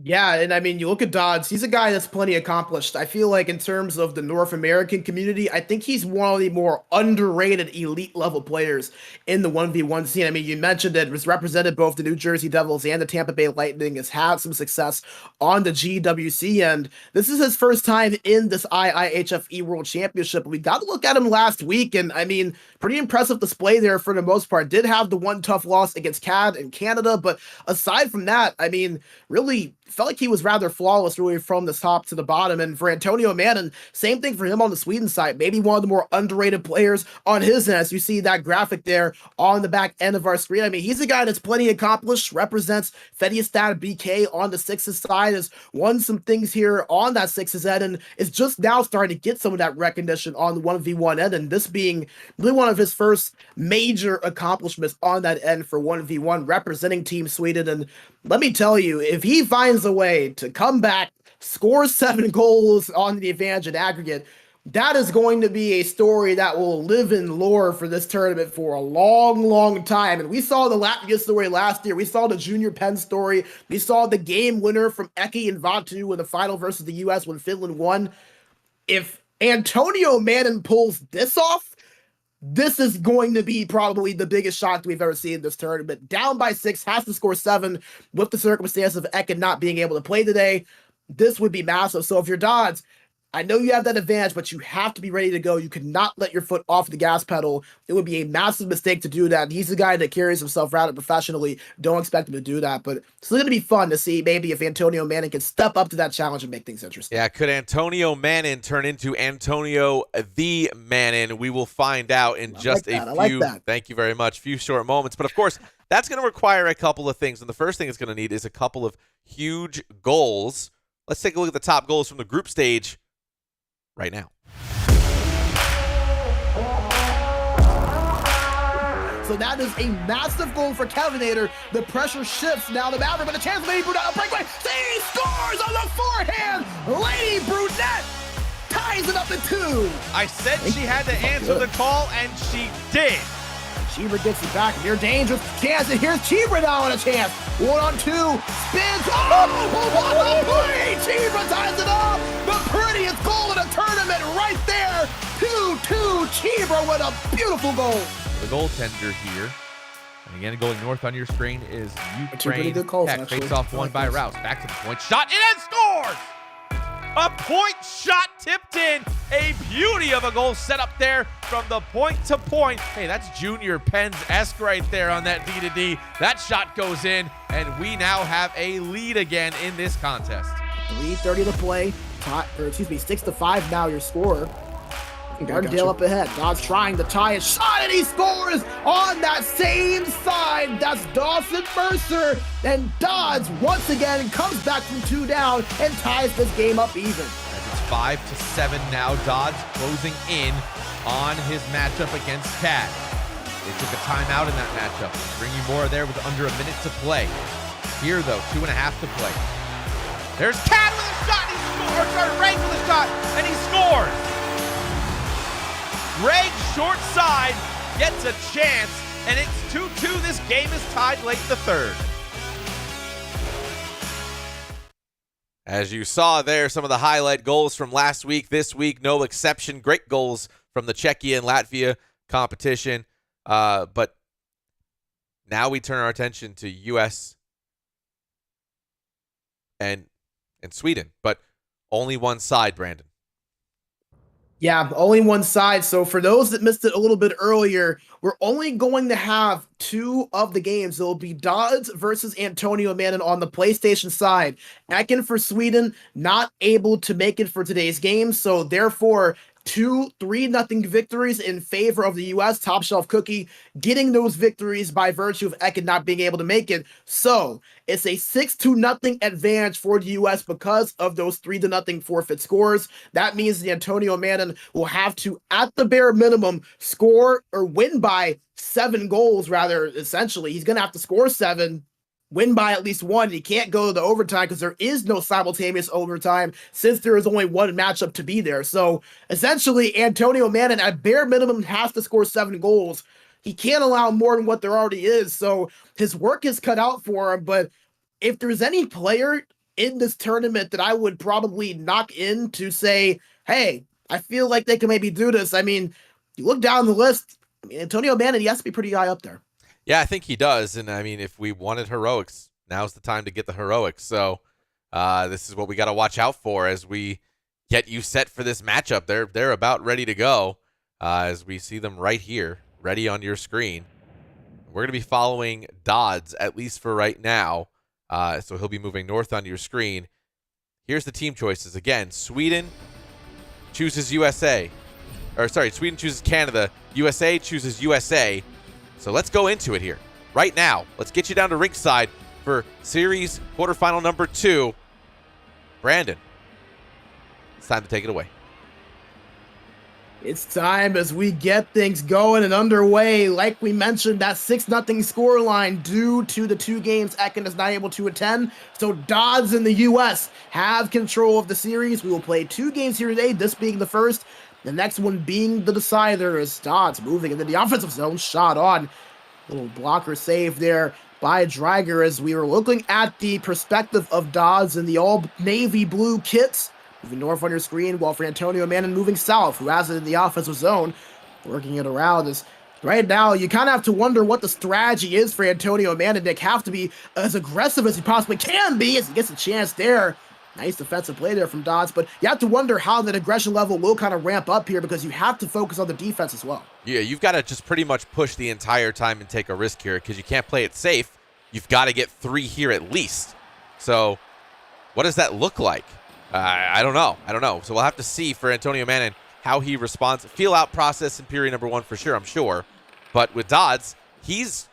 Yeah, and I mean, you look at Dodds, he's a guy that's plenty accomplished. I feel like in terms of the North American community, I think he's one of the more underrated elite level players in the 1v1 scene. I mean, you mentioned that it was represented both the New Jersey Devils and the Tampa Bay Lightning, has had some success on the GWC end. This is his first time in this IIHF eWorld Championship. We got to look at him last week, and I mean, pretty impressive display there for the most part. Did have the one tough loss against CAD in Canada, but aside from that, I mean, really felt like he was rather flawless really from the top to the bottom. And for Antonio Manning, same thing for him on the Sweden side. Maybe one of the more underrated players on his end. As you see that graphic there on the back end of our screen. I mean, he's a guy that's plenty accomplished, represents Fediestad BK on the Sixes side, has won some things here on that Sixes end, and is just now starting to get some of that recognition on the 1v1 end. And this being really one of his first major accomplishments on that end for 1v1, representing Team Sweden. And let me tell you, if he finds a way to come back, score 7 goals on the advantage in aggregate, that is going to be a story that will live in lore for this tournament for a long, long time. And we saw the Latvia story last year. We saw the Junior Penn story. We saw the game winner from Eki and Vatu in the final versus the U.S. when Finland won. If Antonio Manning pulls this off, this is going to be probably the biggest shock we've ever seen in this tournament. Down by 6, has to score 7 with the circumstance of Ekin not being able to play today. This would be massive. So if you're Dodds, I know you have that advantage, but you have to be ready to go. You cannot let your foot off the gas pedal. It would be a massive mistake to do that. And he's the guy that carries himself rather professionally. Don't expect him to do that. But it's going to be fun to see maybe if Antonio Manning can step up to that challenge and make things interesting. Yeah, could Antonio Manning turn into Antonio the Manning? We will find out in just a few. Thank you very much. Few short moments. But of course, that's going to require a couple of things. And the first thing it's going to need is a couple of huge goals. Let's take a look at the top goals from the group stage right now. So that is a massive goal for Kevinator. The pressure shifts now to Maverick, but a chance of Lady Brunette, a breakaway. He scores on the forehand. Lady Brunette ties it up to 2. I said she had to answer the call, and she did. Cheever gets it back. Near dangerous chance, and here's Cheever now on a chance. 1-on-2, spins. Oh, what a play! Cheever ties it up. The prettiest goal in a tournament right there. 2-2. Cheever with a beautiful goal. The goaltender here. And again, going north on your screen is Ukraine. Tech face off one by Rouse. Back to the point. Shot in and scores! A point shot tipped in. A beauty of a goal set up there from the point to point. Hey, that's Junior Penn's-esque right there on that D-to-D. That shot goes in, and we now have a lead again in this contest. 3:30 to play. 6-5 now your score. Gardendale up ahead. Dodds trying to tie it. Shot, and he scores on that same side. That's Dawson Mercer. And Dodds once again comes back from 2 down and ties this game up even. As it's 5-7 now. Dodds closing in on his matchup against Cat. They took a timeout in that matchup. Bring you more there with under a minute to play. Here though, 2.5 to play. There's Cat with a shot. He scores. Or Ray with a shot, and he scores. Greg short side gets a chance, and it's 2-2. This game is tied late in the third. As you saw there, some of the highlight goals from last week, this week, no exception. Great goals from the Czechia and Latvia competition. But now we turn our attention to U.S. and Sweden, but only one side, Brandon. Yeah, only one side. So for those that missed it a little bit earlier, we're only going to have 2 of the games. It'll be Dodds versus Antonio Manning on the PlayStation side. Ekin for Sweden, not able to make it for today's game. So therefore, 3-0 victories in favor of the U.S. Top Shelf Cookie getting those victories by virtue of Ekin not being able to make it. So it's a 6-0 advantage for the U.S. because of those 3-0 forfeit scores. That means the Antonio Manning will have to, at the bare minimum, score or win by 7 goals, rather, essentially. He's going to have to score 7, win by at least 1. He can't go to the overtime because there is no simultaneous overtime since there is only one matchup to be there. So essentially, Antonio Manning at bare minimum has to score 7 goals. He can't allow more than what there already is. So his work is cut out for him. But if there's any player in this tournament that I would probably knock in to say, hey, I feel like they can maybe do this. I mean, you look down the list, I mean, Antonio Manning, he has to be pretty high up there. Yeah, I think he does. And I mean, if we wanted heroics, now's the time to get the heroics. So this is what we got to watch out for as we get you set for this matchup. They're about ready to go as we see them right here, ready on your screen. We're going to be following Dodds, at least for right now. So he'll be moving north on your screen. Here's the team choices. Again, Sweden chooses USA. Or sorry, Sweden chooses Canada. USA chooses USA. So let's go into it here. Right now, let's get you down to ringside for series quarterfinal number 2. Brandon, it's time to take it away. It's time as we get things going and underway. Like we mentioned, that 6-0 scoreline due to the 2 games Ekin is not able to attend. So Dodds in the U.S. have control of the series. We will play 2 games here today, this being the first. The next one being the decider as Dodds moving into the offensive zone. Shot on. Little blocker save there by Dreiger as we were looking at the perspective of Dodds in the all navy blue kits. Moving north on your screen, while for Antonio Manning moving south, who has it in the offensive zone, working it around. As right now, you kind of have to wonder what the strategy is for Antonio Manning. They have to be as aggressive as he possibly can be as he gets a chance there. Nice defensive play there from Dodds, but you have to wonder how that aggression level will kind of ramp up here because you have to focus on the defense as well. Yeah, you've got to just pretty much push the entire time and take a risk here because you can't play it safe. You've got to get 3 here at least. So what does that look like? I don't know. So we'll have to see for Antonio Manning how he responds. Feel out process in period number 1 for sure, I'm sure. But with Dodds, he's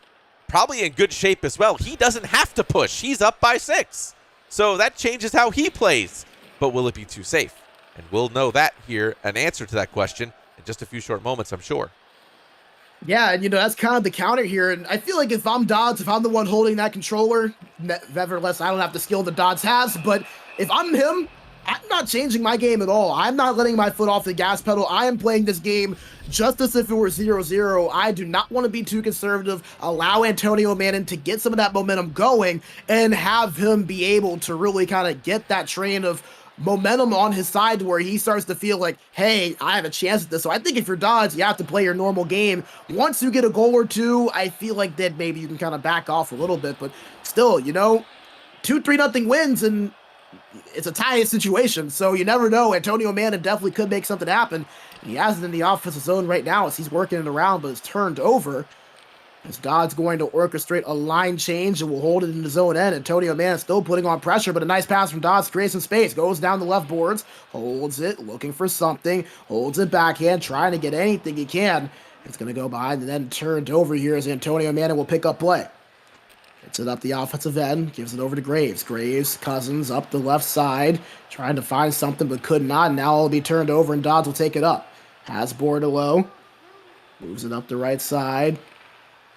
probably in good shape as well. He doesn't have to push. He's up by 6. So that changes how he plays. But will it be too safe? And we'll know that here, an answer to that question in just a few short moments, I'm sure. Yeah, and that's kind of the counter here. And I feel like if I'm Dodds, if I'm the one holding that controller, nevertheless, I don't have the skill that Dodds has. But if I'm him, I'm not changing my game at all. I'm not letting my foot off the gas pedal. I am playing this game just as if it were 0-0. I do not want to be too conservative. Allow Antonio Manning to get some of that momentum going and have him be able to really kind of get that train of momentum on his side where he starts to feel like, hey, I have a chance at this. So I think if you're Dodds, you have to play your normal game. Once you get a goal or 2, I feel like then maybe you can kind of back off a little bit. But still, 2-3-0 wins and it's a tie situation, so you never know. Antonio Manning definitely could make something happen. He has it in the offensive zone right now as he's working it around, but it's turned over. As Dodds going to orchestrate a line change and will hold it in the zone end. Antonio Manning still putting on pressure, but a nice pass from Dodds creates some space. Goes down the left boards, holds it, looking for something, holds it backhand, trying to get anything he can. It's going to go behind and then turned over here as Antonio Manning will pick up play. Gets it up the offensive end, gives it over to Graves. Graves, Cousins up the left side, trying to find something but could not. Now it'll be turned over and Dodds will take it up. Has Bordelot, moves it up the right side,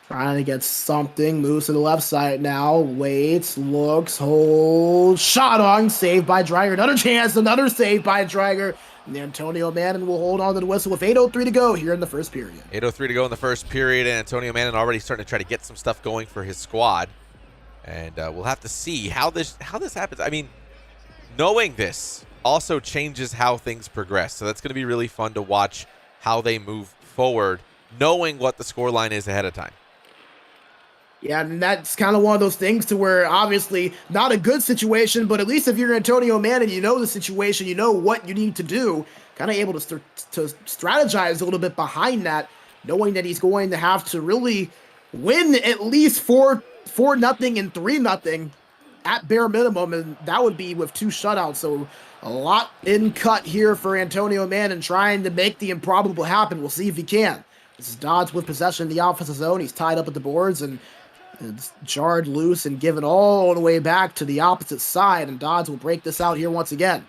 trying to get something, moves to the left side now, waits, looks, holds, shot on, saved by Dreiger. Another chance, another save by Dreiger. And Antonio Manning will hold on to the whistle with 8:03 to go here in the first period. 8:03 to go in the first period, and Antonio Manning already starting to try to get some stuff going for his squad. And we'll have to see how this happens. I mean, knowing this also changes how things progress. So that's going to be really fun to watch how they move forward, knowing what the scoreline is ahead of time. Yeah, and that's kind of one of those things to where obviously not a good situation, but at least if you're Antonio Manning, you know the situation, you know what you need to do, kind of able to strategize a little bit behind that, knowing that he's going to have to really win at least 4-0 and 3-0 at bare minimum, and that would be with 2 shutouts. So a lot in cut here for Antonio Manning trying to make the improbable happen. We'll see if he can. This is Dodds with possession in the offensive zone. He's tied up at the boards and it's jarred loose and given all the way back to the opposite side, and Dodds will break this out here once again.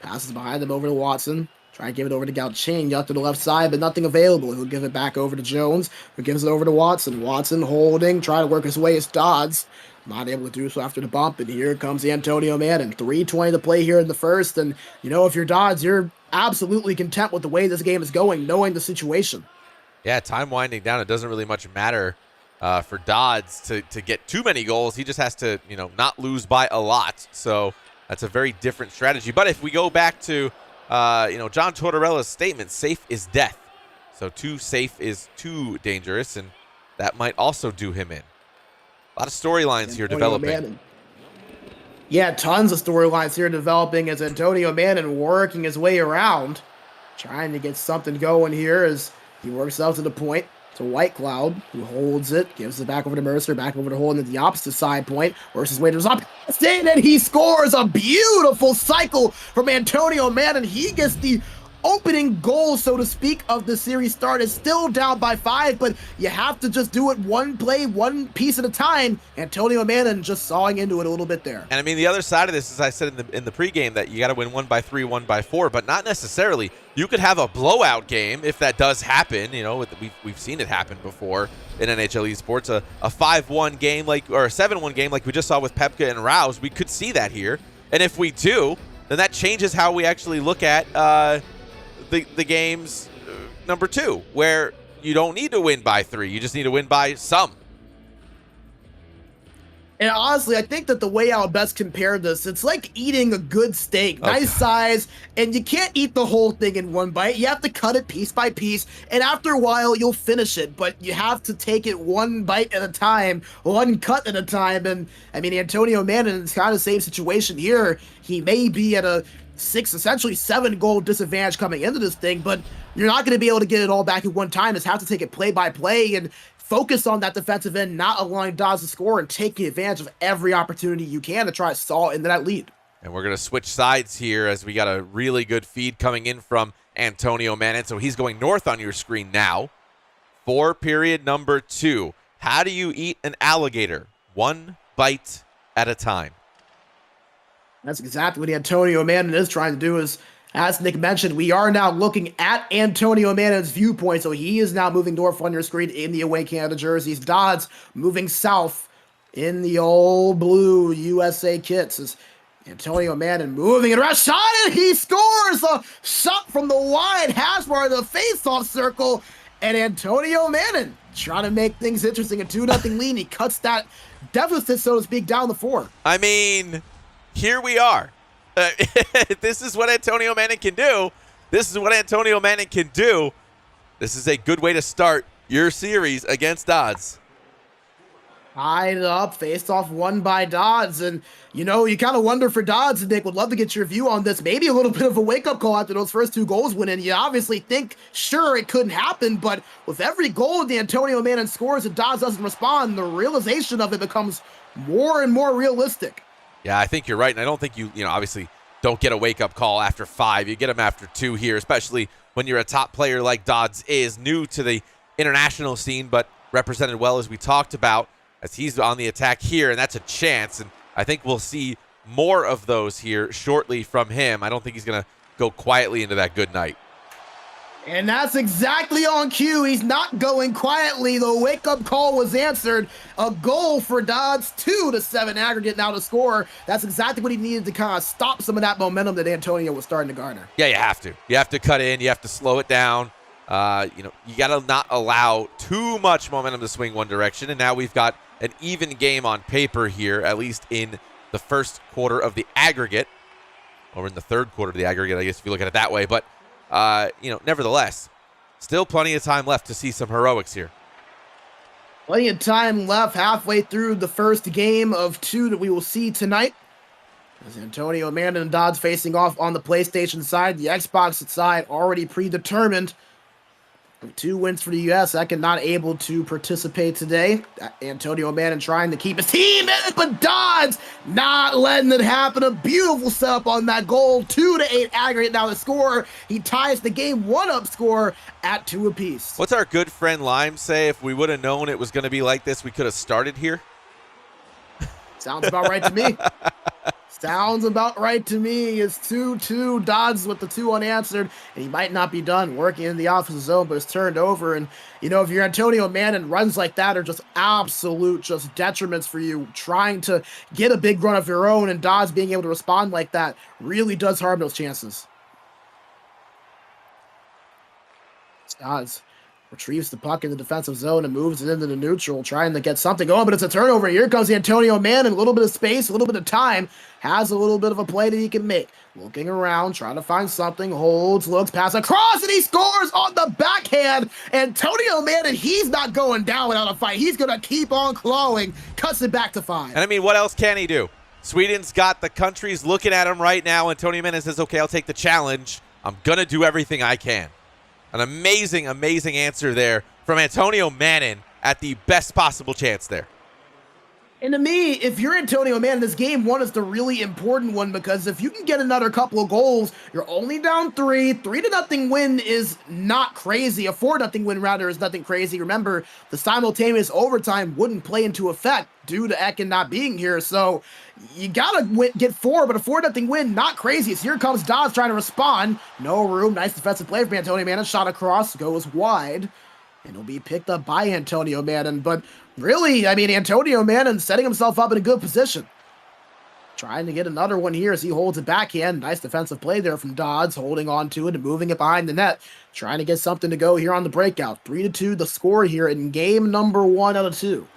Passes behind him over to Watson. Try and give it over to Gauching, out to the left side, but nothing available. He'll give it back over to Jones, who gives it over to Watson. Watson holding, trying to work his way as Dodds. Not able to do so after the bump, and here comes Antonio Manning. 3:20 to play here in the first, and if you're Dodds, you're absolutely content with the way this game is going, knowing the situation. Yeah, time winding down. It doesn't really much matter for Dodds to get too many goals. He just has to, not lose by a lot. So that's a very different strategy. But if we go back to, John Tortorella's statement, safe is death. So too safe is too dangerous, and that might also do him in. A lot of storylines here developing. Manning. Yeah, tons of storylines here developing as Antonio Manning working his way around, trying to get something going here as he works out to the point. to White Cloud, who holds it, gives it back over to Mercer, back over to Holden at the opposite side point. Mercer's way to his up, and he scores a beautiful cycle from Antonio Mann, and he gets the opening goal, so to speak, of the series start. Is still down by 5, but you have to just do it one play, one piece at a time. Antonio Mann just sawing into it a little bit there. And I mean, the other side of this, as I said in the pregame, that you got to win 1 by 3, 1 by 4, but not necessarily. You could have a blowout game if that does happen. You know, we've seen it happen before in NHL esports. A 5-1 game or a 7-1 game like we just saw with Pepka and Rouse. We could see that here, and if we do, then that changes how we actually look at the game's number 2, where you don't need to win by 3. You just need to win by some. And honestly, I think that the way I would best compare this, it's like eating a good steak, nice size, and you can't eat the whole thing in one bite. You have to cut it piece by piece, and after a while, you'll finish it. But you have to take it one bite at a time, one cut at a time. And I mean, Antonio Mann is kind of the same situation here. He may be at a 6, essentially 7 goal disadvantage coming into this thing, but you're not going to be able to get it all back at one time. Just have to take it play by play and focus on that defensive end, not allowing Dodds to score and taking advantage of every opportunity you can to try to saw into that lead. And we're going to switch sides here as we got a really good feed coming in from Antonio Mann. So he's going north on your screen now. For period number 2. How do you eat an alligator? 1 bite at a time. That's exactly what Antonio Mann is trying to do. Is, as Nick mentioned, we are now looking at Antonio Mann's viewpoint, so he is now moving north on your screen in the away Canada jerseys. Dodds moving south in the old blue USA kits. As Antonio Mann moving it around, shot it, he scores a shot from the wide hash bar, the face-off circle, and Antonio Mann trying to make things interesting. A 2-0 lead. He cuts that deficit, so to speak, down the 4. I mean, here we are. This is what Antonio Mann can do. This is what Antonio Mann can do. This is a good way to start your series against Dodds. Tied up, faced off, won by Dodds. And, you know, you kind of wonder for Dodds, and Nick, would love to get your view on this. Maybe a little bit of a wake-up call after those first 2 goals went in. You obviously think, sure, it couldn't happen, but with every goal the Antonio Mann scores and Dodds doesn't respond, the realization of it becomes more and more realistic. Yeah, I think you're right, and I don't think you obviously don't get a wake-up call after 5. You get them after 2 here, especially when you're a top player like Dodds is, new to the international scene, but represented well as we talked about, as he's on the attack here, and that's a chance, and I think we'll see more of those here shortly from him. I don't think he's going to go quietly into that good night. And that's exactly on cue. He's not going quietly. The wake-up call was answered. A goal for Dodds, 2-7 aggregate now to score. That's exactly what he needed to kind of stop some of that momentum that Antonio was starting to garner. Yeah, you have to. You have to cut in. You have to slow it down. You got to not allow too much momentum to swing one direction. And now we've got an even game on paper here, at least in the first quarter of the aggregate. Or in the third quarter of the aggregate, I guess, if you look at it that way. But nevertheless, still plenty of time left to see some heroics here. Plenty of time left, halfway through the first game of 2 that we will see tonight. As Antonio Mann and Dodds facing off on the PlayStation side, the Xbox side already predetermined. 2 wins for the U.S. Second not able to participate today. Antonio Mann trying to keep his team in it, but Dodds not letting it happen. A beautiful setup on that goal. 2-8 aggregate now to score. He ties the game 1-up score at 2 apiece. What's our good friend Lime say? If we would have known it was going to be like this, we could have started here. Sounds about right to me. Sounds about right to me. It's 2-2. Dodds with the 2 unanswered, and he might not be done working in the offensive zone, but it's turned over. And, if you're Antonio Mann, and runs like that are just absolute detriments for you. Trying to get a big run of your own, and Dodds being able to respond like that really does harm those chances. Dodds retrieves the puck in the defensive zone and moves it into the neutral, trying to get something going, but it's a turnover. Here comes Antonio Mann, and a little bit of space, a little bit of time, has a little bit of a play that he can make. Looking around, trying to find something, holds, looks, pass across, and he scores on the backhand. Antonio Mann, and he's not going down without a fight. He's going to keep on clawing, cuts it back to 5. And I mean, what else can he do? Sweden's got the countries looking at him right now. Antonio Mann says, okay, I'll take the challenge. I'm going to do everything I can. An amazing, amazing answer there from Antonio Mannon at the best possible chance there. And to me, if you're Antonio Mannon, this game one is the really important one, because if you can get another couple of goals, you're only down 3. 3-0 win is not crazy. A 4-0 win, rather, is nothing crazy. Remember, the simultaneous overtime wouldn't play into effect due to Ekin not being here. So you gotta get 4, but a 4-0 win, not crazy. So here comes Dodds trying to respond. No room. Nice defensive play from Antonio Mannon. Shot across, goes wide, and it'll be picked up by Antonio Mannon. But really, I mean, Antonio Mannon setting himself up in a good position. Trying to get another one here as he holds it backhand. Nice defensive play there from Dodds, holding on to it and moving it behind the net. Trying to get something to go here on the breakout. 3-2 the score here in game number 1 out of 2.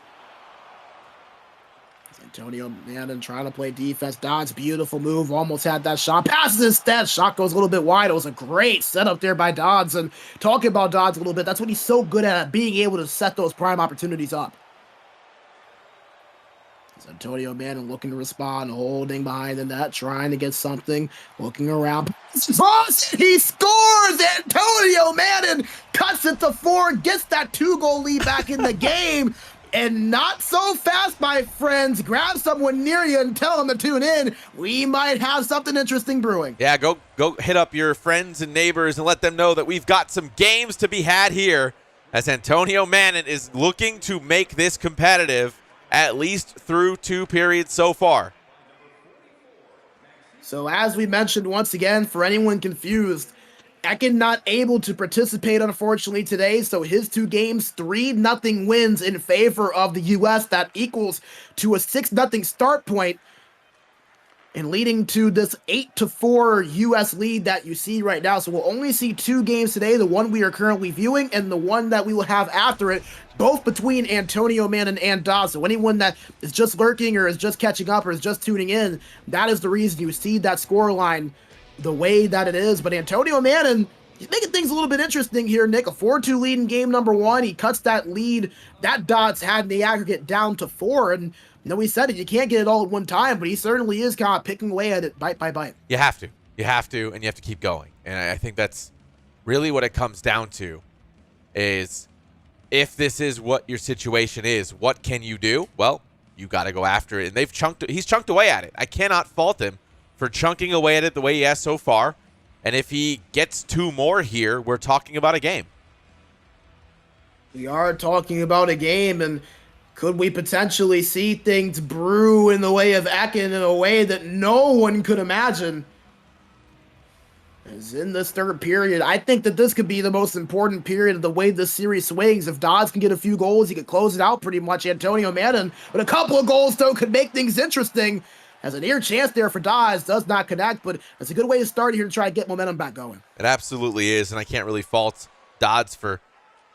Antonio Mannon trying to play defense. Dodds, beautiful move. Almost had that shot. Passes instead. Shot goes a little bit wide. It was a great setup there by Dodds. And talking about Dodds a little bit, that's what he's so good at, being able to set those prime opportunities up. Antonio Mannon looking to respond, holding behind the net, trying to get something, looking around. He scores! Antonio Mannon cuts it to 4, gets that 2-goal lead back in the game. And not so fast, my friends. Grab someone near you and tell them to tune in. We might have something interesting brewing. Yeah, go hit up your friends and neighbors and let them know that we've got some games to be had here, as Antonio Mannon is looking to make this competitive, at least through 2 periods so far. So as we mentioned once again, for anyone confused, Ekin not able to participate, unfortunately, today. So his 2 games, 3-0 wins in favor of the U.S. That equals to a 6-0 start point, and leading to this 8-4 U.S. lead that you see right now. So we'll only see 2 games today, the one we are currently viewing and the one that we will have after it, both between Antonio Mannon and Dodds. So anyone that is just lurking or is just catching up or is just tuning in, that is the reason you see that scoreline the way that it is. But Antonio Mannon, he's making things a little bit interesting here, Nick. A 4-2 lead in game number 1. He cuts that lead that Dodds had in the aggregate down to 4. And we said it, you can't get it all at one time, but he certainly is kind of picking away at it bite by bite. You have to, and you have to keep going. And I think that's really what it comes down to, is if this is what your situation is, what can you do? Well, you got to go after it. And he's chunked away at it. I cannot fault him for chunking away at it the way he has so far. And if he gets 2 more here, we're talking about a game. We are talking about a game, and could we potentially see things brew in the way of Ekin in a way that no one could imagine? As in this 3rd period, I think that this could be the most important period of the way this series swings. If Dodds can get a few goals, he could close it out pretty much. Antonio Mannon, but a couple of goals, though, could make things interesting. Has a near chance there for Dodds, does not connect, but it's a good way to start here to try to get momentum back going. It absolutely is, and I can't really fault Dodds for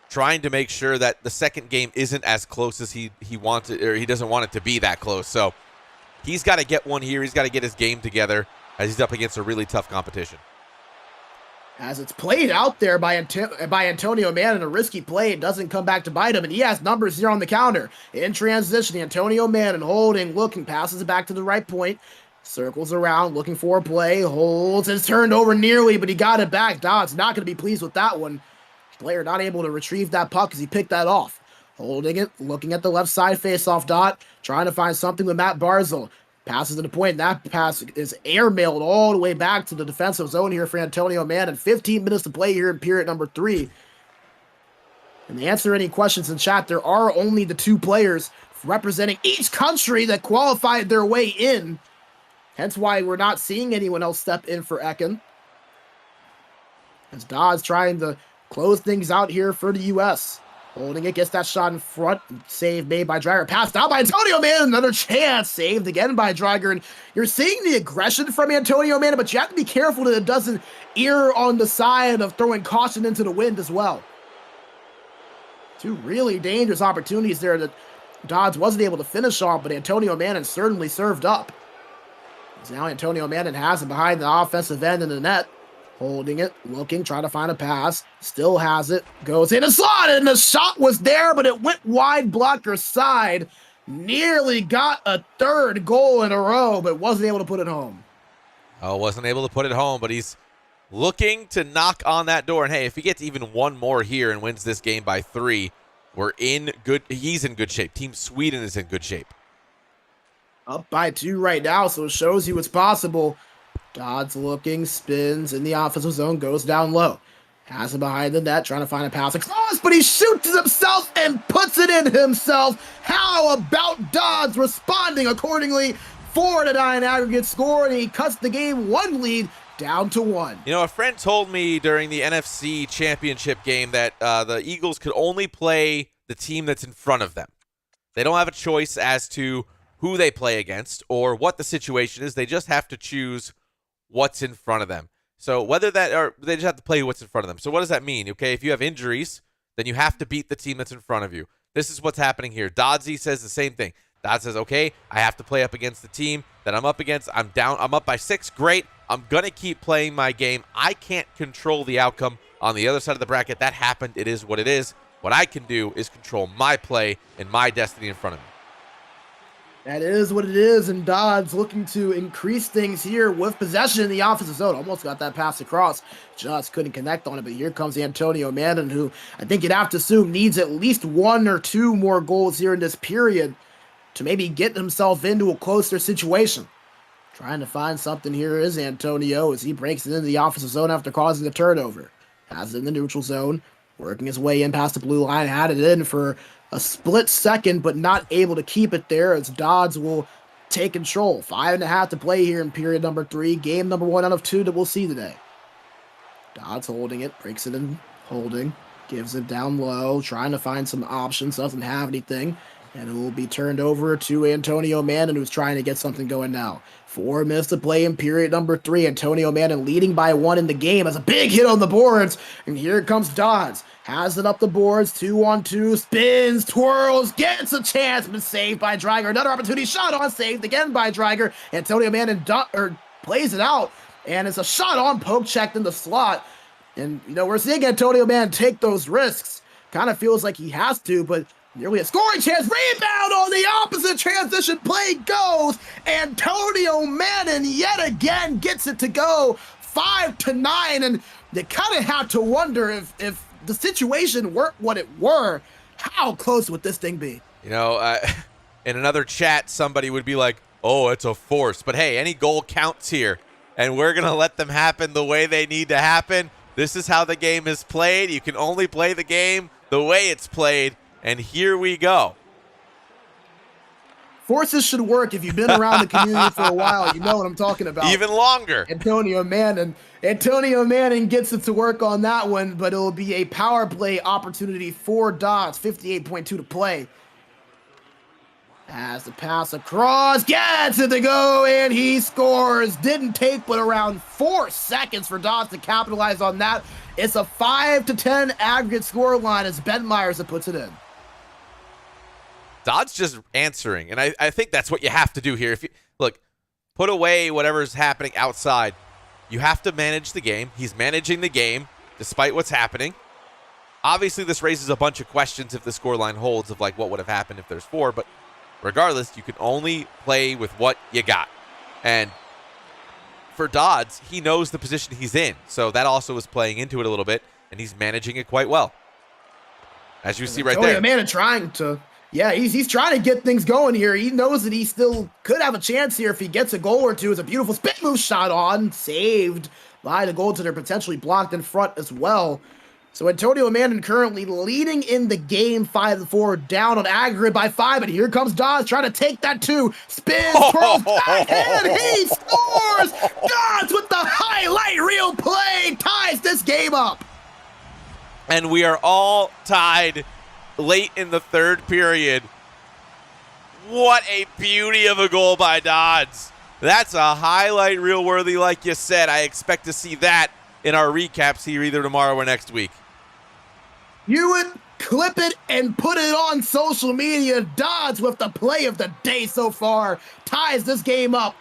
trying to make sure that the second game isn't as close as he wanted, or he doesn't want it to be that close. So he's got to get one here. He's got to get his game together as he's up against a really tough competition. As it's played out there by Antonio Mannon, a risky play. It doesn't come back to bite him, and he has numbers here on the counter. In transition, Antonio Mannon holding, looking, passes it back to the right point, circles around, looking for a play, holds, it's turned over nearly, but he got it back. Dodds not going to be pleased with that one. Player not able to retrieve that puck as he picked that off. Holding it, looking at the left side face-off dot, trying to find something with Matt Barzal. Passes to the point, and that pass is airmailed all the way back to the defensive zone here for Antonio Mannon. 15 minutes to play here in period number 3. And to answer any questions in chat, there are only the 2 players representing each country that qualified their way in. Hence why we're not seeing anyone else step in for Ekin. As Dodds trying to close things out here for the U.S. Holding it, gets that shot in front. Save made by Driger. Passed out by Antonio Mannon. Another chance. Saved again by Driger. And you're seeing the aggression from Antonio Mannon, but you have to be careful that it doesn't err on the side of throwing caution into the wind as well. 2 really dangerous opportunities there that Dodds wasn't able to finish off, but Antonio Mannon certainly served up. As now Antonio Mannon has it behind the offensive end in the net. Holding it, looking, trying to find a pass. Still has it. Goes in a slot, and the shot was there, but it went wide blocker side. Nearly got a 3rd goal in a row, but wasn't able to put it home. Oh, wasn't able to put it home, but he's looking to knock on that door. And hey, if he gets even one more here and wins this game by 3, he's in good shape. Team Sweden is in good shape. Up by 2 right now, so it shows you what's possible. Dodds looking, spins in the offensive zone, goes down low. Has him behind the net, trying to find a pass across, but he shoots himself and puts it in himself. How about Dodds responding accordingly? 4-9 aggregate score, and he cuts the game 1 lead down to 1. You know, a friend told me during the NFC Championship game that the Eagles could only play the team that's in front of them. They don't have a choice as to who they play against or what the situation is. They just have to choose what's in front of them. So whether that, or they just have to play what's in front of them. So what does that mean? Okay, if you have injuries, then you have to beat the team that's in front of you. This is what's happening here. Doddsy says the same thing. Dodd says, okay, I have to play up against the team that I'm up against. I'm up by 6. Great. I'm going to keep playing my game. I can't control the outcome on the other side of the bracket. That happened. It is what it is. What I can do is control my play and my destiny in front of me. That is what it is, and Dodds looking to increase things here with possession in the offensive zone. Almost got that pass across, just couldn't connect on it, but here comes Antonio Mannon, who I think you'd have to assume needs at least 1 or 2 more goals here in this period to maybe get himself into a closer situation. Trying to find something here is Antonio as he breaks it into the offensive zone after causing the turnover. Has it in the neutral zone, working his way in past the blue line, had it in for a split second, but not able to keep it there as Dodds will take control. 5.5 to play here in period number 3. Game number 1 out of 2 that we'll see today. Dodds holding it, breaks it in, holding, gives it down low, trying to find some options, doesn't have anything, and it will be turned over to Antonio Mannon, who's trying to get something going now. 4 minutes to play in period number 3. Antonio Mannon leading by 1 in the game has a big hit on the boards, and here comes Dodds. Has it up the boards, 2-on-2, spins, twirls, gets a chance, but saved by Dreiger. Another opportunity, shot on, saved again by Dreiger. Antonio Mannon plays it out, and it's a shot on, poke checked in the slot. And, you know, we're seeing Antonio Mannon take those risks. Kind of feels like he has to, but nearly a scoring chance. Rebound on the opposite transition play goes. Antonio Mannon yet again gets it to go 5-9, and they kind of have to wonder if the situation weren't what it were, how close would this thing be? You know, in another chat, somebody would be like, oh, it's a force. But hey, any goal counts here, and we're going to let them happen the way they need to happen. This is how the game is played. You can only play the game the way it's played, and here we go. Forces should work. If you've been around the community for a while, you know what I'm talking about. Even longer. Antonio Mannon gets it to work on that one, but it'll be a power play opportunity for Dodds. 58.2 to play. Has the pass across, gets it to go, and he scores. Didn't take but around 4 seconds for Dodds to capitalize on that. It's a 5-10 aggregate score line as Ben Myers puts it in. Dodds just answering, and I think that's what you have to do here. If you look, put away whatever's happening outside. You have to manage the game. He's managing the game despite what's happening. Obviously, this raises a bunch of questions if the scoreline holds of like what would have happened if there's 4, but regardless, you can only play with what you got. And for Dodds, he knows the position he's in, so that also is playing into it a little bit, and he's managing it quite well. As you see right there. Man, trying to... Yeah, he's trying to get things going here. He knows that he still could have a chance here if he gets a goal or two. It's a beautiful spin move shot on, saved by the goaltender, potentially blocked in front as well. So Antonio Mannon currently leading in the game 5-4, down on aggregate by 5, and here comes Dodds trying to take that 2. Spins, twirls, backhand, he scores! Dodds with the highlight reel play ties this game up. And we are all tied late in the 3rd period. What a beauty of a goal by Dodds. That's a highlight reel worthy, like you said. I expect to see that in our recaps here either tomorrow or next week. You would clip it and put it on social media. Dodds with the play of the day so far ties this game up,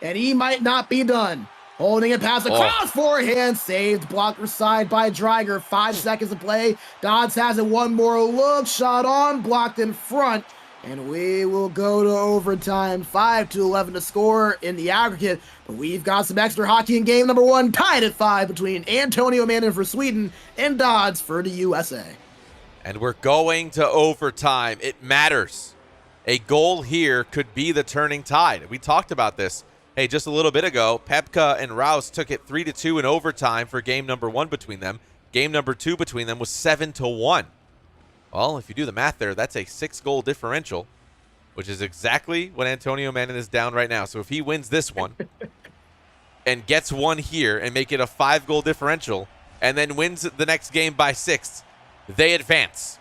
and he might not be done. Holding it past across forehand, saved, blocker side by Dreiger. 5 seconds to play. Dodds has it, one more look, shot on, blocked in front. And we will go to overtime, 5-11 to score in the aggregate. But we've got some extra hockey in game number 1, tied at 5 between Antonio Manning for Sweden and Dodds for the USA. And we're going to overtime. It matters. A goal here could be the turning tide. We talked about this. Hey, just a little bit ago, Pepka and Rouse took it 3-2 in overtime for game number 1 between them. Game number 2 between them was 7-1. Well, if you do the math there, that's a 6-goal differential, which is exactly what Antonio Manning is down right now. So if he wins this one and gets one here and make it a 5-goal differential and then wins the next game by 6, they advance.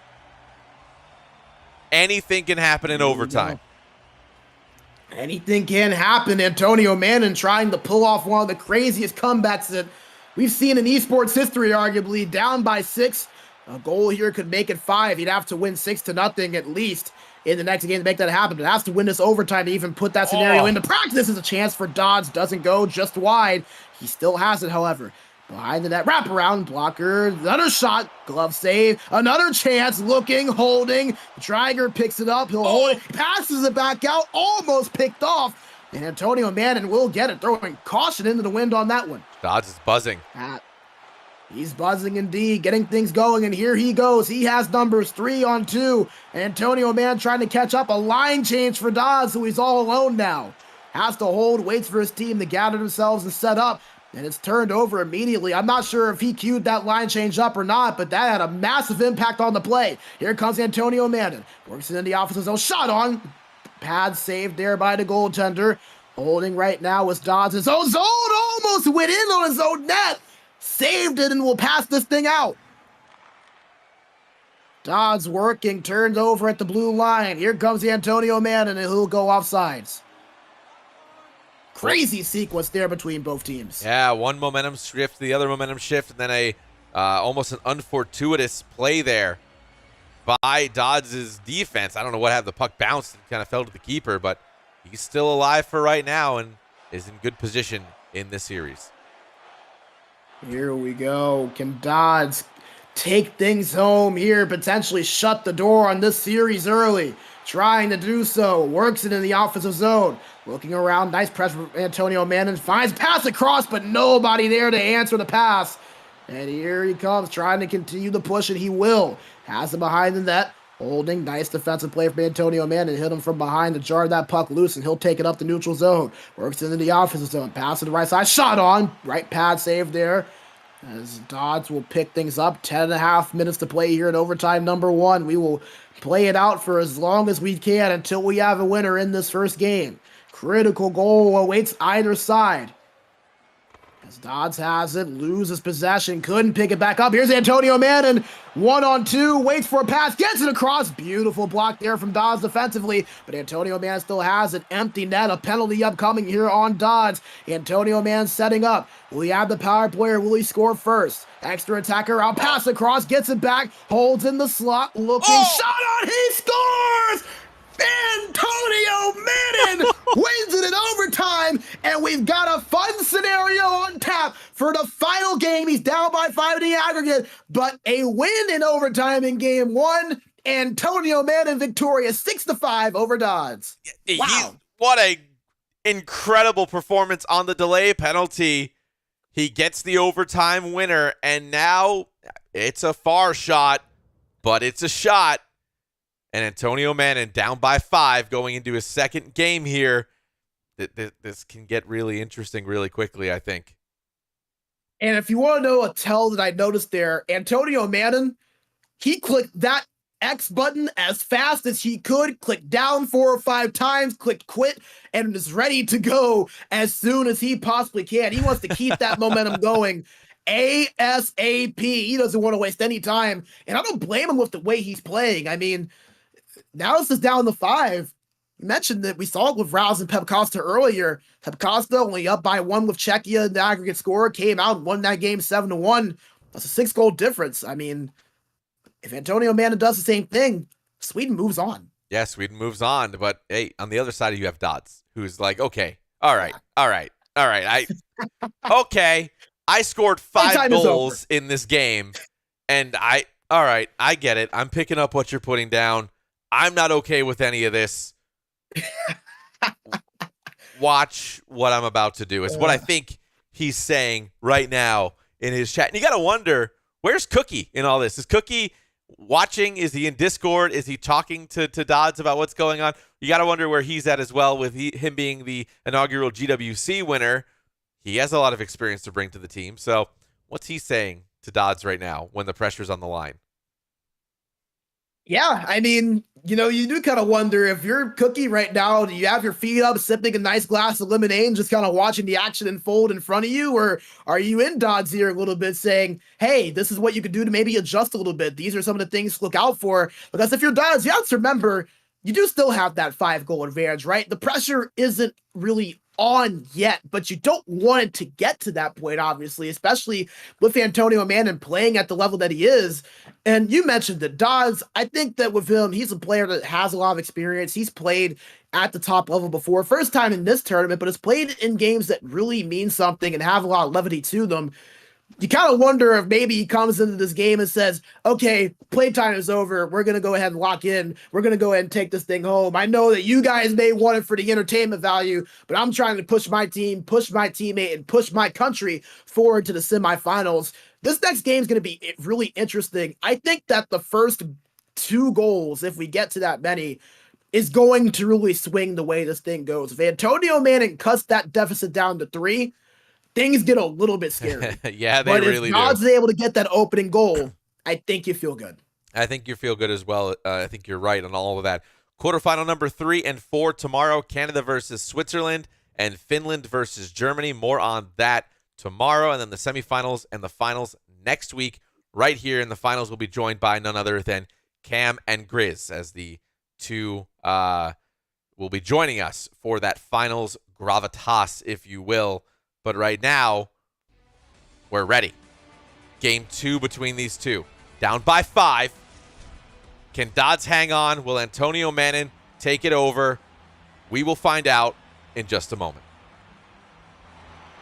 Anything can happen in overtime. Anything can happen. Antonio Manning trying to pull off one of the craziest comebacks that we've seen in esports history, arguably. Down by 6. A goal here could make it 5. He'd have to win 6-0 at least in the next game to make that happen. But has to win this overtime to even put that scenario into practice. This is a chance for Dodds. Doesn't go just wide. He still has it, however. Behind the net, wraparound, blocker, another shot, glove save, another chance, looking, holding. Triger picks it up, he'll hold it, passes it back out, almost picked off. And Antonio Manning will get it, throwing caution into the wind on that one. Dodds is buzzing. He's buzzing indeed, getting things going, and here he goes. He has numbers 3-on-2. Antonio Manning trying to catch up, a line change for Dodds, so he's all alone now. Has to hold, waits for his team to gather themselves and set up. And it's turned over immediately. I'm not sure if he queued that line change up or not, but that had a massive impact on the play. Here comes Antonio Manning. Works it in the offensive zone. Shot on. Pad saved there by the goaltender. Holding right now was Dodds. His own zone almost went in on his own net. Saved it and will pass this thing out. Dodds working. Turns over at the blue line. Here comes Antonio Manning, and he'll go offsides. Crazy sequence there between both teams. Yeah, one momentum shift, the other momentum shift, and then a almost an unfortuitous play there by Dodds' defense. I don't know what had the puck bounced and kind of fell to the keeper, but he's still alive for right now and is in good position in this series. Here we go. Can Dodds take things home here, potentially shut the door on this series early? Trying to do so. Works it in the offensive zone. Looking around. Nice pressure from Antonio Manning. Finds pass across, but nobody there to answer the pass. And here he comes, trying to continue the push, and he will. Has him behind the net. Holding. Nice defensive play from Antonio Manning. Hit him from behind to jar that puck loose, and he'll take it up the neutral zone. Works into the offensive zone. Pass to the right side. Shot on. Right pad save there. As Dodds will pick things up. 10.5 minutes to play here in overtime number 1. We will play it out for as long as we can until we have a winner in this first game. Critical goal awaits either side. As Dodds has it, loses possession, couldn't pick it back up. Here's Antonio Manning, 1-on-2, waits for a pass, gets it across. Beautiful block there from Dodds defensively, but Antonio Manning still has an empty net, a penalty upcoming here on Dodds. Antonio Manning setting up. Will he have the power play or will he score first? Extra attacker out, pass across, gets it back, holds in the slot, looking, shot on, he scores! Antonio Manning wins it in overtime, and we've got a fun scenario on tap for the final game. He's down by 5 in the aggregate, but a win in overtime in game 1. Antonio Manning victorious 6-5 over Dodds. Wow. What a incredible performance on the delay penalty. He gets the overtime winner, and now it's a far shot, but it's a shot. And Antonio Manning down by 5 going into his second game here. This can get really interesting really quickly, I think. And if you want to know a tell that I noticed there, Antonio Manning, he clicked that X button as fast as he could, clicked down 4 or 5 times, clicked quit, and is ready to go as soon as he possibly can. He wants to keep that momentum going ASAP. He doesn't want to waste any time. And I don't blame him with the way he's playing. I mean, now this is down to 5. You mentioned that we saw it with Rouse and Pepcosta earlier. Pepcosta only up by 1 with Czechia in the aggregate score, came out and won that game 7-1. That's a 6-goal difference. I mean, if Antonio Manning does the same thing, Sweden moves on. Yeah, Sweden moves on. But, hey, on the other side, you have Dodds, who's like, okay, all right. Okay, I scored 5 goals in this game, and all right, I get it. I'm picking up what you're putting down. I'm not okay with any of this. Watch what I'm about to do. Is what I think he's saying right now in his chat. And you got to wonder, where's Cookie in all this? Is Cookie watching? Is he in Discord? Is he talking to Dodds about what's going on? You got to wonder where he's at as well, with him being the inaugural GWC winner. He has a lot of experience to bring to the team. So what's he saying to Dodds right now when the pressure's on the line? Yeah, I mean, you do kind of wonder if you're Cookie right now, do you have your feet up, sipping a nice glass of lemonade and just kind of watching the action unfold in front of you? Or are you in Dodds here a little bit saying, hey, this is what you could do to maybe adjust a little bit. These are some of the things to look out for. Because if you're Dodds, you have to remember, you do still have that 5-goal advantage, right? The pressure isn't really on yet, but you don't want it to get to that point, obviously, especially with Antonio Manning playing at the level that he is. And you mentioned that Dodds, I think that with him, he's a player that has a lot of experience. He's played at the top level before, first time in this tournament, but has played in games that really mean something and have a lot of levity to them. You kind of wonder if maybe he comes into this game and says, okay, playtime is over. We're going to go ahead and lock in. We're going to go ahead and take this thing home. I know that you guys may want it for the entertainment value, but I'm trying to push my team, push my teammate, and push my country forward to the semifinals. This next game is going to be really interesting. I think that the first 2 goals, if we get to that many, is going to really swing the way this thing goes. If Antonio Manning cuts that deficit down to 3, things get a little bit scary. Yeah, they but really if Dodds do. is able to get that opening goal, I think you feel good. I think you feel good as well. I think you're right on all of that. Quarterfinal number 3 and 4 tomorrow. Canada versus Switzerland and Finland versus Germany. More on that tomorrow. And then the semifinals and the finals next week. Right here in the finals, we'll be joined by none other than Cam and Grizz, as the 2 will be joining us for that finals gravitas, if you will. But right now, we're ready. Game 2 between these 2. Down by 5. Can Dodds hang on? Will Antonio Manning take it over? We will find out in just a moment.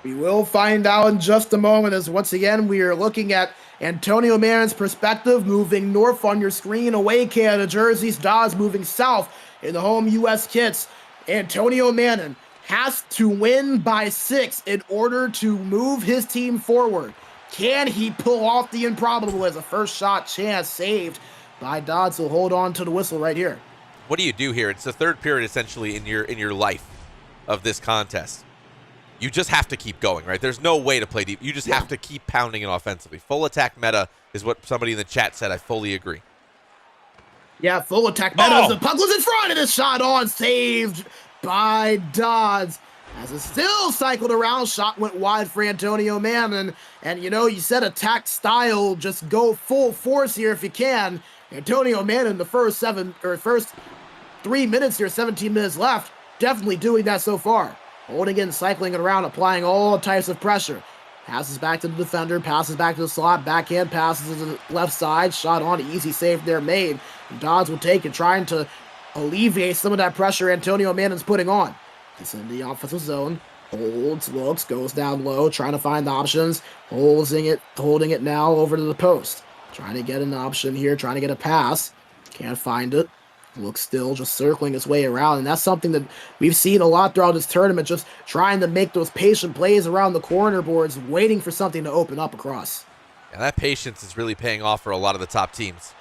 We will find out in just a moment, as once again we are looking at Antonio Manning's perspective, moving north on your screen, away Canada jerseys, Dodds moving south in the home U.S. kits. Antonio Manning has to win by 6 in order to move his team forward. Can he pull off the improbable as a first shot chance saved by Dodds? He'll hold on to the whistle right here. What do you do here? It's the third period essentially in your life of this contest. You just have to keep going, right? There's no way to play deep. You just have to keep pounding it offensively. Full attack meta is what somebody in the chat said. I fully agree. Yeah, full attack meta. The puck was in front of the shot on, saved by Dodds. As it still cycled around, shot went wide for Antonio Manning. And you said attack style, just go full force here if you can. Antonio Manning, the first 3 minutes here, 17 minutes left, definitely doing that so far. Holding it and cycling it around, applying all types of pressure. Passes back to the defender, passes back to the slot, backhand passes to the left side, shot on, easy save there made. And Dodds will take it, trying to alleviate some of that pressure Antonio Manning's putting on. It's in the offensive zone, holds, looks, goes down low, trying to find the options, holding it now over to the post. Trying to get an option here, trying to get a pass, can't find it. Looks still, just circling his way around, and that's something that we've seen a lot throughout this tournament, just trying to make those patient plays around the corner boards, waiting for something to open up across. Yeah, that patience is really paying off for a lot of the top teams.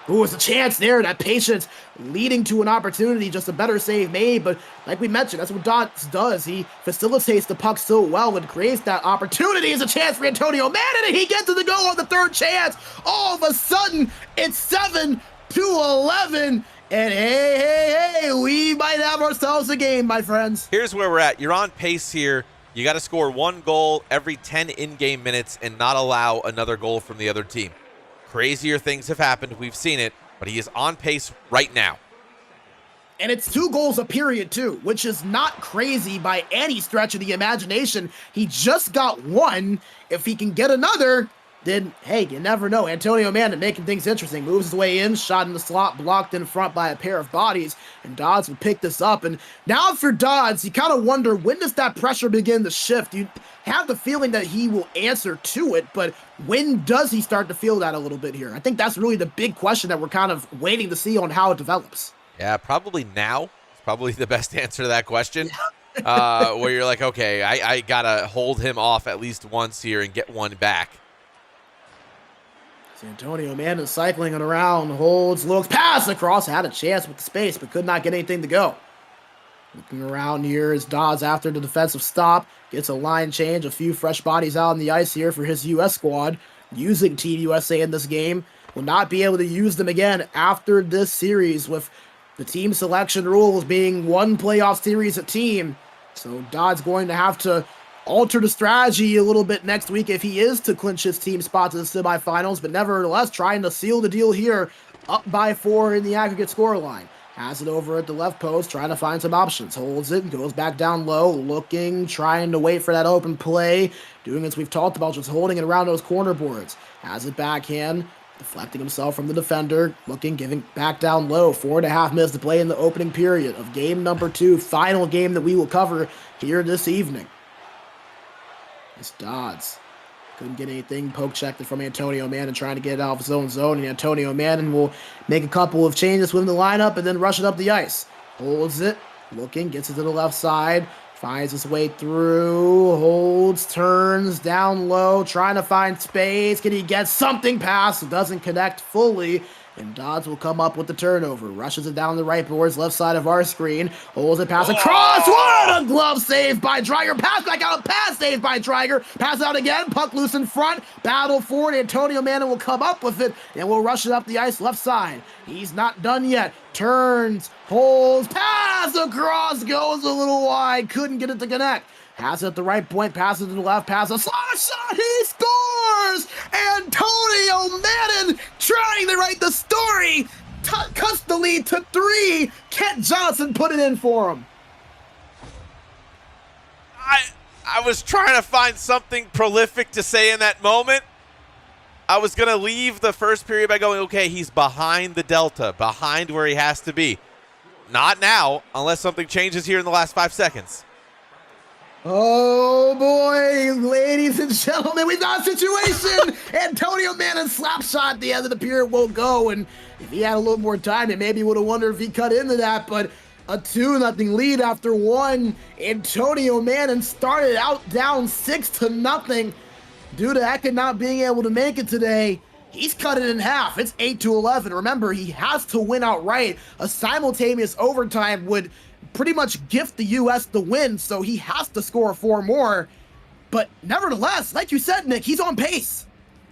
Ooh, it's a chance there. That patience leading to an opportunity, just a better save made. But like we mentioned, that's what Dodds does. He facilitates the puck so well and creates that opportunity. It's a chance for Antonio Manning, and he gets to the goal on the third chance. All of a sudden, it's 7-11. And hey, we might have ourselves a game, my friends. Here's where we're at. You're on pace here. You got to score 1 goal every 10 in-game minutes and not allow another goal from the other team. Crazier things have happened. We've seen it, but he is on pace right now. And it's 2 goals a period, too, which is not crazy by any stretch of the imagination. He just got 1. If he can get another, then, hey, you never know. Antonio Manning making things interesting. Moves his way in, shot in the slot, blocked in front by a pair of bodies, and Dodds will pick this up. And now for Dodds, you kind of wonder, when does that pressure begin to shift? You have the feeling that he will answer to it, but when does he start to feel that a little bit here? I think that's really the big question that we're kind of waiting to see on how it develops. Yeah, probably now. It's probably the best answer to that question. Where you're like, okay, I got to hold him off at least once here and get one back. Antonio Manning cycling it around, holds, looks, pass across, had a chance with the space, but could not get anything to go. Looking around here as Dodds, after the defensive stop, gets a line change, a few fresh bodies out on the ice here for his U.S. squad. Using Team USA in this game, will not be able to use them again after this series, with the team selection rules being one playoff series a team. So Dodds going to have to alter the strategy a little bit next week if he is to clinch his team spot to the semifinals, but nevertheless trying to seal the deal here, up by 4 in the aggregate scoreline. Has it over at the left post, trying to find some options. Holds it, goes back down low, looking, trying to wait for that open play. Doing as we've talked about, just holding it around those corner boards. Has it backhand, deflecting himself from the defender, looking, giving back down low. 4.5 minutes to play in the opening period of game number 2, final game that we will cover here this evening. It's Dodds. Couldn't get anything. Poke checked it from Antonio Manning, trying to get it out of his own zone. And Antonio Manning will make a couple of changes within the lineup and then rush it up the ice. Holds it. Looking. Gets it to the left side. Finds his way through. Holds. Turns. Down low. Trying to find space. Can he get something past? Doesn't connect fully. And Dodds will come up with the turnover. Rushes it down the right boards, left side of our screen. Holds it, pass across. What a glove save by Dreiger. Pass back out. Pass saved by Dreiger. Pass out again. Puck loose in front. Battle forward. Antonio Manning will come up with it. And we'll rush it up the ice left side. He's not done yet. Turns. Holds. Pass across. Goes a little wide. Couldn't get it to connect. Has it at the right point, passes to the left, passes, slot shot, he scores! Antonio Manning trying to write the story, cuts the lead to 3. Kent Johnson put it in for him. I was trying to find something prolific to say in that moment. I was going to leave the first period by going, okay, he's behind the delta, behind where he has to be. Not now, unless something changes here in the last 5 seconds. Oh boy, ladies and gentlemen, we've got a situation. Antonio Manning slap shot at the end of the period won't go, and if he had a little more time, then maybe would have wondered if he cut into that, but a 2-0 lead after 1. Antonio Manning started out down 6-0 due to Eckert not being able to make it today. He's cut it in half. It's 8-11. Remember, he has to win outright. A simultaneous overtime would pretty much gift the U.S. the win, so he has to score 4 more. But nevertheless, like you said, Nick, he's on pace.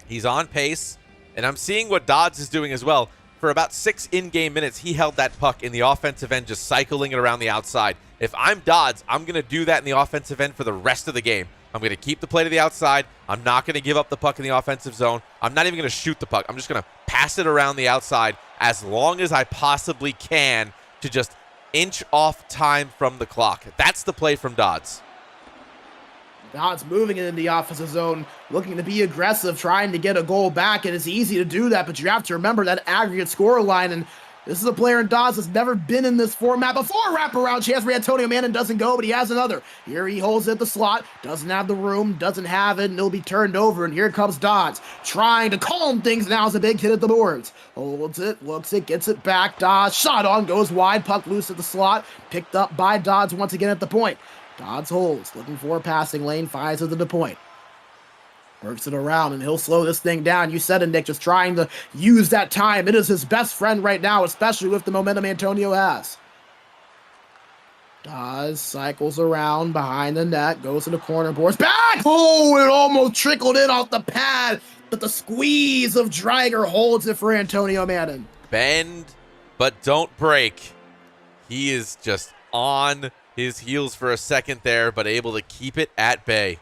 He's on pace, and I'm seeing what Dodds is doing as well. For about 6 in-game minutes, he held that puck in the offensive end, just cycling it around the outside. If I'm Dodds, I'm going to do that in the offensive end for the rest of the game. I'm going to keep the play to the outside. I'm not going to give up the puck in the offensive zone. I'm not even going to shoot the puck. I'm just going to pass it around the outside as long as I possibly can to just inch off time from the clock. That's the play from Dodds. Dodds moving it in the offensive zone, looking to be aggressive, trying to get a goal back, and it's easy to do that, but you have to remember that aggregate score line, and this is a player in Dodds that's never been in this format before. Wraparound chance for Antonio Manning, doesn't go, but he has another. Here he holds it at the slot, doesn't have the room, doesn't have it, and it'll be turned over, and here comes Dodds, trying to calm things now as a big hit at the boards. Holds it, looks it, gets it back, Dodds, shot on, goes wide, puck loose at the slot, picked up by Dodds once again at the point. Dodds holds, looking for a passing lane, fires it to the point. Works it around, and he'll slow this thing down. You said it, Nick, just trying to use that time. It is his best friend right now, especially with the momentum Antonio has. Dodds cycles around behind the net, goes to the corner boards. Back! Oh, it almost trickled in off the pad, but the squeeze of Dreiger holds it for Antonio Manning. Bend, but don't break. He is just on his heels for a second there, but able to keep it at bay.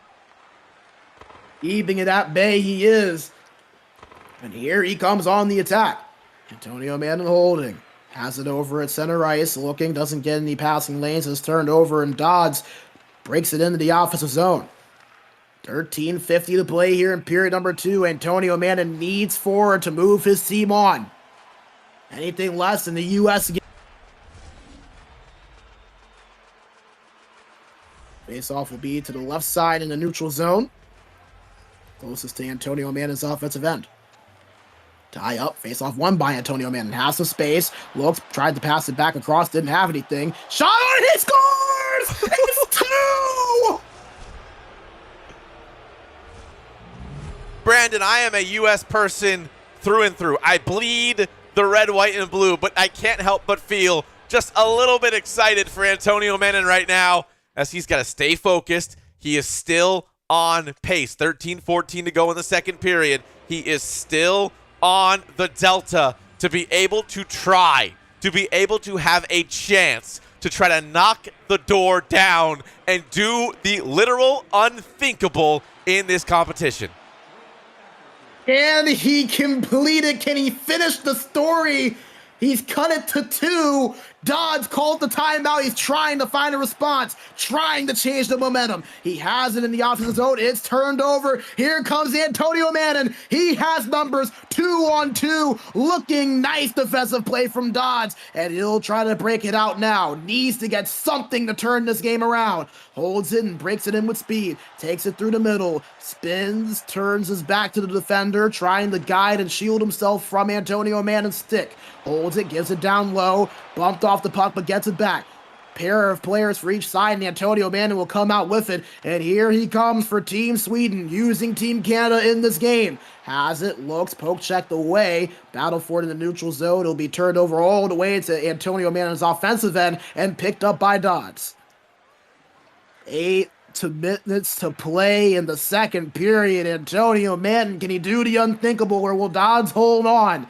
Keeping it at bay, he is. And here he comes on the attack. Antonio Manning holding. Has it over at center ice. Looking, doesn't get any passing lanes. Is turned over, and Dodds breaks it into the offensive zone. 13:50 to play here in period number 2. Antonio Manning needs 4 to move his team on. Anything less in the U.S. game. Face-off will be to the left side in the neutral zone. Closest to Antonio Manning's offensive end. Tie up, face-off won by Antonio Manning. Has some space, looks, tried to pass it back across, didn't have anything. Shot on, he scores! It's 2! Brandon, I am a U.S. person through and through. I bleed the red, white, and blue, but I can't help but feel just a little bit excited for Antonio Manning right now, as he's got to stay focused. He is still on pace. 13-14 to go in the second period. He is still on the delta to be able to try, to be able to have a chance to try to knock the door down and do the literal unthinkable in this competition. Can he complete it? Can he finish the story? He's cut it to 2. Dodds called the timeout. He's trying to find a response, trying to change the momentum. He has it in the offensive zone. It's turned over. Here comes Antonio Manning. He has numbers 2-on-2. Looking nice defensive play from Dodds, and he'll try to break it out now. Needs to get something to turn this game around. Holds it and breaks it in with speed. Takes it through the middle. Spins, turns his back to the defender, trying to guide and shield himself from Antonio Manning's stick. Holds it, gives it down low. Bumped off the puck, but gets it back. Pair of players for each side, and Antonio Manning will come out with it. And here he comes for Team Sweden, using Team Canada in this game. Has it, looks, poke checked away. Battle for it in the neutral zone. It'll be turned over all the way to Antonio Manning's offensive end and picked up by Dodds. 8 minutes to play in the second period. Antonio Manning, can he do the unthinkable, or will Dodds hold on?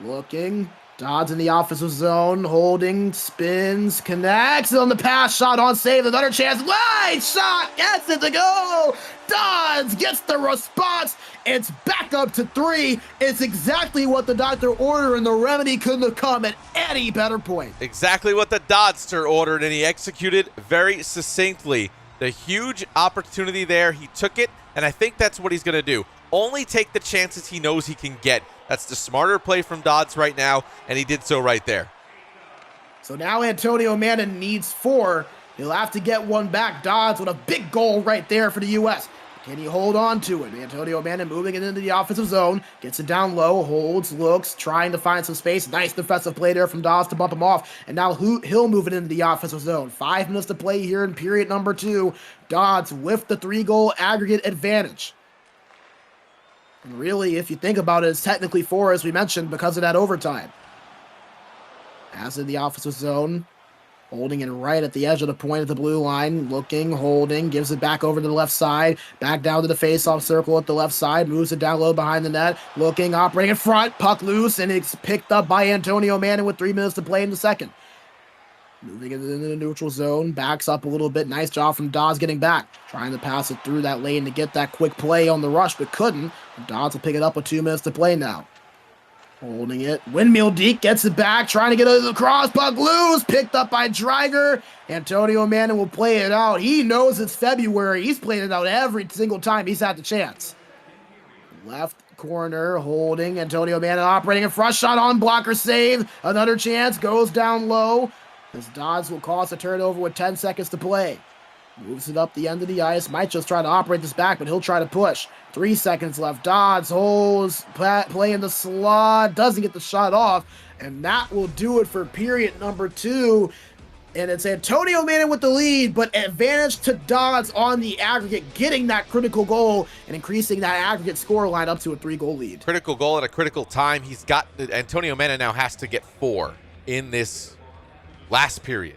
Looking. Dodds in the offensive zone, holding, spins, connects on the pass, shot on save, another chance, wide shot, gets it to go! Dodds gets the response, it's back up to 3. It's exactly what the doctor ordered, and the remedy couldn't have come at any better point. Exactly what the Dodster ordered, and he executed very succinctly. The huge opportunity there, he took it, and I think that's what he's going to do. Only take the chances he knows he can get. That's the smarter play from Dodds right now, and he did so right there. So now Antonio Manning needs 4. He'll have to get one back. Dodds with a big goal right there for the U.S. Can he hold on to it? Antonio Manning moving it into the offensive zone. Gets it down low, holds, looks, trying to find some space. Nice defensive play there from Dodds to bump him off. And now he'll move it into the offensive zone. 5 minutes to play here in period number 2. Dodds with the 3-goal aggregate advantage. And really, if you think about it, it's technically 4, as we mentioned, because of that overtime. As in the offensive zone, holding it right at the edge of the point of the blue line, looking, holding, gives it back over to the left side, back down to the face-off circle at the left side, moves it down low behind the net, looking, operating in front, puck loose, and it's picked up by Antonio Manning with 3 minutes to play in the second. Moving it into the neutral zone, backs up a little bit. Nice job from Dodds getting back. Trying to pass it through that lane to get that quick play on the rush, but couldn't. Dodds will pick it up with 2 minutes to play now. Holding it. Windmill Deke gets it back. Trying to get it across. Puck loose. Picked up by Dreiger. Antonio Manning will play it out. He knows it's February. He's played it out every single time he's had the chance. Left corner, holding. Antonio Manning operating in front. Shot on, blocker save. Another chance. Goes down low. As Dodds will cause a turnover with 10 seconds to play. Moves it up the end of the ice. Might just try to operate this back, but he'll try to push. 3 seconds left. Dodds holds, play in the slot. Doesn't get the shot off. And that will do it for period number 2. And it's Antonio Manning with the lead, but advantage to Dodds on the aggregate, getting that critical goal and increasing that aggregate score line up to a 3-goal lead. Critical goal at a critical time. Antonio Manning now has to get 4 in this last period.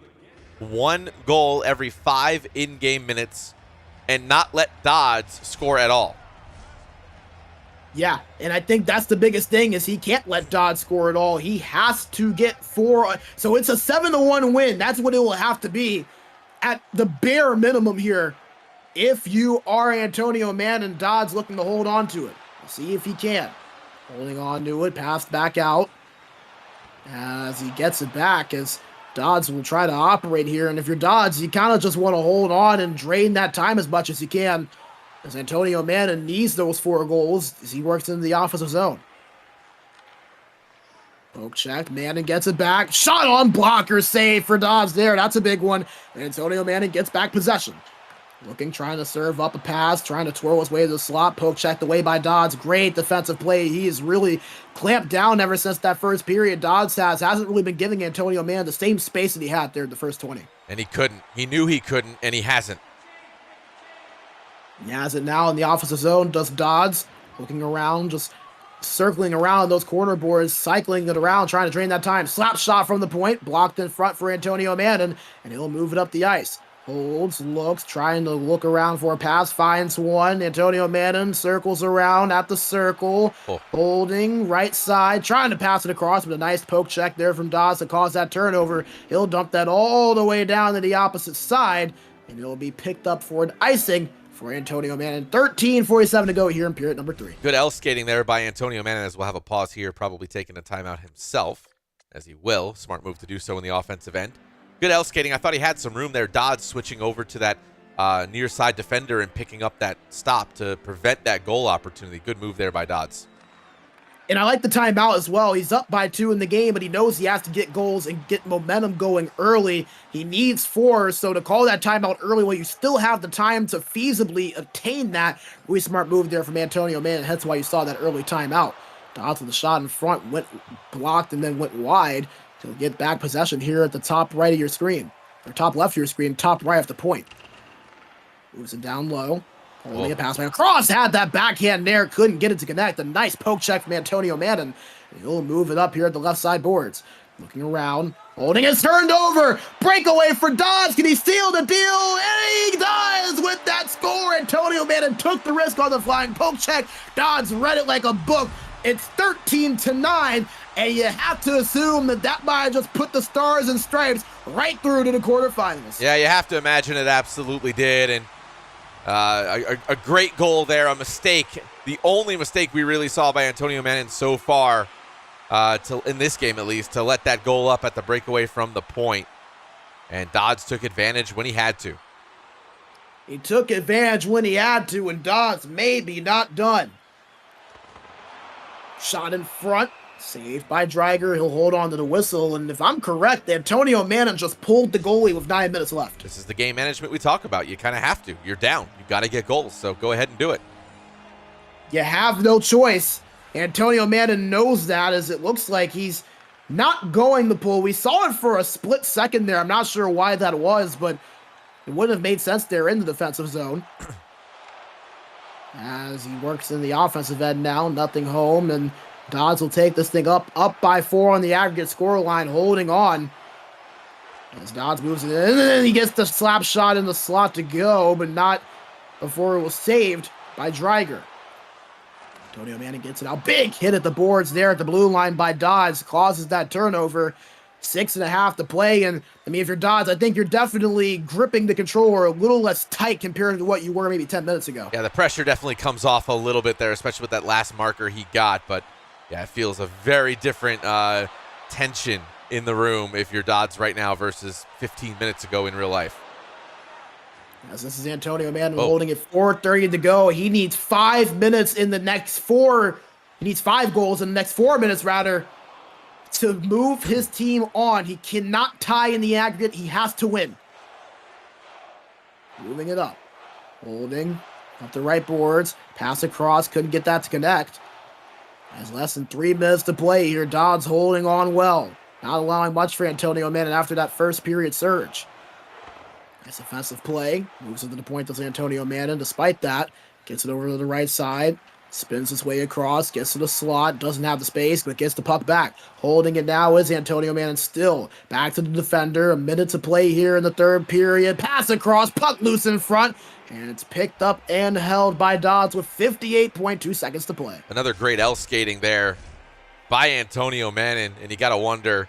1 goal every 5 in-game minutes and not let Dodds score at all. Yeah, and I think that's the biggest thing is he can't let Dodds score at all. He has to get 4. So it's a 7-1 win. That's what it will have to be at the bare minimum here if you are Antonio Manning. Dodds looking to hold on to it. We'll see if he can. Holding on to it, passed back out. As he gets it back, as Dodds will try to operate here, and if you're Dodds, you kind of just want to hold on and drain that time as much as you can. as Antonio Manning needs those 4 goals as he works into the offensive zone. Poke check. Manning gets it back. Shot on blocker save for Dodds there. That's a big one. Antonio Manning gets back possession. Looking, trying to serve up a pass, trying to twirl his way to the slot. Poke checked away by Dodds. Great defensive play. He has really clamped down ever since that first period. Dodds hasn't really been giving Antonio Manning the same space that he had there in the first 20. And he couldn't. He knew he couldn't, and he hasn't. He has it now in the offensive zone. Does Dodds. Looking around, just circling around those corner boards, cycling it around, trying to drain that time. Slap shot from the point. Blocked in front for Antonio Manning, and he'll move it up the ice. Holds, looks, trying to look around for a pass, finds one. Antonio Manning circles around at the circle, holding right side, trying to pass it across, but a nice poke check there from Dawes to cause that turnover. He'll dump that all the way down to the opposite side, and it'll be picked up for an icing for Antonio Manning. 13:47 to go here in period number 3. Good L skating there by Antonio Manning, as we'll have a pause here, probably taking a timeout himself, as he will. Smart move to do so in the offensive end. Good L skating. I thought he had some room there. Dodds switching over to that near side defender and picking up that stop to prevent that goal opportunity. Good move there by Dodds. And I like the timeout as well. He's up by 2 in the game, but he knows he has to get goals and get momentum going early. He needs 4, so to call that timeout early while you still have the time to feasibly obtain that, really smart move there from Antonio Manning. That's why you saw that early timeout. Dodds with the shot in front, went blocked and then went wide. He'll get back possession here at the top right of your screen, or top left of your screen, top right of the point. Moves it down low. Holding a pass by across, had that backhand there, couldn't get it to connect. A nice poke check from Antonio Manning. He'll move it up here at the left side boards. Looking around, holding it, turned over. Breakaway for Dodds. Can he seal the deal? And he does with that score. Antonio Manning took the risk on the flying poke check. Dodds read it like a book. It's 13-9, and you have to assume that that might just put the Stars and Stripes right through to the quarterfinals. Yeah, you have to imagine it absolutely did, and a great goal there, a mistake. The only mistake we really saw by Antonio Manning so far, in this game at least, to let that goal up at the breakaway from the point. And Dodds took advantage when he had to. He took advantage when he had to, and Dodds maybe not done. Shot in front, saved by Dreiger. He'll hold on to the whistle, and if I'm correct, Antonio Manning just pulled the goalie with 9 minutes left. This is the game management we talk about. You kind of have to. You're down. You got to get goals, so go ahead and do it. You have no choice. Antonio Manning knows that, as it looks like he's not going to pull. We saw it for a split second there. I'm not sure why that was, but it wouldn't have made sense there in the defensive zone. As he works in the offensive end now, nothing home, and Dodds will take this thing up by 4 on the aggregate score line, holding on. As Dodds moves it in, and then he gets the slap shot in the slot to go, but not before it was saved by Dreiger. Antonio Manning gets it out. Big hit at the boards there at the blue line by Dodds, causes that turnover. 6.5 to play, and I mean, if you're Dodds, I think you're definitely gripping the controller a little less tight compared to what you were maybe 10 minutes ago. Yeah, the pressure definitely comes off a little bit there, especially with that last marker he got, but yeah, it feels a very different tension in the room if you're Dodds right now versus 15 minutes ago in real life. As this is Antonio Manning holding it, 4:30 to go. He needs 5 minutes in the next 4. He needs 5 goals in the next 4 minutes, rather, to move his team on. He cannot tie in the aggregate. He has to win. Moving it up. Holding up the right boards. Pass across. Couldn't get that to connect. Has less than 3 minutes to play here. Dodds holding on well. Not allowing much for Antonio Manning after that first period surge. Nice offensive play. Moves into the point to Antonio Manning. Despite that, gets it over to the right side. Spins his way across, gets to the slot, doesn't have the space, but gets the puck back. Holding it now is Antonio Manning still. Back to the defender, a minute to play here in the third period. Pass across, puck loose in front, and it's picked up and held by Dodds with 58.2 seconds to play. Another great L skating there by Antonio Manning, and you got to wonder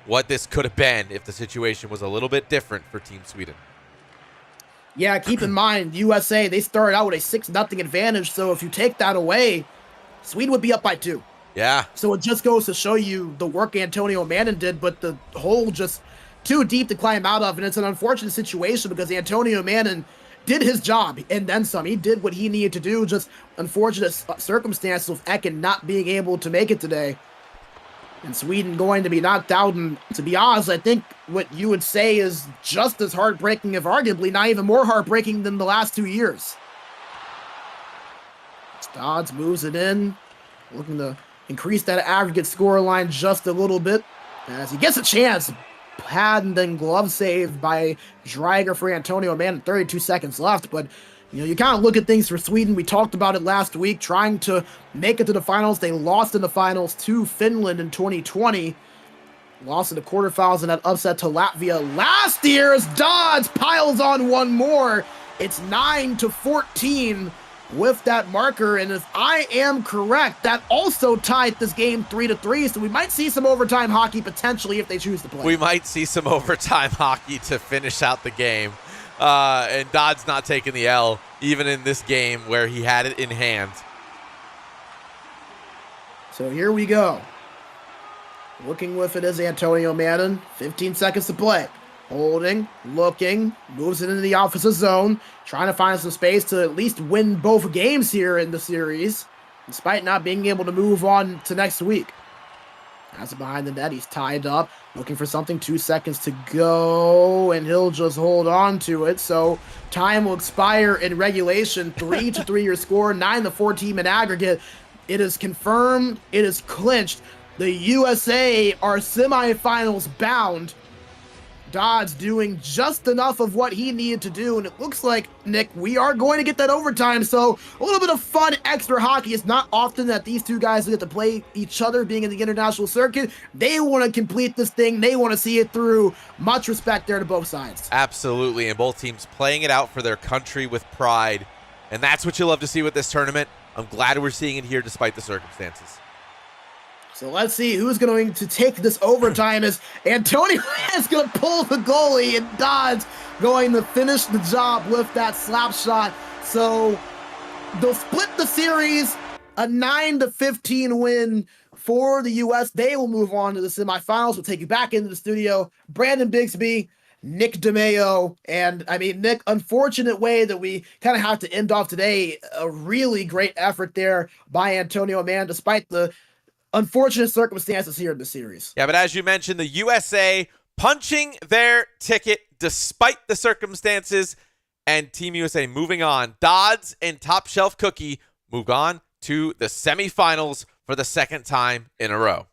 what this could have been if the situation was a little bit different for Team Sweden. Yeah, keep in mind, USA, they started out with a 6-0 advantage, so if you take that away, Sweden would be up by 2. Yeah. So it just goes to show you the work Antonio Manning did, but the hole just too deep to climb out of, and it's an unfortunate situation because Antonio Manning did his job and then some. He did what he needed to do. Just unfortunate circumstances with Ekin not being able to make it today. And Sweden going to be knocked out. And to be honest, I think what you would say is just as heartbreaking, if arguably not even more heartbreaking than the last 2 years. Dodds moves it in, looking to increase that aggregate score line just a little bit as he gets a chance. Pad and then glove saved by Dreiger for Antonio Mann. 32 seconds left, but you kind of look at things for Sweden. We talked about it last week, trying to make it to the finals. They lost in the finals to Finland in 2020. Lost in the quarterfinals in that upset to Latvia last year as Dodds piles on one more. It's 9-14 with that marker, and if I am correct, that also tied this game 3-3, so we might see some overtime hockey potentially if they choose to play. We might see some overtime hockey to finish out the game. And Dodds not taking the L, even in this game where he had it in hand. So here we go. Looking with it is Antonio Mann. 15 seconds to play. Holding, looking, moves it into the offensive zone, trying to find some space to at least win both games here in the series, despite not being able to move on to next week. Has it behind the net, he's tied up, looking for something, 2 seconds to go, and he'll just hold on to it. So time will expire in regulation. 3-3 your score, 9-4 team in aggregate. It is confirmed, it is clinched. The USA are semifinals bound. Dodds doing just enough of what he needed to do, and it looks like, Nick, we are going to get that overtime, so a little bit of fun extra hockey. It's not often that these two guys get to play each other, being in the international circuit. They want to complete this thing. They want to see it through. Much respect there to both sides. Absolutely, and both teams playing it out for their country with pride, and that's what you love to see with this tournament. I'm glad we're seeing it here despite the circumstances. So let's see who's going to take this overtime as Antonio is going to pull the goalie and Dodds going to finish the job with that slap shot. So they'll split the series, a 9-15 win for the U.S. They will move on to the semifinals. We'll take you back into the studio. Brandon Bigsby, Nick DeMeo, and I mean, Nick, unfortunate way that we kind of have to end off today. A really great effort there by Antonio Mann, despite the unfortunate circumstances here in the series. Yeah, but as you mentioned, the USA punching their ticket despite the circumstances, and Team USA moving on. Dodds and Top Shelf Cookie move on to the semifinals for the second time in a row.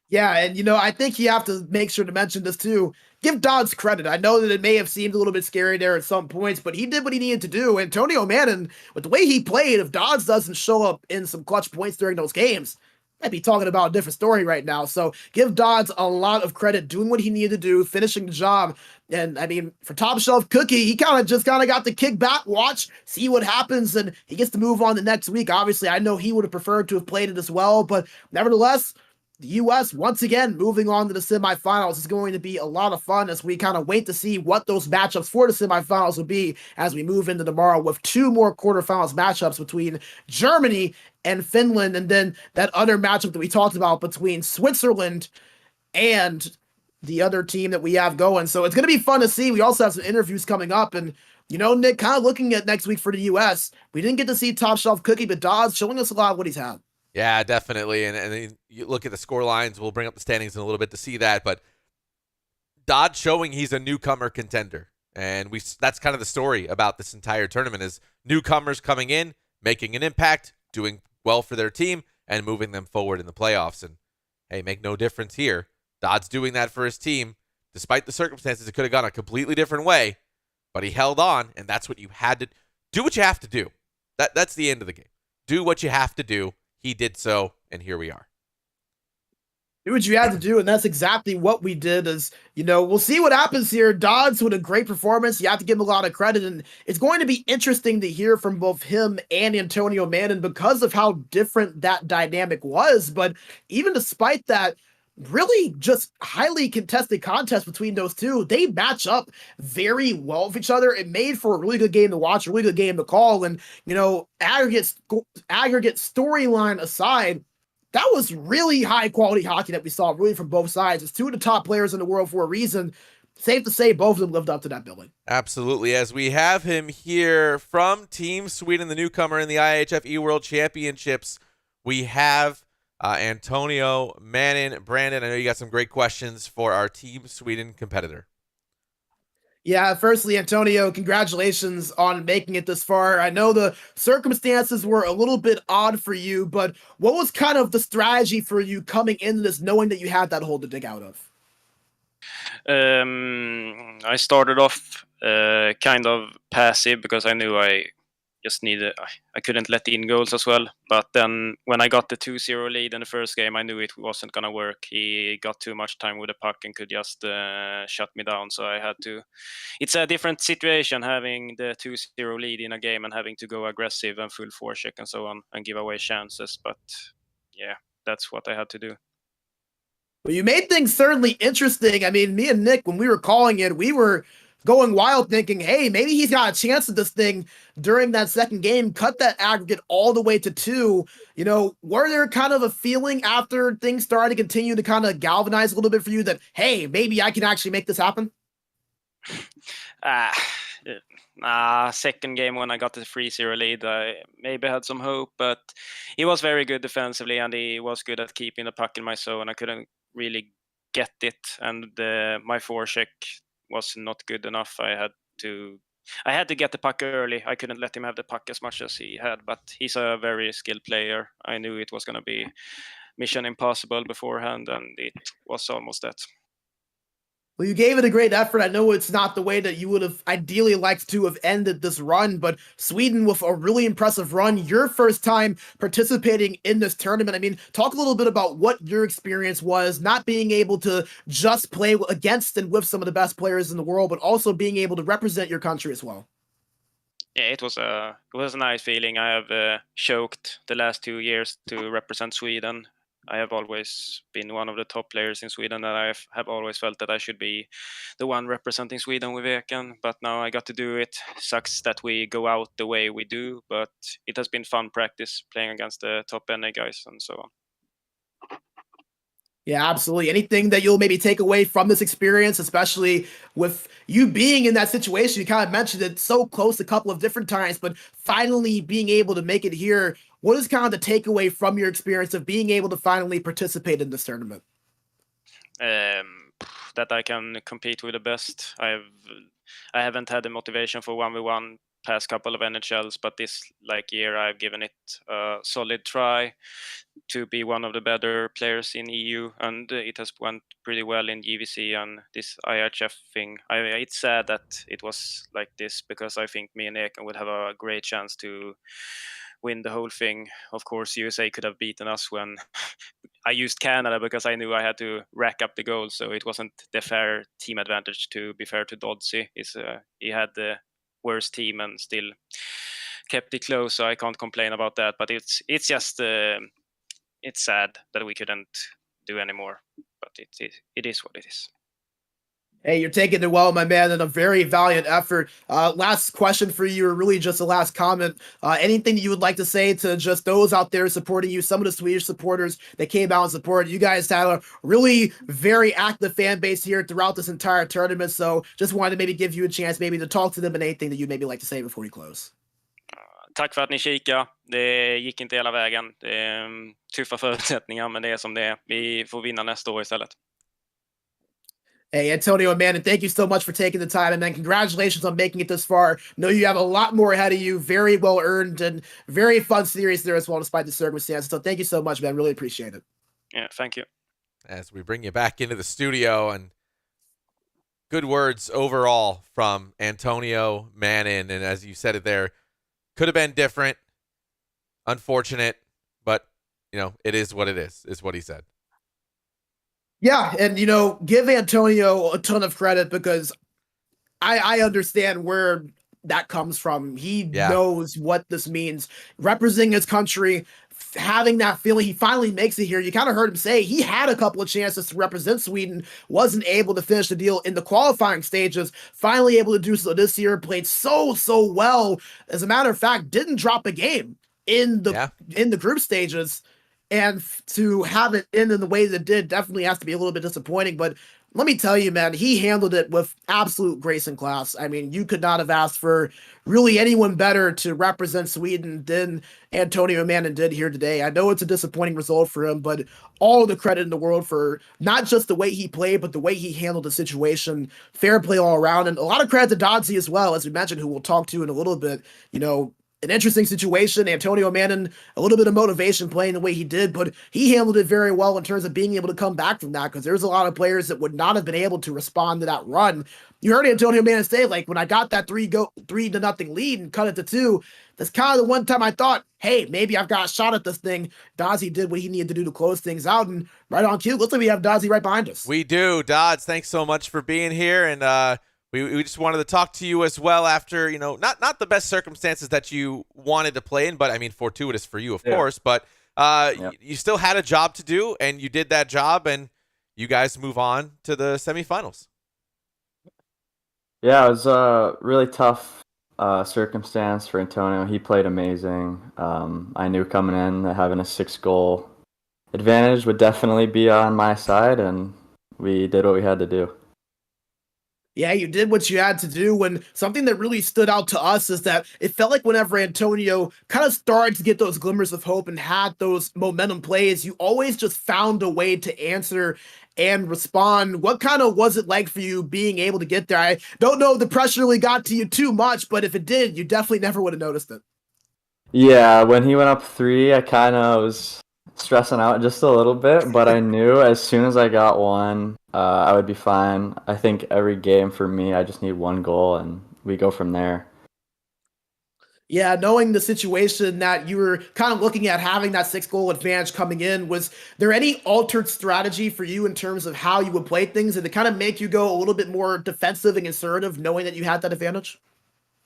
Yeah, and I think you have to make sure to mention this too. Give Dodds credit. I know that it may have seemed a little bit scary there at some points, but he did what he needed to do. Antonio Mann, with the way he played, if Dodds doesn't show up in some clutch points during those games, I'd be talking about a different story right now. So give Dodds a lot of credit, doing what he needed to do, finishing the job. And I mean, for Top Shelf Cookie, he kind of got to kick back, watch, see what happens, and he gets to move on the next week. Obviously, I know he would have preferred to have played it as well, but nevertheless, the U.S. once again moving on to the semifinals is going to be a lot of fun as we kind of wait to see what those matchups for the semifinals will be as we move into tomorrow with 2 more quarterfinals matchups between Germany and Finland, and then that other matchup that we talked about between Switzerland and the other team that we have going. So it's going to be fun to see. We also have some interviews coming up, and Nick, kind of looking at next week for the U.S., we didn't get to see Top Shelf Cookie, but Dodds showing us a lot of what he's had. Yeah, definitely. And then you look at the score lines. We'll bring up the standings in a little bit to see that. But Dodds showing he's a newcomer contender. And that's kind of the story about this entire tournament is newcomers coming in, making an impact, doing well for their team, and moving them forward in the playoffs. And, hey, make no difference here. Dodds doing that for his team. Despite the circumstances, it could have gone a completely different way. But he held on, and that's what you had to do. What you have to do. That's the end of the game. Do what you have to do. He did so, and here we are. Do what you had to do, and that's exactly what we did. We'll see what happens here. Dodds with a great performance. You have to give him a lot of credit, and it's going to be interesting to hear from both him and Antonio Mann because of how different that dynamic was. But even despite that, really just highly contested contest between those two, they match up very well with each other. It made for a really good game to watch, a really good game to call. And, aggregate storyline aside, that was really high quality hockey that we saw really from both sides. It's 2 of the top players in the world for a reason. safe to say both of them lived up to that billing. Absolutely. As we have him here from Team Sweden, the newcomer in the IIHF eWorld Championships, we have Antonio Mannin. Brandon, I know you got some great questions for our Team Sweden competitor. Yeah, firstly, Antonio, congratulations on making it this far. I know the circumstances were a little bit odd for you, but what was kind of the strategy for you coming into this, knowing that you had that hole to dig out of? I started off kind of passive because I knew I just needed, I couldn't let in goals as well. But then when I got the 2-0 lead in the first game, I knew it wasn't going to work. He got too much time with the puck and could just shut me down. So I had to, it's a different situation having the 2-0 lead in a game and having to go aggressive and full forecheck and so on and give away chances. But yeah, that's what I had to do. Well, you made things certainly interesting. I mean, me and Nick, when we were calling it, we were going wild thinking, hey, maybe he's got a chance at this thing during that second game, cut that aggregate all the way to 2. You know, were there kind of a feeling after things started to continue to kind of galvanize a little bit for you that, hey, maybe I can actually make this happen? Second game when I got the 3-0 lead, I maybe had some hope, but he was very good defensively and he was good at keeping the puck in my zone. I couldn't really get it, and my forecheck was not good enough. I had to get the puck early. I couldn't let him have the puck as much as he had, but he's a very skilled player. I knew it was going to be mission impossible beforehand, and it was almost that. Well, you gave it a great effort. I know it's not the way that you would have ideally liked to have ended this run, but Sweden with a really impressive run, your first time participating in this tournament. I mean, talk a little bit about what your experience was, not being able to just play against and with some of the best players in the world, but also being able to represent your country as well. Yeah, it was a nice feeling. I have choked the last 2 years to represent Sweden. I have always been one of the top players in Sweden, and I have always felt that I should be the one representing Sweden with Eken, but now I got to do it. Sucks that we go out the way we do, but it has been fun practice playing against the top NA guys and so on. Yeah, absolutely. Anything that you'll maybe take away from this experience, especially with you being in that situation? You kind of mentioned it so close a couple of different times, but finally being able to make it here. What is kind of the takeaway from your experience of being able to finally participate in this tournament? That I can compete with the best. I haven't had the motivation for 1v1 past couple of NHLs, but this year I've given it a solid try to be one of the better players in EU, and it has went pretty well in GVC and this IIHF thing. It's sad that it was like this because I think me and Eken would have a great chance to win the whole thing. Of course, USA could have beaten us when I used Canada because I knew I had to rack up the goals, so it wasn't the fair team advantage. To be fair to Dodsey, he had the worst team and still kept it close, so I can't complain about that. But it's just it's sad that we couldn't do anymore, but it is what it is. Hey, you're taking it well, my man, and a very valiant effort. Last question for you, or really just the last comment. Anything that you would like to say to just those out there supporting you, some of the Swedish supporters that came out and supported you guys? Had a really very active fan base here throughout this entire tournament, so just wanted to maybe give you a chance maybe to talk to them and anything that you'd maybe like to say before we close. Tack för att ni kikade. Det gick inte hela vägen. Det är tuffa förutsättningar, men det är som det är. Vi får vinna nästa år istället. Hey, Antonio and Mannin, thank you so much for taking the time, and then congratulations on making it this far. Know you have a lot more ahead of you, very well earned, and very fun series there as well, despite the circumstances. So thank you so much, man. Really appreciate it. Yeah, thank you. As we bring you back into the studio, and good words overall from Antonio Mannin, and as you said it there, could have been different, unfortunate, but it is what it is what he said. Yeah, and give Antonio a ton of credit because I understand where that comes from. He knows what this means. Representing his country, having that feeling, he finally makes it here. You kind of heard him say he had a couple of chances to represent Sweden, wasn't able to finish the deal in the qualifying stages, finally able to do so this year, played so well. As a matter of fact, didn't drop a game in the group stages. And to have it end in the way that it did definitely has to be a little bit disappointing. But let me tell you, man, he handled it with absolute grace and class. I mean, you could not have asked for really anyone better to represent Sweden than Antonio Manning did here today. I know it's a disappointing result for him, but all the credit in the world for not just the way he played, but the way he handled the situation. Fair play all around. And a lot of credit to Dodzy as well, as we mentioned, who we'll talk to in a little bit. You know, an interesting situation. Antonio Manning, a little bit of motivation playing the way he did, but he handled it very well in terms of being able to come back from that, because there's a lot of players that would not have been able to respond to that run. You heard Antonio Manning say, like, when I got that 3-0 lead and cut it to 2, that's kind of the one time I thought, hey, maybe I've got a shot at this thing. Dodzy did what he needed to do to close things out, and right on cue. Looks like we have Dodzy right behind us. We do. Dodds, thanks so much for being here, and we just wanted to talk to you as well after, not the best circumstances that you wanted to play in, but I mean, fortuitous for you, of course, but you still had a job to do, and you did that job, and you guys move on to the semifinals. Yeah, it was a really tough circumstance for Antonio. He played amazing. I knew coming in that having a 6-goal advantage would definitely be on my side, and we did what we had to do. Yeah, you did what you had to do. When something that really stood out to us is that it felt like whenever Antonio kind of started to get those glimmers of hope and had those momentum plays, you always just found a way to answer and respond. What kind of was it like for you being able to get there? I don't know if the pressure really got to you too much, but if it did, you definitely never would have noticed it. Yeah, when he went up 3, I kind of was stressing out just a little bit, but I knew as soon as I got one, I would be fine. I think every game for me, I just need 1 goal, and we go from there. Yeah, knowing the situation that you were kind of looking at having that 6-goal advantage coming in, was there any altered strategy for you in terms of how you would play things and to kind of make you go a little bit more defensive and assertive, knowing that you had that advantage?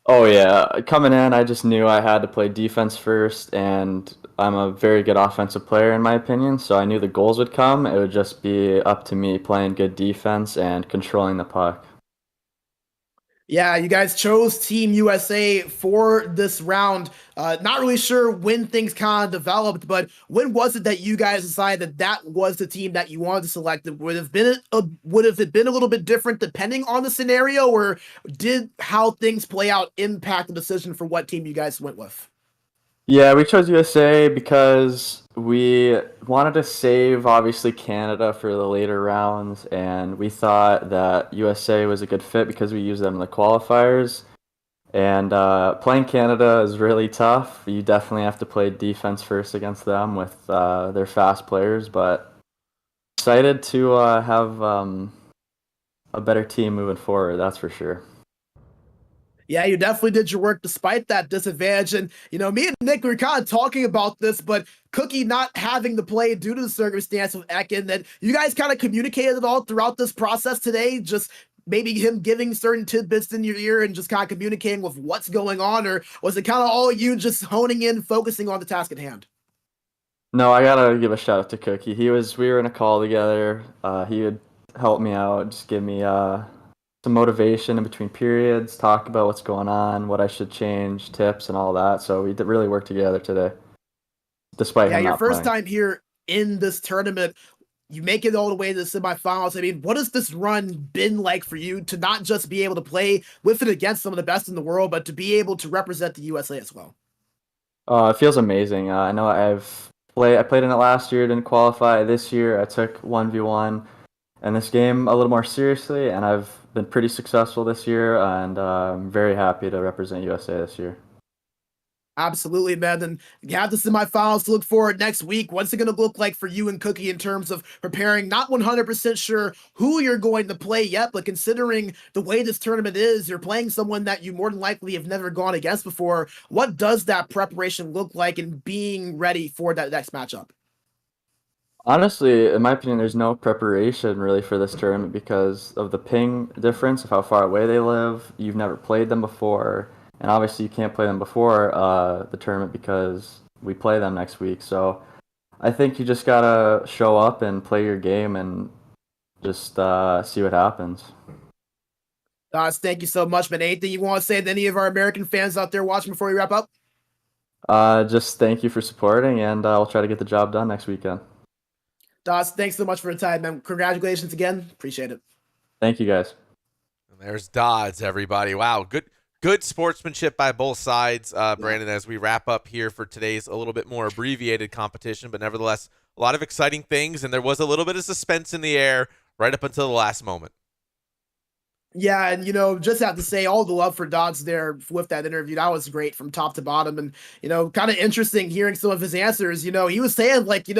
Oh yeah, coming in, I just knew I had to play defense first, and I'm a very good offensive player in my opinion, so I knew the goals would come. It would just be up to me playing good defense and controlling the puck. Yeah, you guys chose Team USA for this round. Not really sure when things kind of developed, but when was it that you guys decided that that was the team that you wanted to select? Would have it been a little bit different depending on the scenario, or did how things play out impact the decision for what team you guys went with? Yeah, we chose USA because we wanted to save, obviously, Canada for the later rounds, and we thought that USA was a good fit because we used them in the qualifiers. And playing Canada is really tough. You definitely have to play defense first against them with their fast players, but excited to have a better team moving forward, that's for sure. Yeah, you definitely did your work despite that disadvantage. And, me and Nick were kind of talking about this, but Cookie not having to play due to the circumstance of Ekin, that you guys kind of communicated it all throughout this process today, just maybe him giving certain tidbits in your ear and just kind of communicating with what's going on, or was it kind of all you just honing in, focusing on the task at hand? No, I gotta give a shout out to Cookie. We were in a call together. He would help me out, just give me some motivation in between periods, talk about what's going on, what I should change, tips, and all that. So we really worked together today, despite him your not first playing. time here in this tournament. You make it all the way to the semifinals. I mean, what has this run been like for you to not just be able to play with and against some of the best in the world, but to be able to represent the USA as well? It feels amazing. I know I played in it last year, didn't qualify. This year I took 1v1 and this game a little more seriously, and I've been pretty successful this year, and I'm very happy to represent USA this year. Absolutely, man. And you have the semifinals to look forward next week. What's it going to look like for you and Cookie in terms of preparing? Not 100% sure who you're going to play yet, but considering the way this tournament is, you're playing someone that you more than likely have never gone against before. What does that preparation look like in being ready for that next matchup? Honestly, in my opinion, there's no preparation really for this tournament because of the ping difference of how far away they live. You've never played them before, and obviously you can't play them before the tournament because we play them next week. So I think you just gotta show up and play your game and just see what happens. Thank you so much, man. Anything you want to say to any of our American fans out there watching before we wrap up? Just thank you for supporting, and I'll try to get the job done next weekend. Dots, thanks so much for the time, man. Congratulations again. Appreciate it. Thank you, guys. And there's Dodds, everybody. Wow, good sportsmanship by both sides, Brandon, as we wrap up here for today's a little bit more abbreviated competition, but nevertheless, a lot of exciting things, and there was a little bit of suspense in the air right up until the last moment. Yeah, and just have to say all the love for Dodds there with that interview. That was great from top to bottom. And, kind of interesting hearing some of his answers. He was saying, like, I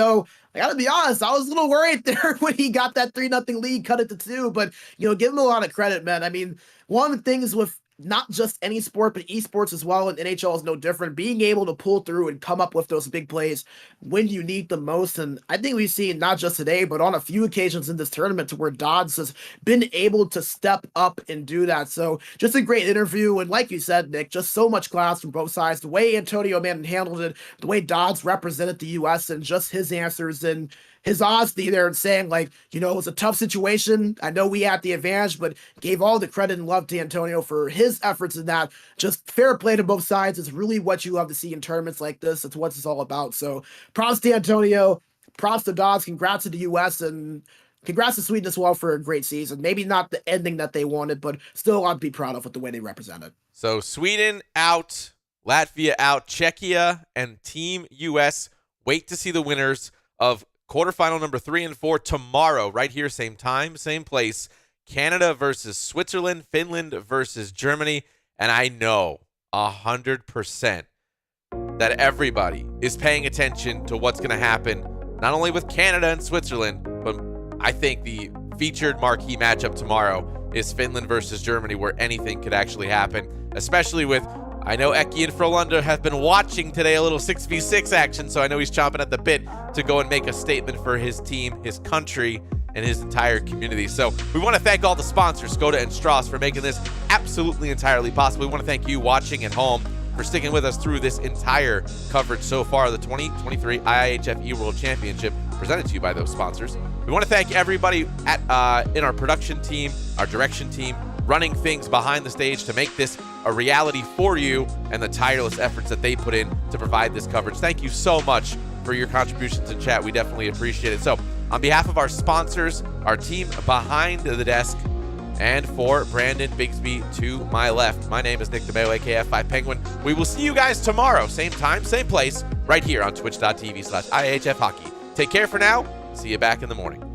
gotta be honest, I was a little worried there when he got that 3-0 lead, cut it to 2. But, give him a lot of credit, man. I mean, one of the things with not just any sport, but esports as well, and NHL is no different, being able to pull through and come up with those big plays when you need them most. And I think we've seen not just today, but on a few occasions in this tournament to where Dodds has been able to step up and do that. So just a great interview. And like you said, Nick, just so much class from both sides. The way Antonio Mann handled it, the way Dodds represented the U.S. and just his answers and his honesty there and saying, like, it was a tough situation. I know we had the advantage, but gave all the credit and love to Antonio for his efforts in that. Just fair play to both sides is really what you love to see in tournaments like this. It's what it's all about. So props to Antonio, props to Dodds, congrats to the U.S., and congrats to Sweden as well for a great season. Maybe not the ending that they wanted, but still a lot to be proud of with the way they represented. So Sweden out, Latvia out, Czechia and Team US wait to see the winners of quarterfinal number 3 and 4 tomorrow, right here, same time, same place. Canada versus Switzerland, Finland versus Germany. And I know 100% that everybody is paying attention to what's going to happen, not only with Canada and Switzerland, but I think the featured marquee matchup tomorrow is Finland versus Germany, where anything could actually happen, especially with, I know Eki and Frölunda have been watching today a little 6v6 action, so I know he's chomping at the bit to go and make a statement for his team, his country, and his entire community. So we want to thank all the sponsors, Skoda and Strauss, for making this absolutely entirely possible. We want to thank you watching at home for sticking with us through this entire coverage so far, the 2023 IIHF eWorld Championship, presented to you by those sponsors. We want to thank everybody at in our production team, our direction team, running things behind the stage to make this a reality for you, and the tireless efforts that they put in to provide this coverage. Thank you so much for your contributions in chat. We definitely appreciate it. So on behalf of our sponsors, our team behind the desk, and for Brandon Bigsby to my left, my name is Nick DeMeo, aka F5 Penguin. We will see you guys tomorrow, same time, same place, right here on twitch.tv/IIHF Hockey. Take care for now. See you back in the morning.